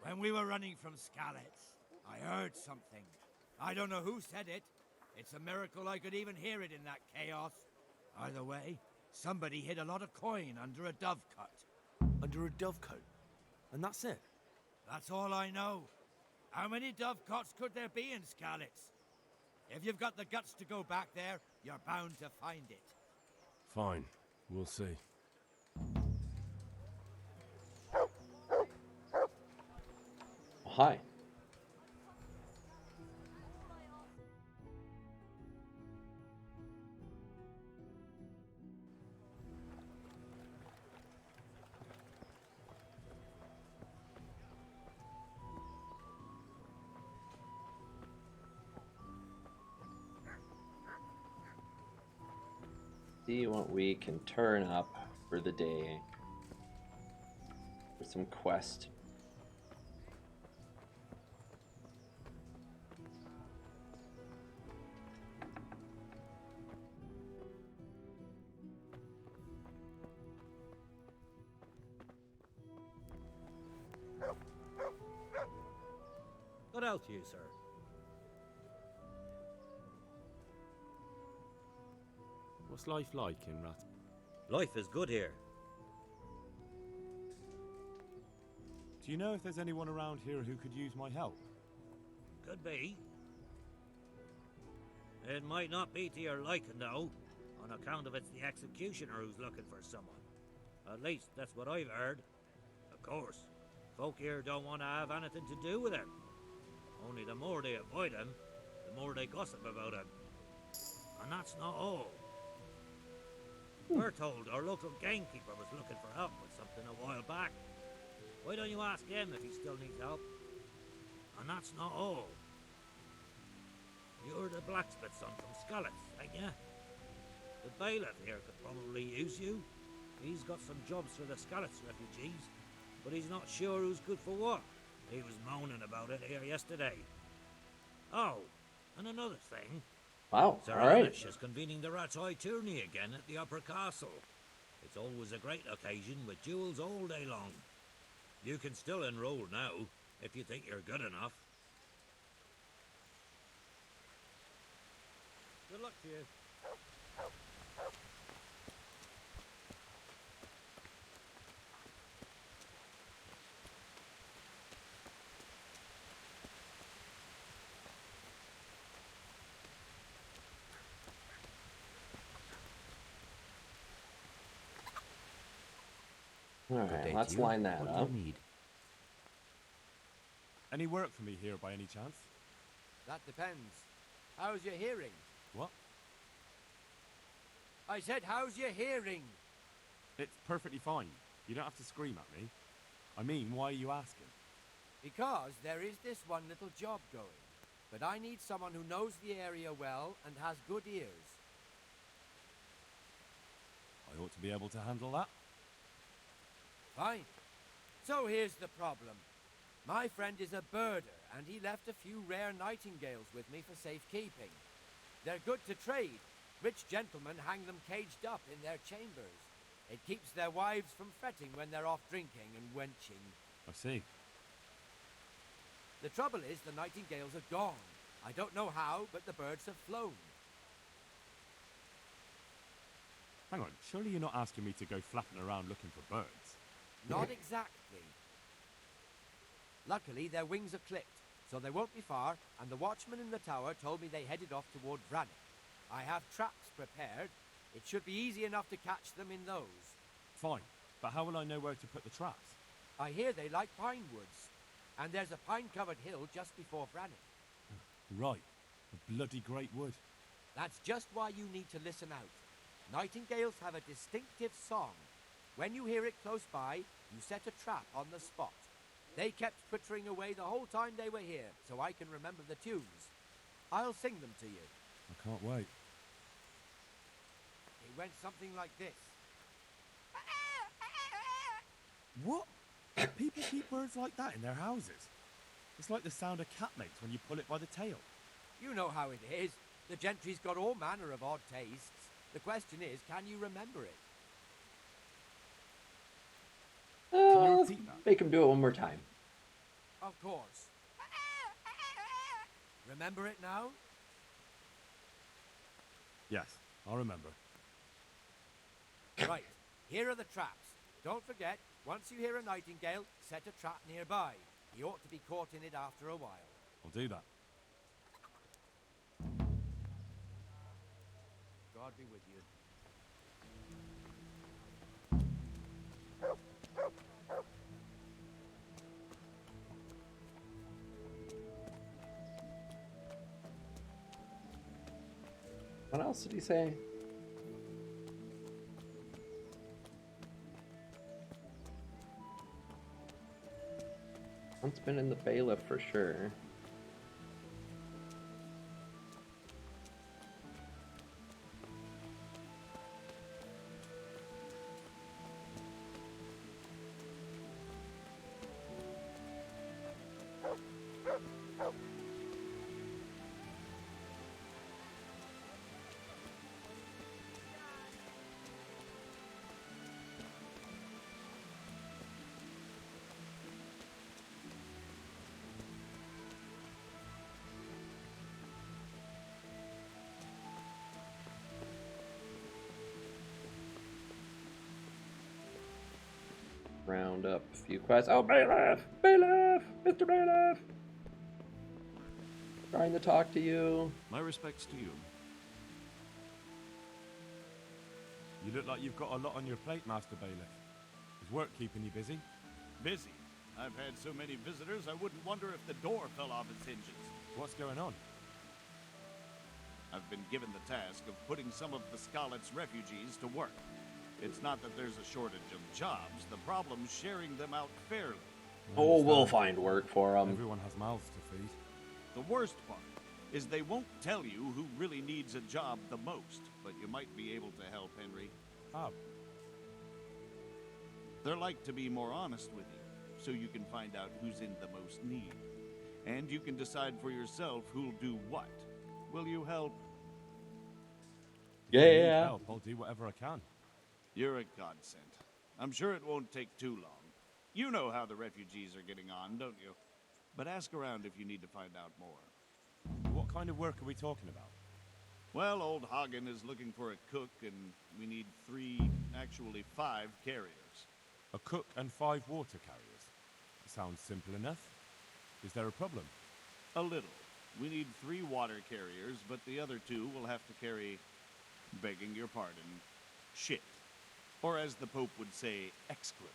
When we were running from Skalitz, I heard something. I don't know who said it. It's a miracle I could even hear it in that chaos. Either way, somebody hid a lot of coin under a dovecote. Under a dovecote? And that's it? That's all I know. How many dovecotes could there be in Skalitz? If you've got the guts to go back there, you're bound to find it. Fine. We'll see. Hi. See what we can turn up for the day. For some quest. Good health to you, sir. What's life like in Rat? Life is good here. Do you know if there's anyone around here who could use my help? Could be. It might not be to your liking, though, on account of it's the executioner who's looking for someone. At least, that's what I've heard. Of course, folk here don't want to have anything to do with him. Only the more they avoid him, the more they gossip about him. And that's not all. We're told our local gamekeeper was looking for help with something a while back. Why don't you ask him if he still needs help? And that's not all. You're the blacksmith son from Skalitz, ain't ya? The bailiff here could probably use you. He's got some jobs for the Skalitz refugees, but he's not sure who's good for what. He was moaning about it here yesterday. Oh, and another thing. Wow, Sir all right. Anish is convening the Rat's Eye tourney again at the Upper Castle. It's always a great occasion with duels all day long. You can still enroll now, if you think you're good enough. Good luck to you. Alright, let's line that What up. do you need? Any work for me here by any chance? That depends. How's your hearing? What? I said, how's your hearing? It's perfectly fine. You don't have to scream at me. I mean, why are you asking? Because there is this one little job going. But I need someone who knows the area well and has good ears. I ought to be able to handle that. Fine. So here's the problem. My friend is a birder, and he left a few rare nightingales with me for safekeeping. They're good to trade. Rich gentlemen hang them caged up in their chambers. It keeps their wives from fretting when they're off drinking and wenching. I see. The trouble is the nightingales are gone. I don't know how, but the birds have flown. Hang on, surely you're not asking me to go flapping around looking for birds? Not exactly. Luckily, their wings are clipped, so they won't be far, and the watchman in the tower told me they headed off toward Brannick. I have traps prepared. It should be easy enough to catch them in those. Fine, but how will I know where to put the traps? I hear they like pine woods, and there's a pine-covered hill just before Brannick. Right, a bloody great wood. That's just why you need to listen out. Nightingales have a distinctive song. When you hear it close by, you set a trap on the spot. They kept twittering away the whole time they were here, so I can remember the tunes. I'll sing them to you. I can't wait. It went something like this. What? People keep birds like that in their houses? It's like the sound a cat makes when you pull it by the tail. You know how it is. The gentry's got all manner of odd tastes. The question is, can you remember it? Let's make him do it one more time. Of course. Remember it now? Yes, I'll remember. Right, here are the traps. Don't forget, once you hear a nightingale, set a trap nearby. He ought to be caught in it after a while. I'll do that. God be with you. What else did he say? Once been in the bailiff for sure. round up a few quests. Oh, Bailiff! Bailiff! Mr. Bailiff! Trying to talk to you. My respects to you. You look like you've got a lot on your plate, Master Bailiff. Is work keeping you busy? Busy? I've had so many visitors, I wouldn't wonder if the door fell off its hinges. What's going on? I've been given the task of putting some of the Scarlet's refugees to work. It's not that there's a shortage of jobs, the problem's sharing them out fairly. Oh, we'll find work for them. Everyone has mouths to feed. The worst part is they won't tell you who really needs a job the most, but you might be able to help, Henry. How? They like to be more honest with you, so you can find out who's in the most need. And you can decide for yourself who'll do what. Will you help? If you need Yeah. help, I'll do whatever I can. You're a godsend. I'm sure it won't take too long. You know how the refugees are getting on, don't you? But ask around if you need to find out more. What kind of work are we talking about? Well, old Hagen is looking for a cook, and we need 5 carriers. A cook and 5 water carriers. Sounds simple enough. Is there a problem? A little. We need 3 water carriers, but the other 2 will have to carry, begging your pardon, shit. Or as the Pope would say, excrement.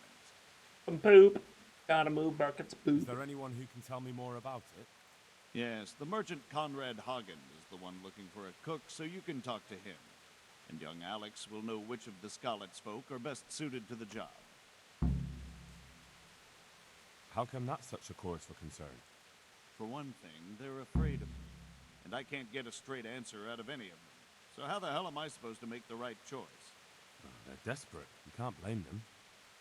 Some poop. Gotta move buckets of poop. Is there anyone who can tell me more about it? Yes, the merchant Conrad Hagen is the one looking for a cook, so you can talk to him. And young Alex will know which of the Scarlet's folk are best suited to the job. How come that's such a cause for concern? For one thing, they're afraid of me. And I can't get a straight answer out of any of them. So how the hell am I supposed to make the right choice? They're desperate. You can't blame them.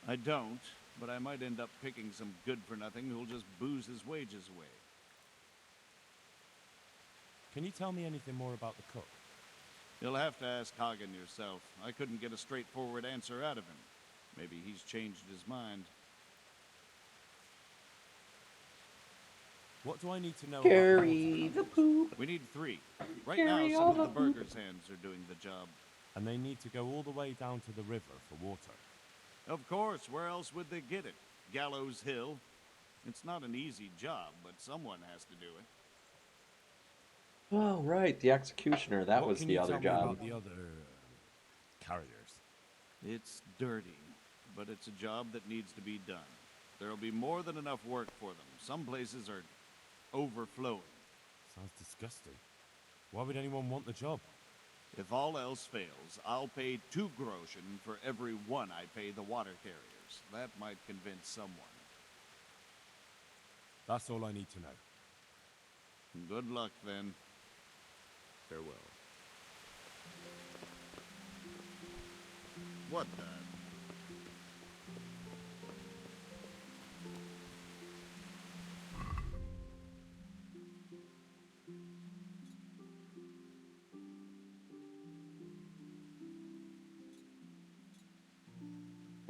I don't, but I might end up picking some good-for-nothing who'll just booze his wages away. Can you tell me anything more about the cook? You'll have to ask Hagen yourself. I couldn't get a straightforward answer out of him. Maybe he's changed his mind. What do I need to know Carry about the poop. We need 3. Right Carry now, all some of the the burgers' hands are doing the job. And they need to go all the way down to the river for water. Of course, where else would they get it? Gallows Hill? It's not an easy job, but someone has to do it. Oh, right, the executioner. That What was can the you other tell me job. about the other carriers? It's dirty, but it's a job that needs to be done. There'll be more than enough work for them. Some places are overflowing. Sounds disgusting. Why would anyone want the job? If all else fails, I'll pay 2 groschen for every 1 I pay the water carriers. That might convince someone. That's all I need to know. Good luck, then. Farewell. What the?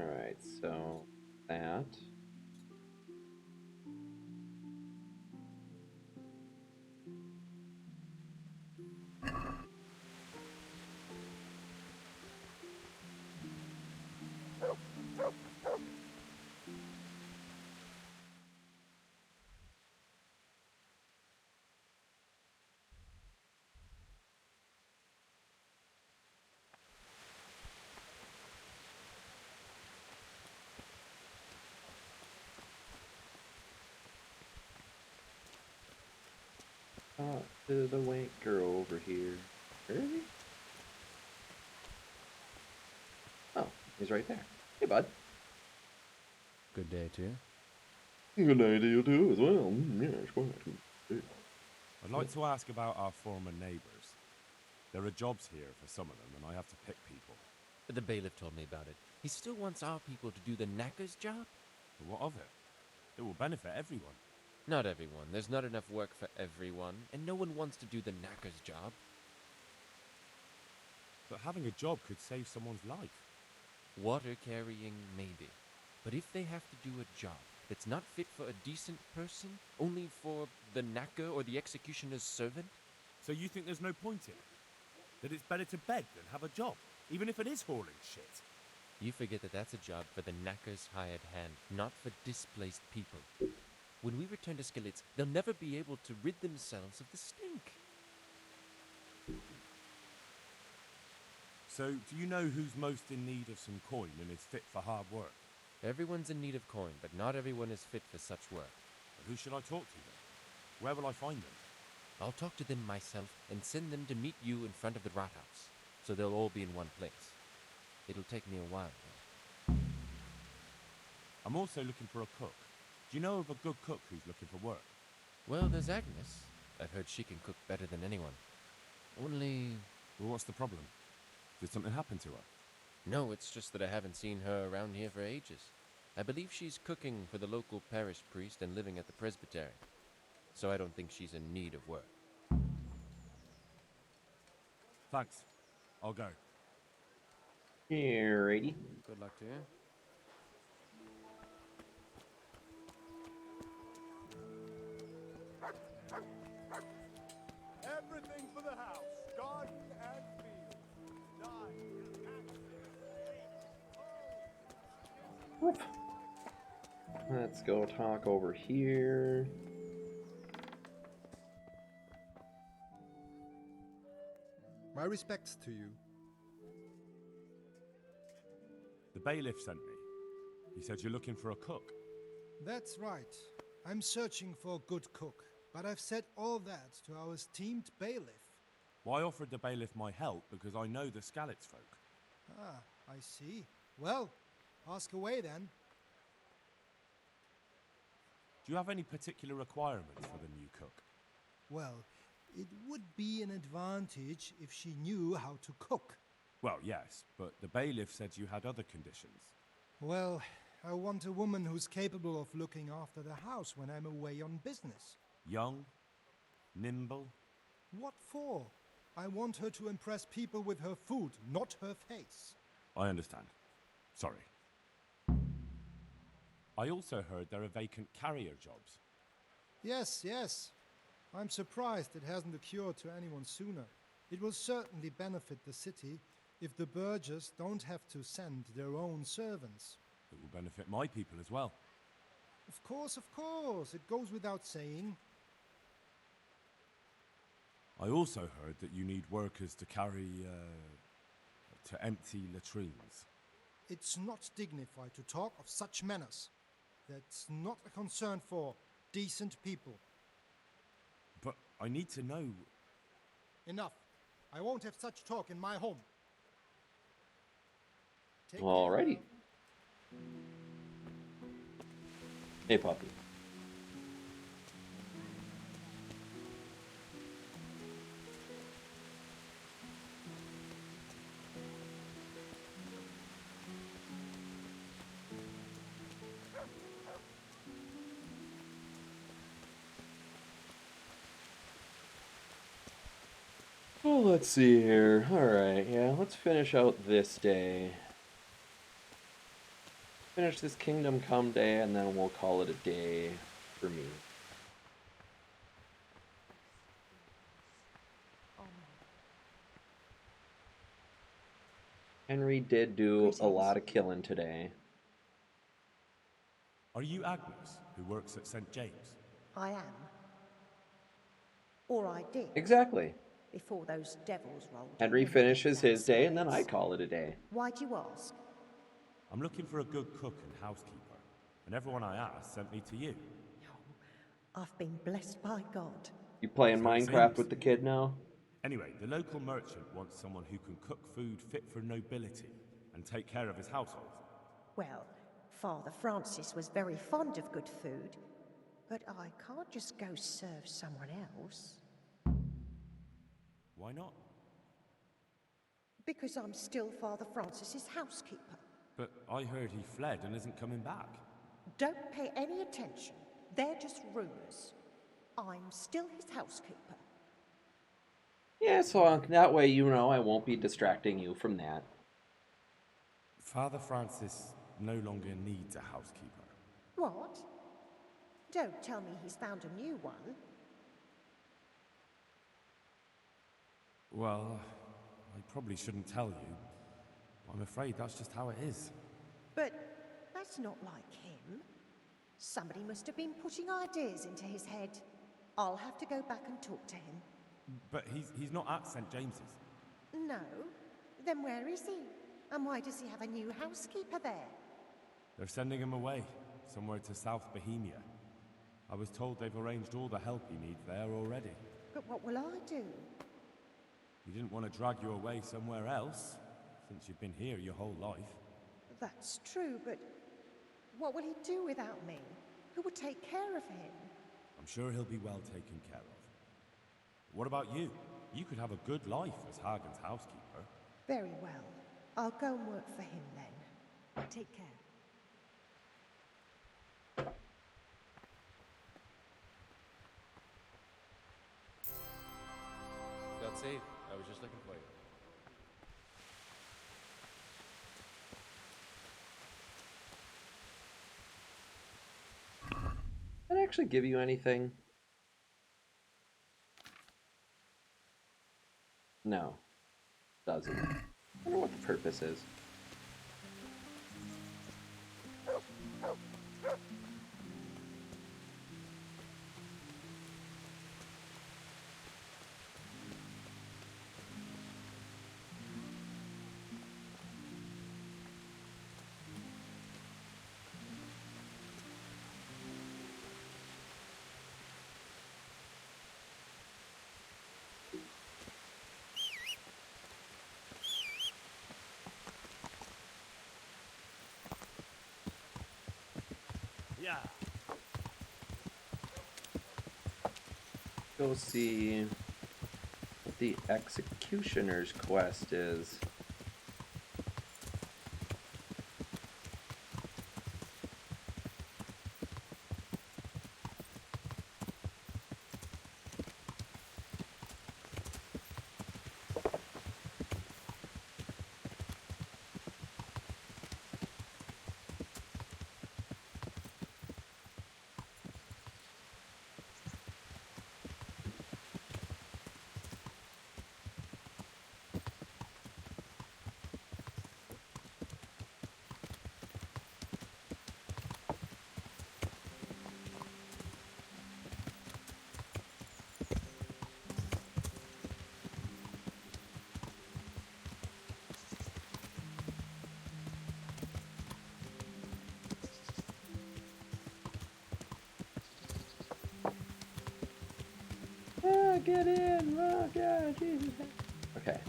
Alright, so that. Talk to the wank girl over here. Really? Oh, he's right there. Hey, bud. Good day to you. Good day to you too, as well. Yes, quite. I'd like to ask about our former neighbours. There are jobs here for some of them, and I have to pick people. The bailiff told me about it. He still wants our people to do the knacker's job? But what of it? It will benefit everyone. Not everyone. There's not enough work for everyone, and no one wants to do the knacker's job. But having a job could save someone's life. Water carrying, maybe. But if they have to do a job that's not fit for a decent person, only for the knacker or the executioner's servant? So you think there's no point in it? That it's better to beg than have a job, even if it is hauling shit? You forget that that's a job for the knacker's hired hand, not for displaced people. When we return to Skalitz, they'll never be able to rid themselves of the stink. So, do you know who's most in need of some coin and is fit for hard work? Everyone's in need of coin, but not everyone is fit for such work. But who should I talk to then? Where will I find them? I'll talk to them myself and send them to meet you in front of the Rathaus, so they'll all be in one place. It'll take me a while, though. I'm also looking for a cook. Do you know of a good cook who's looking for work? Well, there's Agnes. I've heard she can cook better than anyone. Only... Well, what's the problem? Did something happen to her? No, it's just that I haven't seen her around here for ages. I believe she's cooking for the local parish priest and living at the presbytery. So I don't think she's in need of work. Thanks. I'll go. Alrighty. Good luck to you. Everything for the house, garden and field. Let's go talk over here. My respects to you. The bailiff sent me. He said you're looking for a cook. That's right. I'm searching for a good cook, but I've said all that to our esteemed bailiff. Well, I offered the bailiff my help because I know the Skalitz folk. Ah, I see. Well, ask away then. Do you have any particular requirements for the new cook? Well, it would be an advantage if she knew how to cook. Well, yes, but the bailiff said you had other conditions. Well, I want a woman who's capable of looking after the house when I'm away on business. Young? Nimble? What for? I want her to impress people with her food, not her face. I understand. Sorry. I also heard there are vacant carrier jobs. Yes, yes. I'm surprised it hasn't occurred to anyone sooner. It will certainly benefit the city if the burghers don't have to send their own servants. It will benefit my people as well. Of course, it goes without saying. I also heard that you need workers to carry, to empty latrines. It's not dignified to talk of such manners. That's not a concern for decent people. But I need to know... Enough. I won't have such talk in my home. Alrighty. Hey, puppy. Oh, let's see here. Alright, yeah, let's finish out this day. Finish this Kingdom Come day, and then we'll call it a day for me. Henry did do a lot of killing today. Are you Agnes, who works at St. James? I am. Or I did. Exactly. Before those devils rolled in Henry and finishes went his day, and then I downstairs. call it a day. Why'd you ask? I'm looking for a good cook and housekeeper, and everyone I asked sent me to you. I've been blessed by God. You playing So it Minecraft seems. with the kid now? Anyway, the local merchant wants someone who can cook food fit for nobility and take care of his household. Well, Father Francis was very fond of good food, but I can't just go serve someone else. Why not? Because I'm still Father Francis's housekeeper. But I heard he fled and isn't coming back. Don't pay any attention. They're just rumors. I'm still his housekeeper. Yeah, so that way you know I won't be distracting you from that. Father Francis no longer needs a housekeeper. What? Don't tell me he's found a new one. Well, I probably shouldn't tell you. I'm afraid that's just how it is. But that's not like him. Somebody must have been putting ideas into his head. I'll have to go back and talk to him. But he's not at St. James's. No? Then where is he? And why does he have a new housekeeper there? They're sending him away, somewhere to South Bohemia. I was told they've arranged all the help he needs there already. But what will I do? He didn't want to drag you away somewhere else, since you've been here your whole life. That's true, but what will he do without me? Who will take care of him? I'm sure he'll be well taken care of. What about you? You could have a good life as Hagen's housekeeper. Very well. I'll go and work for him then. Take care. Got safe. I was just looking for you. Did that actually give you anything? No. Doesn't. I wonder what the purpose is. Yeah. Go see what the executioner's quest is. Ah, get in! Oh, God, Jesus. Okay.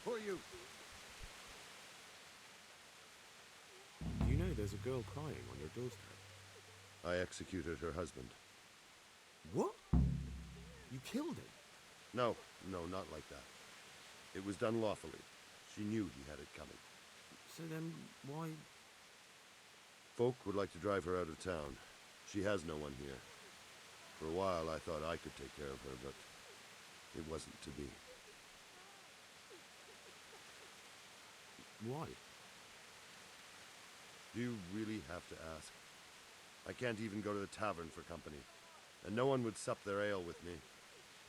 Who are you? You know there's a girl crying on your doorstep. I executed her husband. What? You killed him? No, not like that. It was done lawfully. She knew he had it coming. So then, why... Folk would like to drive her out of town. She has no one here. For a while I thought I could take care of her, but it wasn't to be. Why? Do you really have to ask? I can't even go to the tavern for company, and no one would sup their ale with me.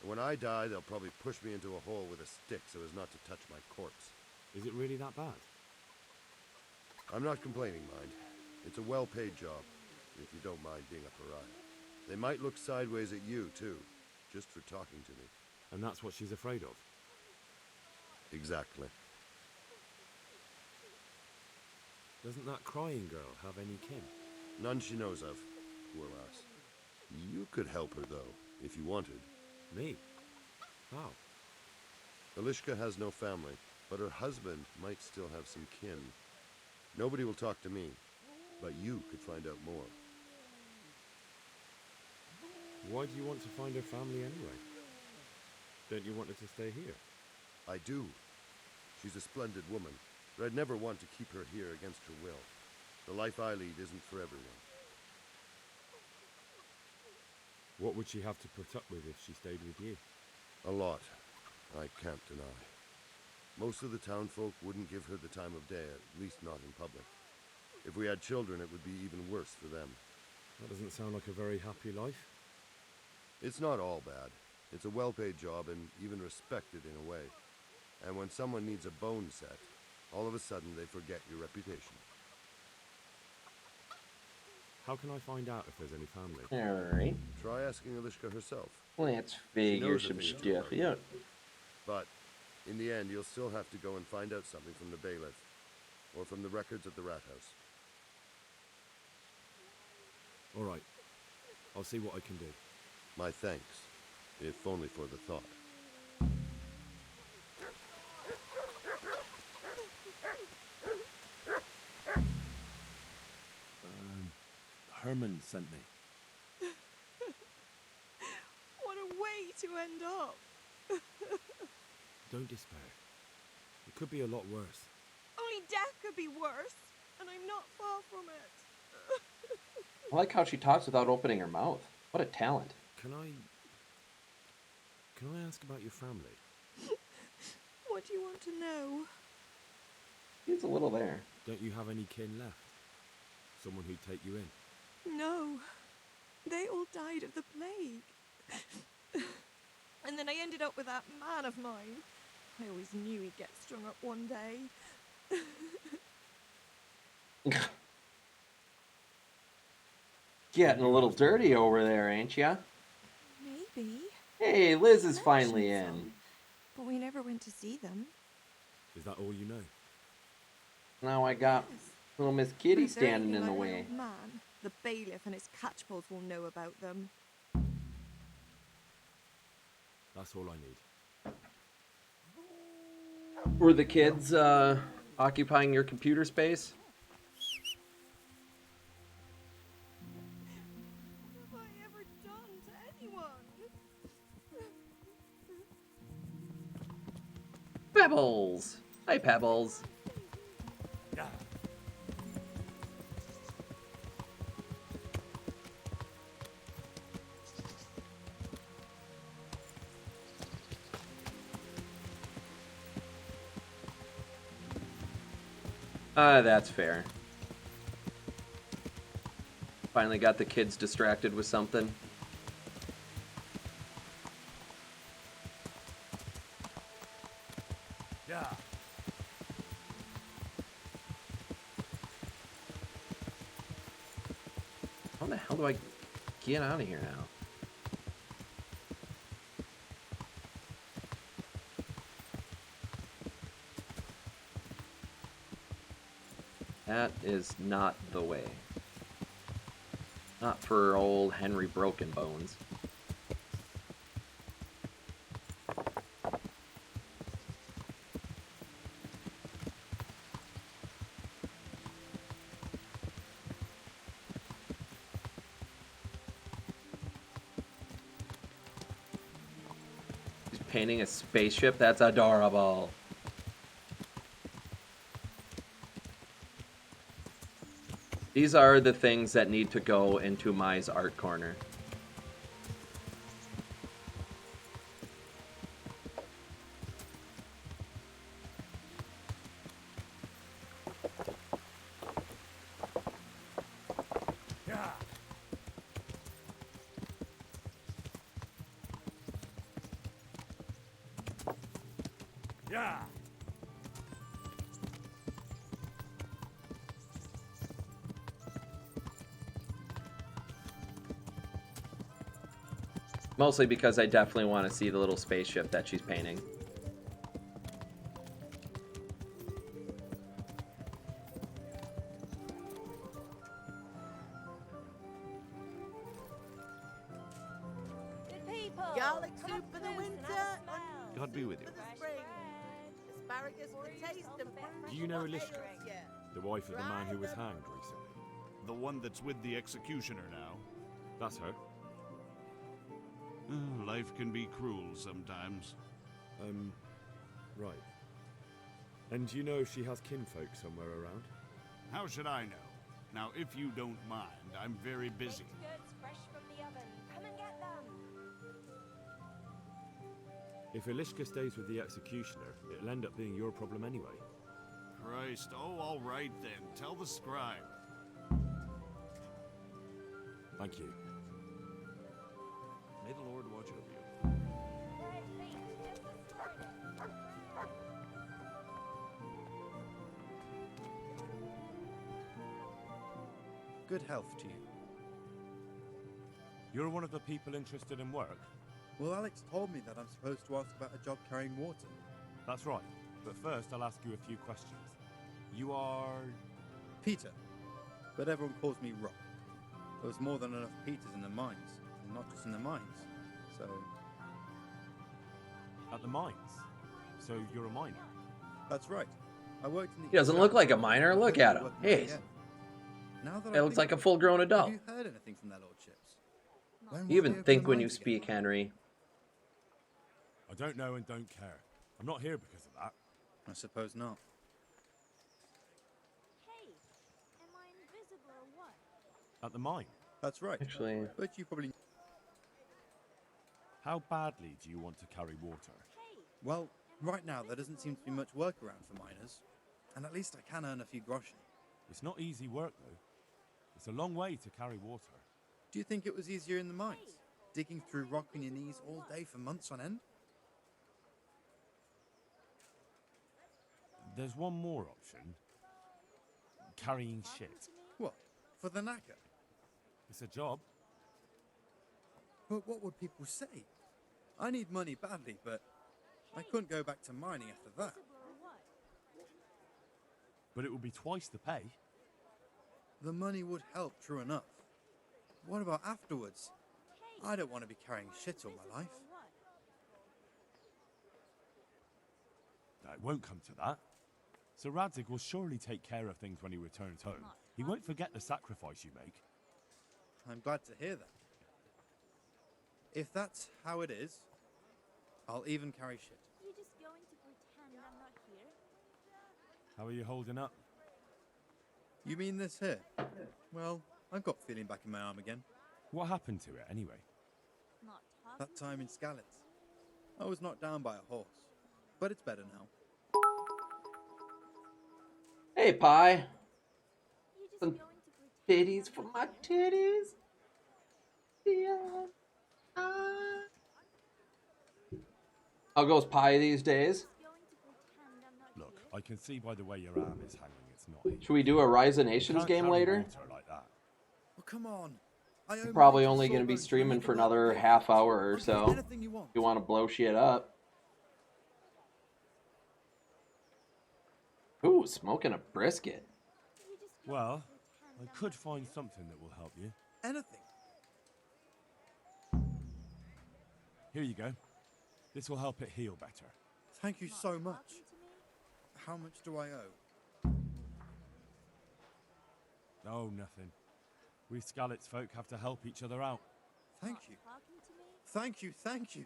And when I die, they'll probably push me into a hole with a stick so as not to touch my corpse. Is it really that bad? I'm not complaining, mind. It's a well-paid job, if you don't mind being a pariah. They might look sideways at you, too, just for talking to me. And that's what she's afraid of? Exactly. Doesn't that crying girl have any kin? None she knows of, poor lass. You could help her, though, if you wanted. Me? How? Elishka has no family, but her husband might still have some kin. Nobody will talk to me, but you could find out more. Why do you want to find her family anyway? Don't you want her to stay here? I do. She's a splendid woman, but I'd never want to keep her here against her will. The life I lead isn't for everyone. What would she have to put up with if she stayed with you? A lot. I can't deny. Most of the townfolk wouldn't give her the time of day, at least not in public. If we had children, it would be even worse for them. That doesn't sound like a very happy life. It's not all bad. It's a well-paid job and even respected in a way. And when someone needs a bone set, all of a sudden they forget your reputation. How can I find out if there's any family? Alright. Try asking Elishka herself. Let's She figure knows a some thing or two stuff about you. out. But in the end, you'll still have to go and find out something from the bailiff, or from the records at the rat house. All right. I'll see what I can do. My thanks, if only for the thought. Herman sent me. What a way to end up. Don't despair. It could be a lot worse. Only death could be worse, and I'm not far from it. I like how she talks without opening her mouth. What a talent. Can I ask about your family? What do you want to know? He's a little there. Don't you have any kin left? Someone who'd take you in? No. They all died of the plague. And then I ended up with that man of mine. I always knew he'd get strung up one day. Getting a little dirty over there, ain't ya? Maybe. Hey, Liz is finally in. But we never went to see them. Is that all you know? Now I got little Miss Kitty If they're standing in anything the like my way. old man, the bailiff and his catchpolls will know about them. That's all I need. Were the kids occupying your computer space? What have I ever done to anyone? Pebbles! Hi, Pebbles. That's fair. Finally got the kids distracted with something. Yeah. How the hell do I get out of here now? That is not the way. Not for old Henry Broken Bones. He's painting a spaceship? That's adorable. These are the things that need to go into Mai's art corner. Yeah. Yeah. Mostly because I definitely want to see the little spaceship that she's painting. Garlic soup for the winter, God be with you. for the spring. Asparagus for taste and fruit. Do you know for Elishka? flavouring. Yeah. The wife of the man who was hanged recently? The one that's with the executioner now. That's her. Life can be cruel sometimes. Right. And do you know if she has kinfolk somewhere around? How should I know? Now, if you don't mind, I'm very busy. Goods fresh from the oven. Come and get them. If Elishka stays with the executioner, it'll end up being your problem anyway. Christ, oh, all right then. Tell the scribe. Thank you. May the Lord watch over you. Good health to you. You're one of the people interested in work? Well, Alex told me that I'm supposed to ask about a job carrying water. That's right. But first, I'll ask you a few questions. You are... Peter. But everyone calls me Rock. There was more than enough Peters in the mines. And not just in the mines. So... At the mines? So you're a miner? That's right. I worked in the... He doesn't look like a miner. Look at him. Hey. Now that He looks like a full-grown adult. Have you heard anything from their lordships? You even think when you speak, Henry. I don't know and don't care. I'm not here because of that. I suppose not. Hey, am I invisible or what? At the mine? That's right. Actually... But you probably... How badly do you want to carry water? Well, right now there doesn't seem to be much work around for miners. And at least I can earn a few groschen. It's not easy work, though. It's a long way to carry water. Do you think it was easier in the mines? Digging through rock on your knees all day for months on end? There's one more option. Carrying shit. What? For the knacker? It's a job. But what would people say? I need money badly, but I couldn't go back to mining after that. But it would be twice the pay. The money would help, true enough. What about afterwards? I don't want to be carrying shit all my life. It won't come to that. Sir Radzig will surely take care of things when he returns home. He won't forget the sacrifice you make. I'm glad to hear that. If that's how it is, I'll even carry shit. You're just going to pretend I'm not here? How are you holding up? You mean this here? Well, I've got feeling back in my arm again. What happened to it, anyway? That time in Skalitz. I was knocked down by a horse. But it's better now. Hey, Pie. Some titties for my titties. Yeah. How goes Pie these days? Look, I can see by the way your arm is hanging, it's not. Should we do a Rise of Nations Can't game carry later? water like that. Well, come on. I'm probably only going to be streaming for another half hour or so. If you want to blow shit up. Ooh, smoking a brisket. Well, I could find something that will help you. Anything. Here you go. This will help it heal better. Thank you so much. How much do I owe? Oh, nothing. We Skalitz folk have to help each other out. Thank you. Thank you, thank you.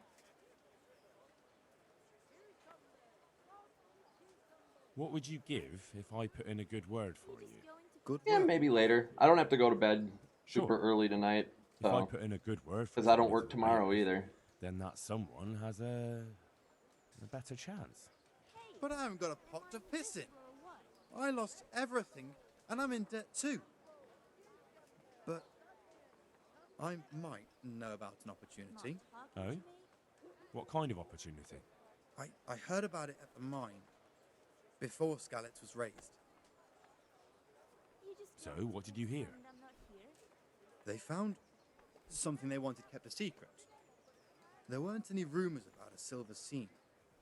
What would you give if I put in a good word for you? Good Yeah, maybe later. I don't have to go to bed super early tonight. If I So, put in a good word for because I don't someone work to tomorrow live, either. then that someone has a better chance. But I haven't got a pot to piss in. I lost everything, and I'm in debt too. But I might know about an opportunity. Oh? What kind of opportunity? I heard about it at the mine, before Skalitz was raised. So, what did you hear? They found something they wanted kept a secret. There weren't any rumors about a silver scene,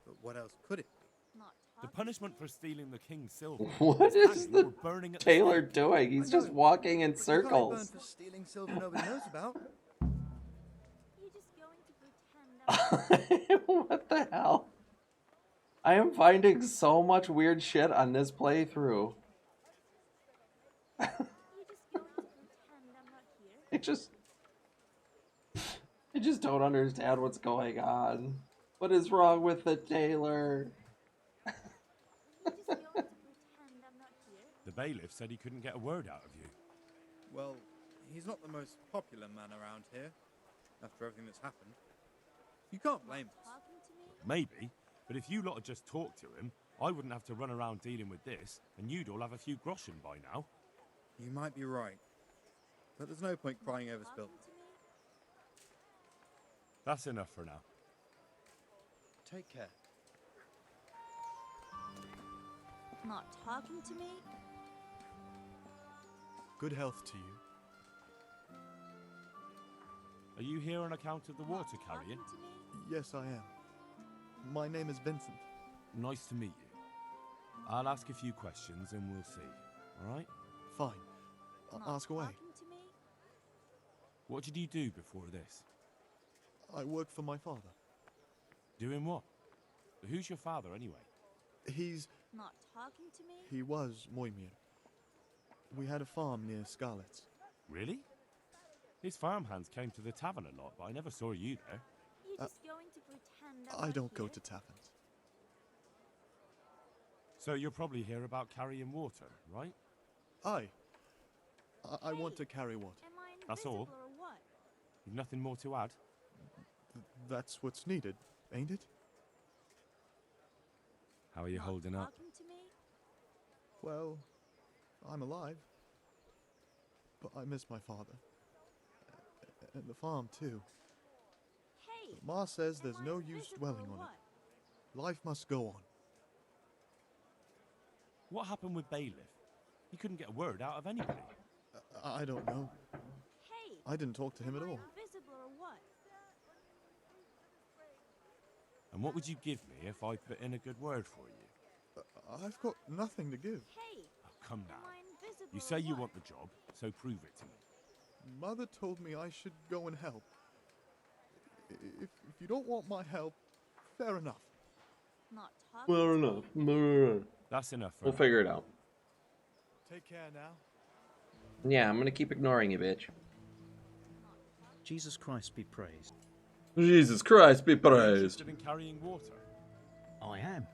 but what else could it be? The punishment for stealing the king's silver. What is hanging or the burning at the Taylor stake. doing? He's just walking in But you can't be burned circles. for stealing silver nobody knows about. You're just going to pretend I'm What the hell? I am finding so much weird shit on this playthrough. I just don't understand what's going on. What is wrong with the Taylor? The bailiff said he couldn't get a word out of you. Well, he's not the most popular man around here, after everything that's happened. You can't blame us. Maybe, but if you lot had just talked to him, I wouldn't have to run around dealing with this, and you'd all have a few groschen by now. You might be right. but there's no point crying over spilt. That's enough for now. Take care. Not talking to me? Good health to you. Are you here on account of the water carrier? Yes, I am. My name is Vincent. Nice to meet you. I'll ask a few questions and we'll see. All right? Fine. Ask away. What did you do before this? I work for my father. Doing what? Who's your father anyway? He's... Not talking to me? He was Moimir. We had a farm near Scarlet's. Really? His farmhands came to the tavern a lot, but I never saw you there. You just going to pretend I don't go to taverns. So you're probably here about carrying water, right? Aye. I want to carry water. Am I That's all? invisible or what? You've nothing more to add? That's what's needed, ain't it? How are you holding up? Talking to me? Well, I'm alive. But I miss my father. And the farm, too. Hey! Ma says there's no use dwelling on it. Life must go on. What happened with Bailiff? He couldn't get a word out of anybody. I don't know. Hey! I didn't talk to him at all. Invisible or what? And what would you give me if I put in a good word for you? I've got nothing to give. Hey! Oh, come now. Am I invisible You or say you what? want the job, so prove it to me. Mother told me I should go and help. If you don't want my help, fair enough. Not talking Well, to me? enough. That's enough for We'll now. figure it out. Take care now. Yeah, I'm gonna keep ignoring you, bitch. Jesus Christ be praised. Jesus Christ be Are you praised. interested in carrying water? I am.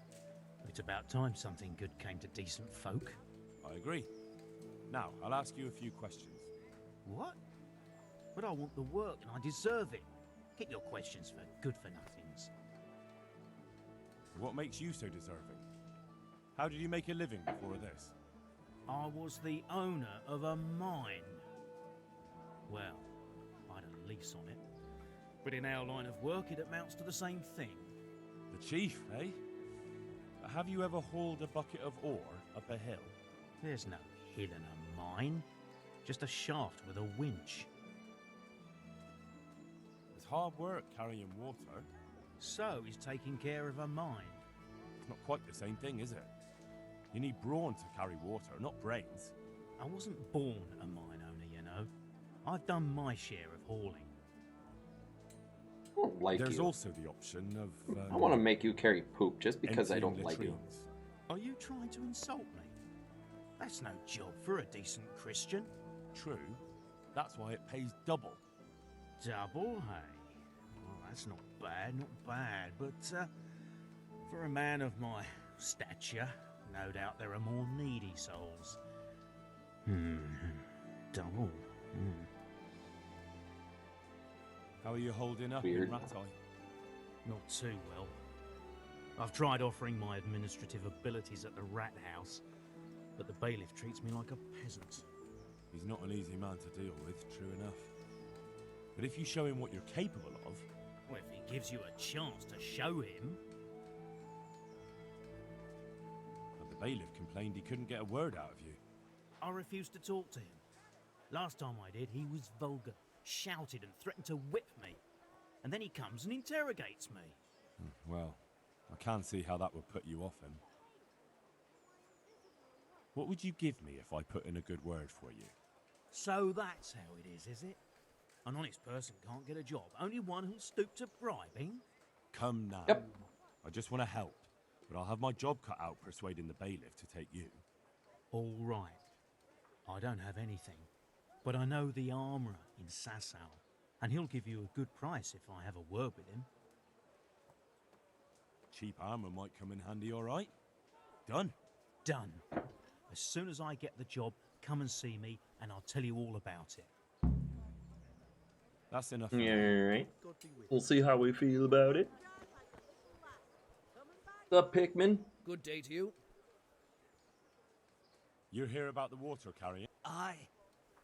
It's about time something good came to decent folk. I agree. Now, I'll ask you a few questions. What? But I want the work and I deserve it. Get your questions for good-for-nothings. What makes you so deserving? How did you make a living before this? I was the owner of a mine. Well, I had a lease on it. But in our line of work, it amounts to the same thing. The chief, eh? Have you ever hauled a bucket of ore up a hill? There's no hill in a mine. Just a shaft with a winch. It's hard work carrying water. So is taking care of a mine. It's not quite the same thing, is it? You need brawn to carry water, not brains. I wasn't born a mine owner, you know. I've done my share of hauling. I don't like There's you. also the option of... I want to make you carry poop just because I emptying don't like you. latrines. Are you trying to insult me? That's no job for a decent Christian. True. That's why it pays double. Double, hey? Well, that's not bad, but for a man of my stature, no doubt there are more needy souls. Double. How are you holding up Weird. in Ratai? Not too well. I've tried offering my administrative abilities at the rat house, but the bailiff treats me like a peasant. He's not an easy man to deal with, true enough. But if you show him what you're capable of... Well, if he gives you a chance to show him... But the bailiff complained he couldn't get a word out of you. I refused to talk to him. Last time I did, he was vulgar, shouted and threatened to whip me. And then he comes and interrogates me. Well, I can see how that would put you off him. What would you give me if I put in a good word for you? So that's how it is it? An honest person can't get a job, only one who'll stoop to bribing? Come now. Yep. I just want to help, but I'll have my job cut out persuading the bailiff to take you. All right. I don't have anything, but I know the armourer in Sasau, and he'll give you a good price if I have a word with him. Cheap armour might come in handy, all right? Done. Done. As soon as I get the job, come and see me, and I'll tell you all about it. That's enough. Yeah, right. We'll see how we feel about it. What's up, Pikmin? Good day to you. You're here about the water carrying? Aye.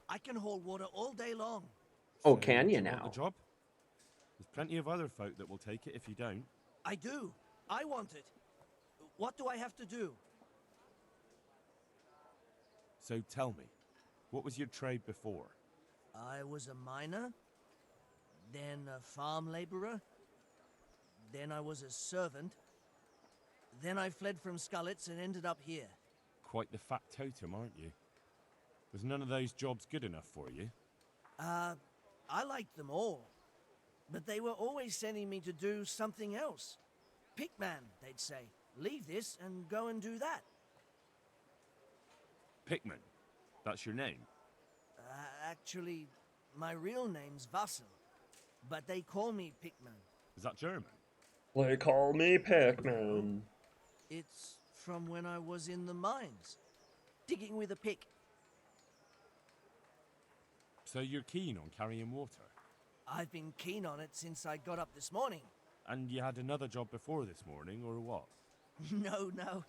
I can haul water all day long. Oh, So, can do you want now? the job? There's plenty of other folk that will take it if you don't. I do. I want it. What do I have to do? So tell me, what was your trade before? I was a miner, then a farm laborer, then I was a servant, then I fled from Skullets and ended up here. Quite the factotum, aren't you? Was none of those jobs good enough for you? I liked them all, but they were always sending me to do something else. Pickman, they'd say. Leave this and go and do that. Pickman. That's your name? Actually, my real name's Vassal, but they call me Pickman. Is that German? They call me Pac-Man. It's from when I was in the mines, digging with a pick. So you're keen on carrying water? I've been keen on it since I got up this morning. And you had another job before this morning, or what? No.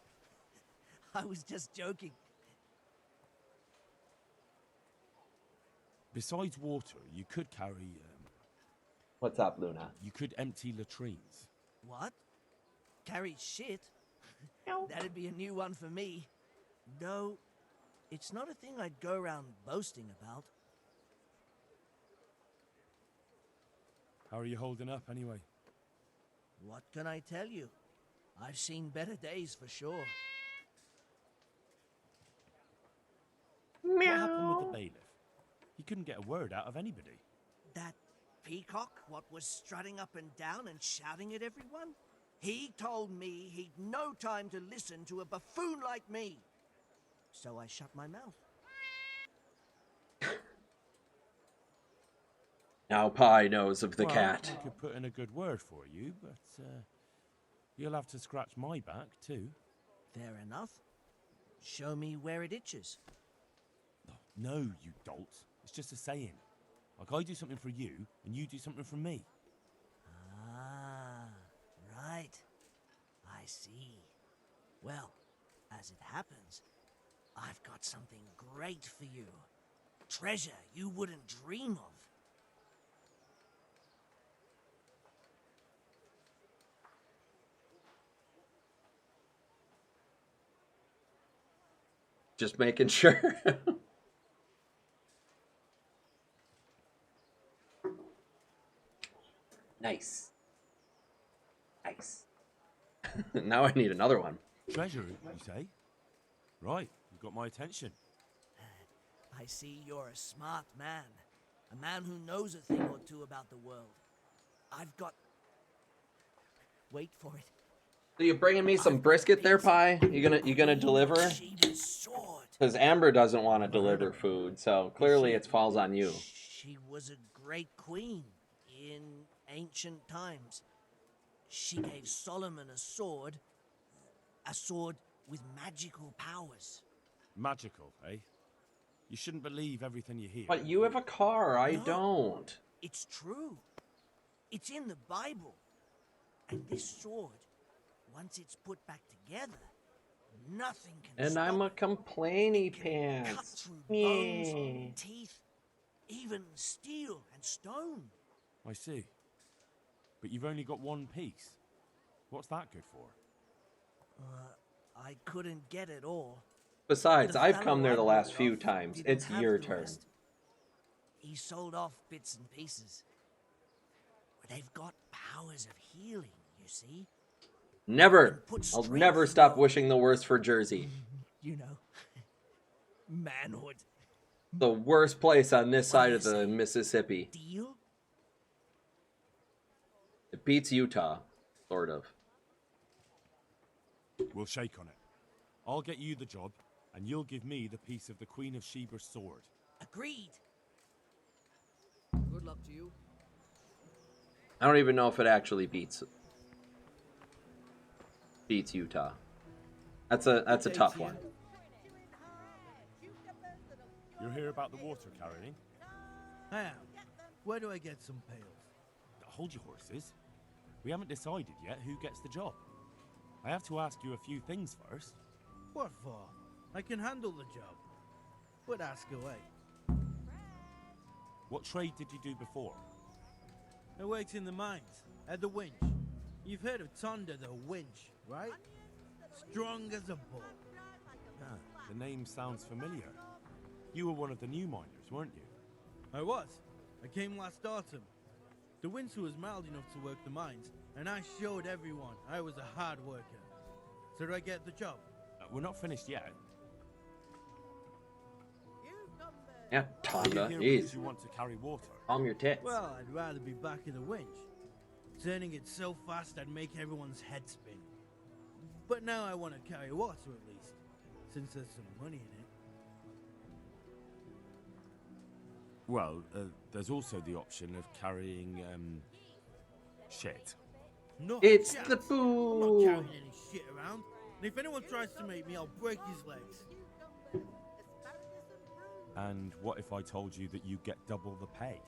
I was just joking. Besides water, you could carry, What's up, Luna? you could empty latrines. What? Carry shit? That'd be a new one for me. No, it's not a thing I'd go around boasting about. How are you holding up, anyway? What can I tell you? I've seen better days for sure. What happened with the bailiff? He couldn't get a word out of anybody. That peacock, what was strutting up and down and shouting at everyone? He told me he'd no time to listen to a buffoon like me. So I shut my mouth. Now Pie knows of the Well, cat. I could put in a good word for you, but you'll have to scratch my back, too. Fair enough. Show me where it itches. No, you dolt. It's just a saying. Like I do something for you, and you do something for me. Ah, right. I see. Well, as it happens, I've got something great for you. Treasure you wouldn't dream of. Just making sure. Nice. Now I need another one. Treasure, you say? Right, you've got my attention. I see you're a smart man. A man who knows a thing or two about the world. I've got... Wait for it. So you bringing me some brisket there, Pie? You gonna deliver? Because Amber doesn't want to deliver food, so clearly it falls on you. She was a great queen in ancient times. She gave Solomon a sword with magical powers. Magical, eh? You shouldn't believe everything you hear. But you have a car, I No. don't. It's true. It's in the Bible. And this sword, once it's put back together, nothing can And stop I'm a it. complainy Cut pants. through Yeah. bones, teeth, even steel and stone. I see. But you've only got one piece. What's that good for? I couldn't get it all. Besides, The I've fellow come there I the bought last it few off times. didn't It's have your the turn. rest. He sold off bits and pieces. They've got powers of healing, you see? Never. Put I'll strength never in stop your- wishing the worst for Jersey. You know, manhood. The worst place on this What do side you of the say? Mississippi. Deal? It beats Utah, sort of. We'll shake on it. I'll get you the job, and you'll give me the piece of the Queen of Sheba's sword. Agreed. Good luck to you. I don't even know if it actually beats Utah. That's a tough one. You're here about the water carrying? I am. Where do I get some pails? Hold your horses. We haven't decided yet who gets the job. I have to ask you a few things first. What for? I can handle the job. But ask away. What trade did you do before? I worked in the mines, at the winch. You've heard of Tonda the winch, right? Strong as a bull. Ah, the name sounds familiar. You were one of the new miners, weren't you? I was. I came last autumn. The winter was mild enough to work the mines, and I showed everyone I was a hard worker. So did I get the job? We're not finished yet. Yeah, Are you Tonda. here Jeez. because you want to carry water? Calm your tits. Well, I'd rather be back in the winch. Turning it so fast I'd make everyone's head spin. But now I want to carry water at least, since there's some money in it. Well, there's also the option of carrying, shit. No, It's chance. the I'm not boo. carrying any shit around. And if anyone tries to make me, I'll break his legs. And what if I told you that you get double the pay?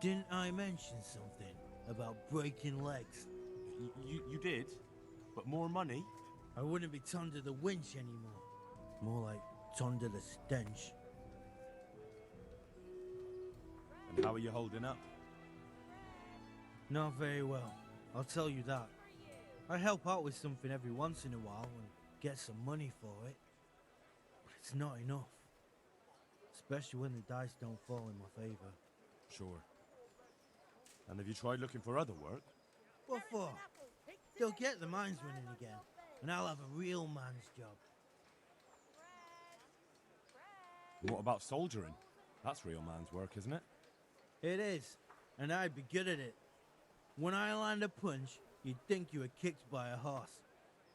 Didn't I mention something about breaking legs? You did, but more money? I wouldn't be Tonda the winch anymore. More like Tonda the stench. And how are you holding up? Not very well, I'll tell you that. I help out with something every once in a while and get some money for it. But it's not enough. Especially when the dice don't fall in my favor. Sure. And have you tried looking for other work? What for? They'll get the mines running again, and I'll have a real man's job. What about soldiering? That's real man's work, isn't it? It is, and I'd be good at it. When I land a punch, you'd think you were kicked by a horse,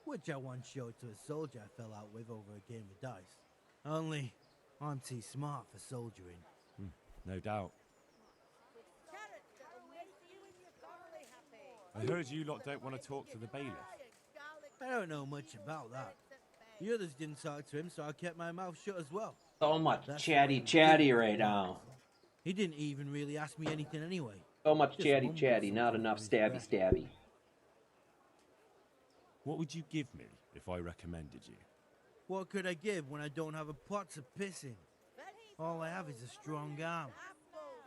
which I once showed to a soldier I fell out with over a game of dice. Only, I'm too smart for soldiering. No doubt. I heard you lot don't want to talk to the bailiff. I don't know much about that. The others didn't talk to him, so I kept my mouth shut as well. So much That's chatty right now. He didn't even really ask me anything anyway. So much Just chatty, mumbled not something enough under his breath. stabby. What would you give me if I recommended you? What could I give when I don't have a pot to piss in? All I have is a strong arm.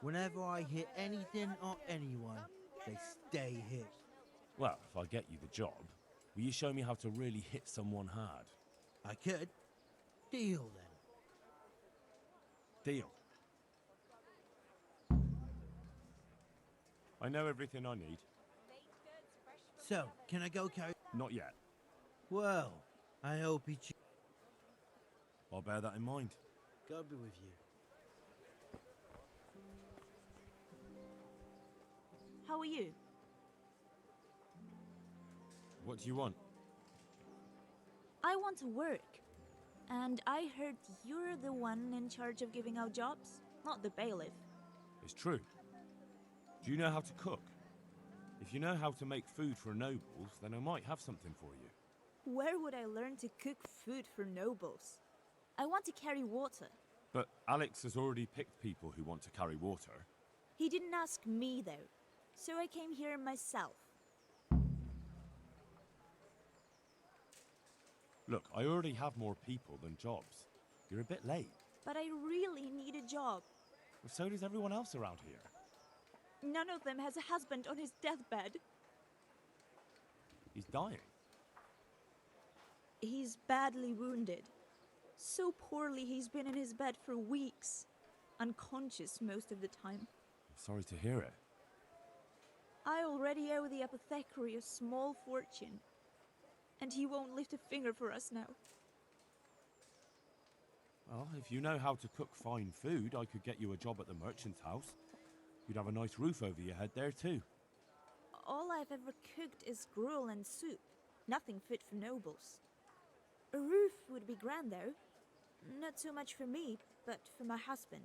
Whenever I hit anything or anyone, they stay hit. Well, if I get you the job, will you show me how to really hit someone hard? I could. Deal then. Deal. I know everything I need. So, can I go carry? Not yet. Well, I hope he I'll bear that in mind. God be with you. How are you? What do you want? I want to work. And I heard you're the one in charge of giving out jobs, not the bailiff. It's true. Do you know how to cook? If you know how to make food for nobles, then I might have something for you. Where would I learn to cook food for nobles? I want to carry water. But Alex has already picked people who want to carry water. He didn't ask me, though, so I came here myself. Look, I already have more people than jobs. You're a bit late. But I really need a job. Well, so does everyone else around here. None of them has a husband on his deathbed. He's dying. He's badly wounded. So poorly he's been in his bed for weeks. Unconscious most of the time. Sorry to hear it. I already owe the apothecary a small fortune. And he won't lift a finger for us now. Well, if you know how to cook fine food, I could get you a job at the merchant's house. You'd have a nice roof over your head there too. All I've ever cooked is gruel and soup. Nothing fit for nobles. A roof would be grand though. Not so much for me, but for my husband.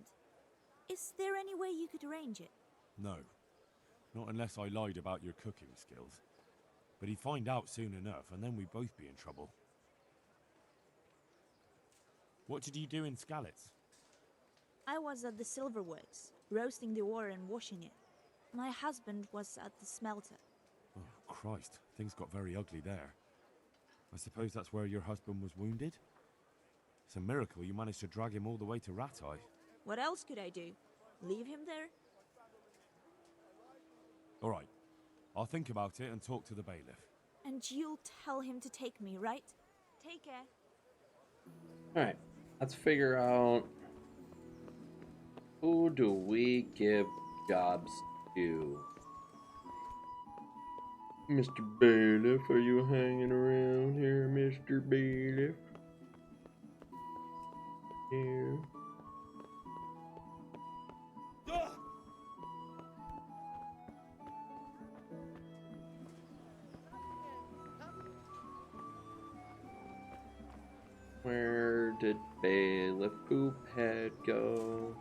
Is there any way you could arrange it? No. Not unless I lied about your cooking skills. But he'd find out soon enough, and then we'd both be in trouble. What did you do in Skalitz? I was at the silver works, roasting the ore and washing it. My husband was at the smelter. Oh, Christ. Things got very ugly there. I suppose that's where your husband was wounded? It's a miracle you managed to drag him all the way to Ratai. What else could I do? Leave him there? All right. I'll think about it and talk to the bailiff. And you'll tell him to take me, right? Take care. Alright, let's figure out who do we give jobs to? Mr. Bailiff, are you hanging around here, Mr. Bailiff? Here. Where did Bailiff Poophead go?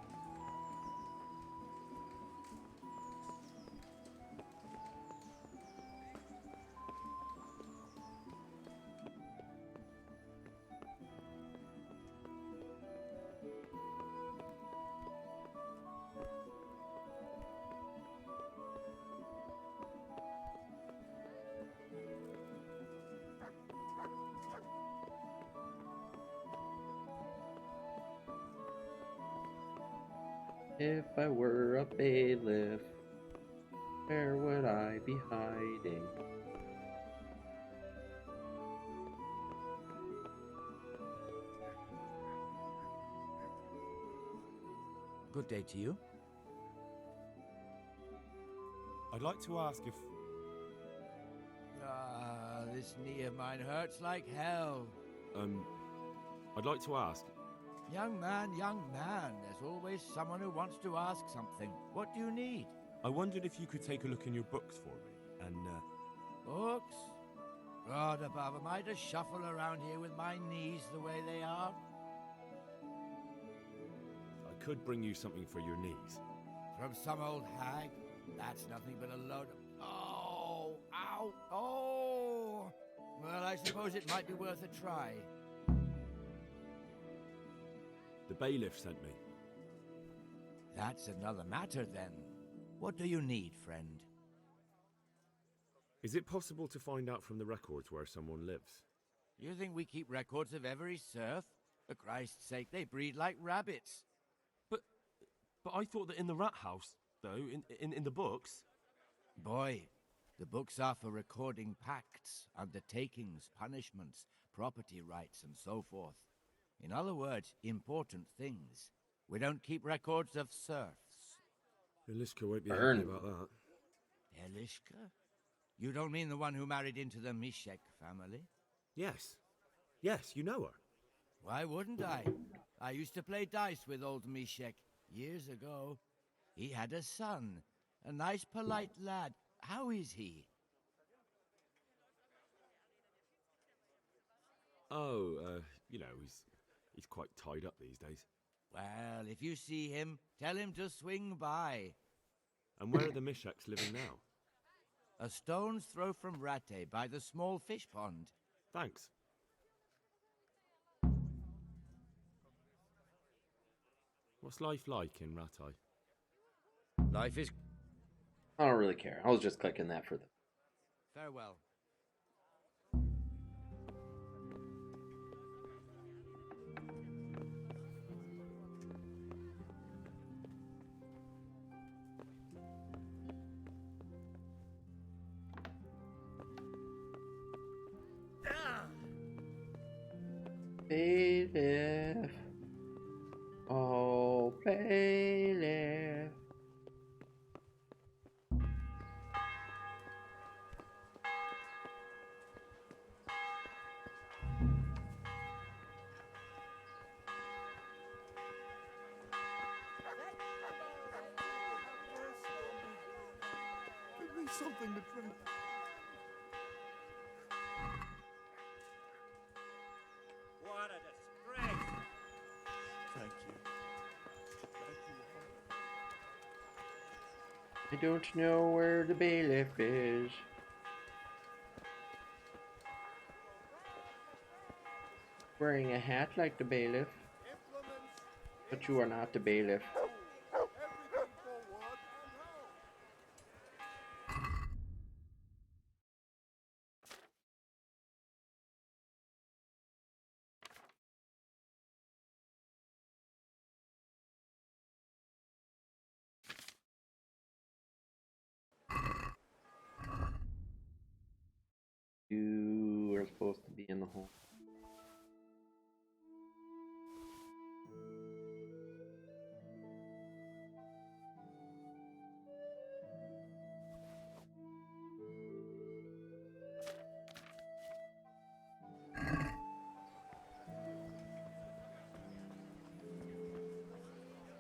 If I were a bailiff, where would I be hiding? Good day to you. I'd like to ask if... Ah, this knee of mine hurts like hell. I'd like to ask... Young man, there's always someone who wants to ask something. What do you need? I wondered if you could take a look in your books for me, and, Books? God above, am I to shuffle around here with my knees the way they are? I could bring you something for your knees. From some old hag? That's nothing but a load of... Oh! Ow! Oh! Well, I suppose it might be worth a try. The bailiff sent me. That's another matter, then. What do you need, friend? Is it possible to find out from the records where someone lives? You think we keep records of every serf? For Christ's sake, they breed like rabbits. But I thought that in the rat house, though, in the books... Boy, the books are for recording pacts, undertakings, punishments, property rights, and so forth. In other words, important things. We don't keep records of serfs. Eliska won't be Burn. happy about that. Eliska? You don't mean the one who married into the Mischeif family? Yes. Yes, you know her. Why wouldn't I? I used to play dice with old Mischeif years ago. He had a son, a nice, polite lad. How is he? Oh, you know, he's quite tied up these days. Well, if you see him, tell him to swing by. And where are the Mischeks living now? A stone's throw from Rattay by the small fish pond. Thanks. What's life like in Rattay? Life is... I don't really care. I was just clicking that for the... Farewell. Bailiff. Oh, bailiff. Give me something to drink. What a disgrace! Thank you. Thank you. I don't know where the bailiff is. Wearing a hat like the bailiff. But you are not the bailiff. You are supposed to be in the hole.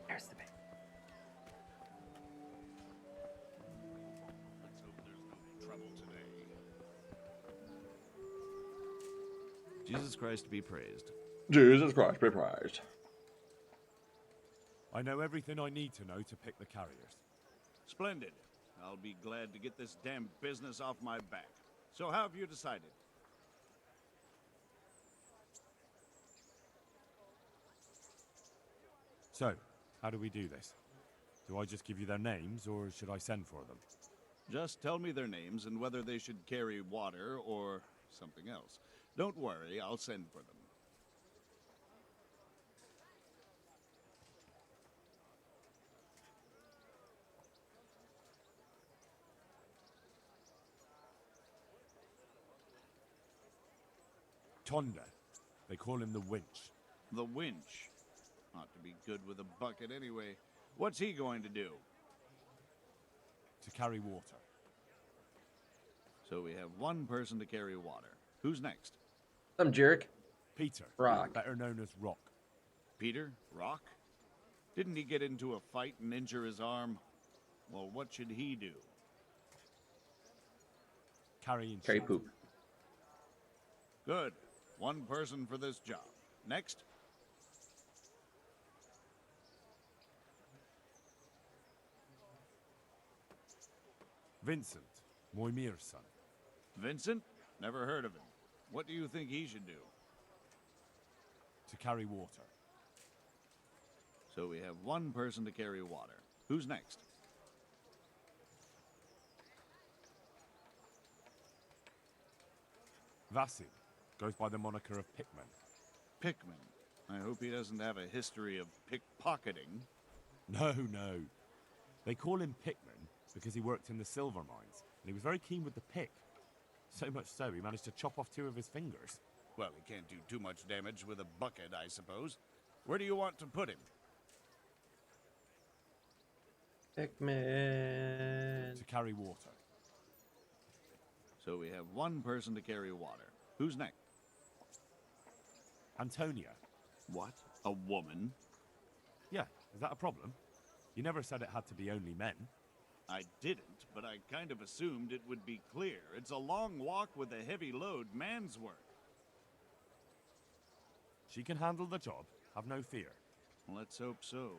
There's the bait. Let's hope there's no trouble today. Jesus Christ be praised. Jesus Christ be praised. I know everything I need to know to pick the carriers. Splendid. I'll be glad to get this damn business off my back. So how have you decided? So, how do we do this? Do I just give you their names, or should I send for them? Just tell me their names and whether they should carry water or something else. Don't worry, I'll send for them. Tonda. They call him the Winch. The winch. Ought to be good with a bucket anyway. What's he going to do? To carry water. So we have one person to carry water. Who's next? Some jerk. Peter. Rock. Better known as Rock. Peter? Rock? Didn't he get into a fight and injure his arm? Well, what should he do? Carry poop. Good. One person for this job. Next? Vincent. Moimir's son. Vincent? Never heard of him. What do you think he should do? To carry water. So we have one person to carry water. Who's next? Vasil. Goes by the moniker of Pickman. Pickman. I hope he doesn't have a history of pickpocketing. No, no. They call him Pickman because he worked in the silver mines, and he was very keen with the pick. So much so, he managed to chop off 2 of his fingers. Well, he can't do too much damage with a bucket, I suppose. Where do you want to put him? Pickman. To carry water. So we have one person to carry water. Who's next? Antonia. What? A woman? Yeah, is that a problem? You never said it had to be only men. I didn't, but I kind of assumed it would be clear. It's a long walk with a heavy load, man's work. She can handle the job, have no fear. Let's hope so.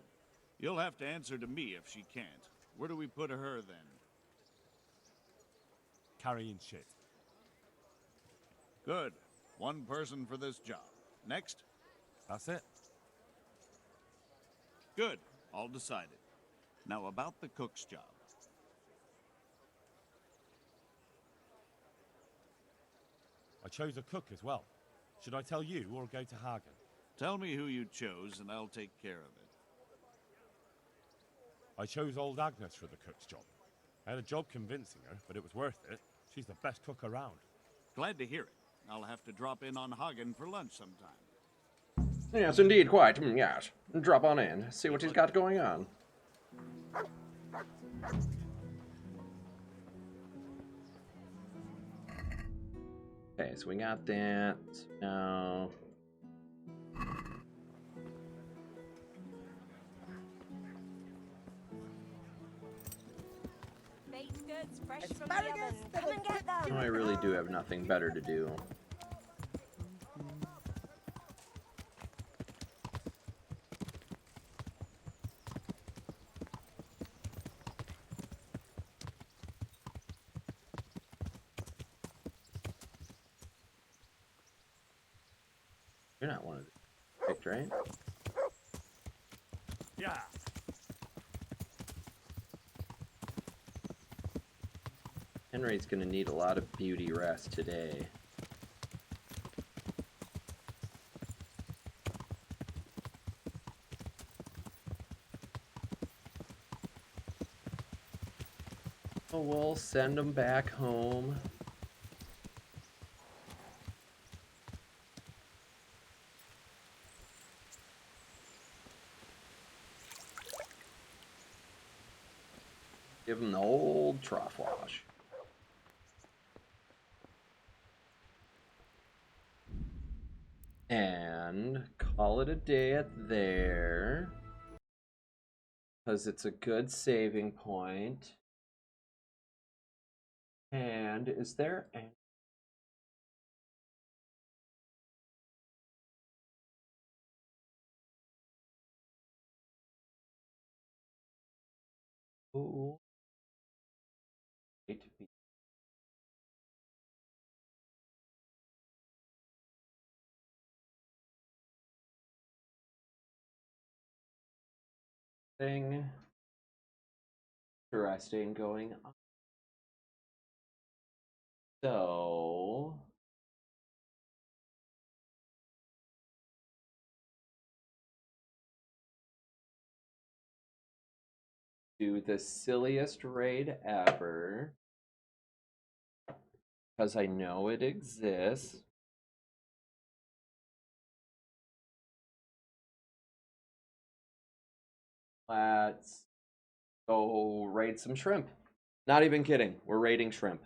You'll have to answer to me if she can't. Where do we put her then? Carrying shit. Good. One person for this job. Next? That's it. Good. All decided. Now about the cook's job. I chose a cook as well. Should I tell you or go to Hagen? Tell me who you chose and I'll take care of it. I chose old Agnes for the cook's job. I had a job convincing her, but it was worth it. She's the best cook around. Glad to hear it. I'll have to drop in on Hagen for lunch sometime. Yes, indeed, quite. Yes. Drop on in. See what he's got going on. Okay, so we got that. Now... Baked goods fresh from the oven. Come and get them. I really do have nothing better to do. You're not one of the picked, right? Yeah. Henry's gonna need a lot of beauty rest today. Oh, we'll send him back home. Give him the old trough wash. And call it a day at there. Because it's a good saving point. And is there any... Ooh. Thing interesting going on. So do the silliest raid ever because I know it exists. Let's go raid some shrimp. Not even kidding. We're raiding shrimp.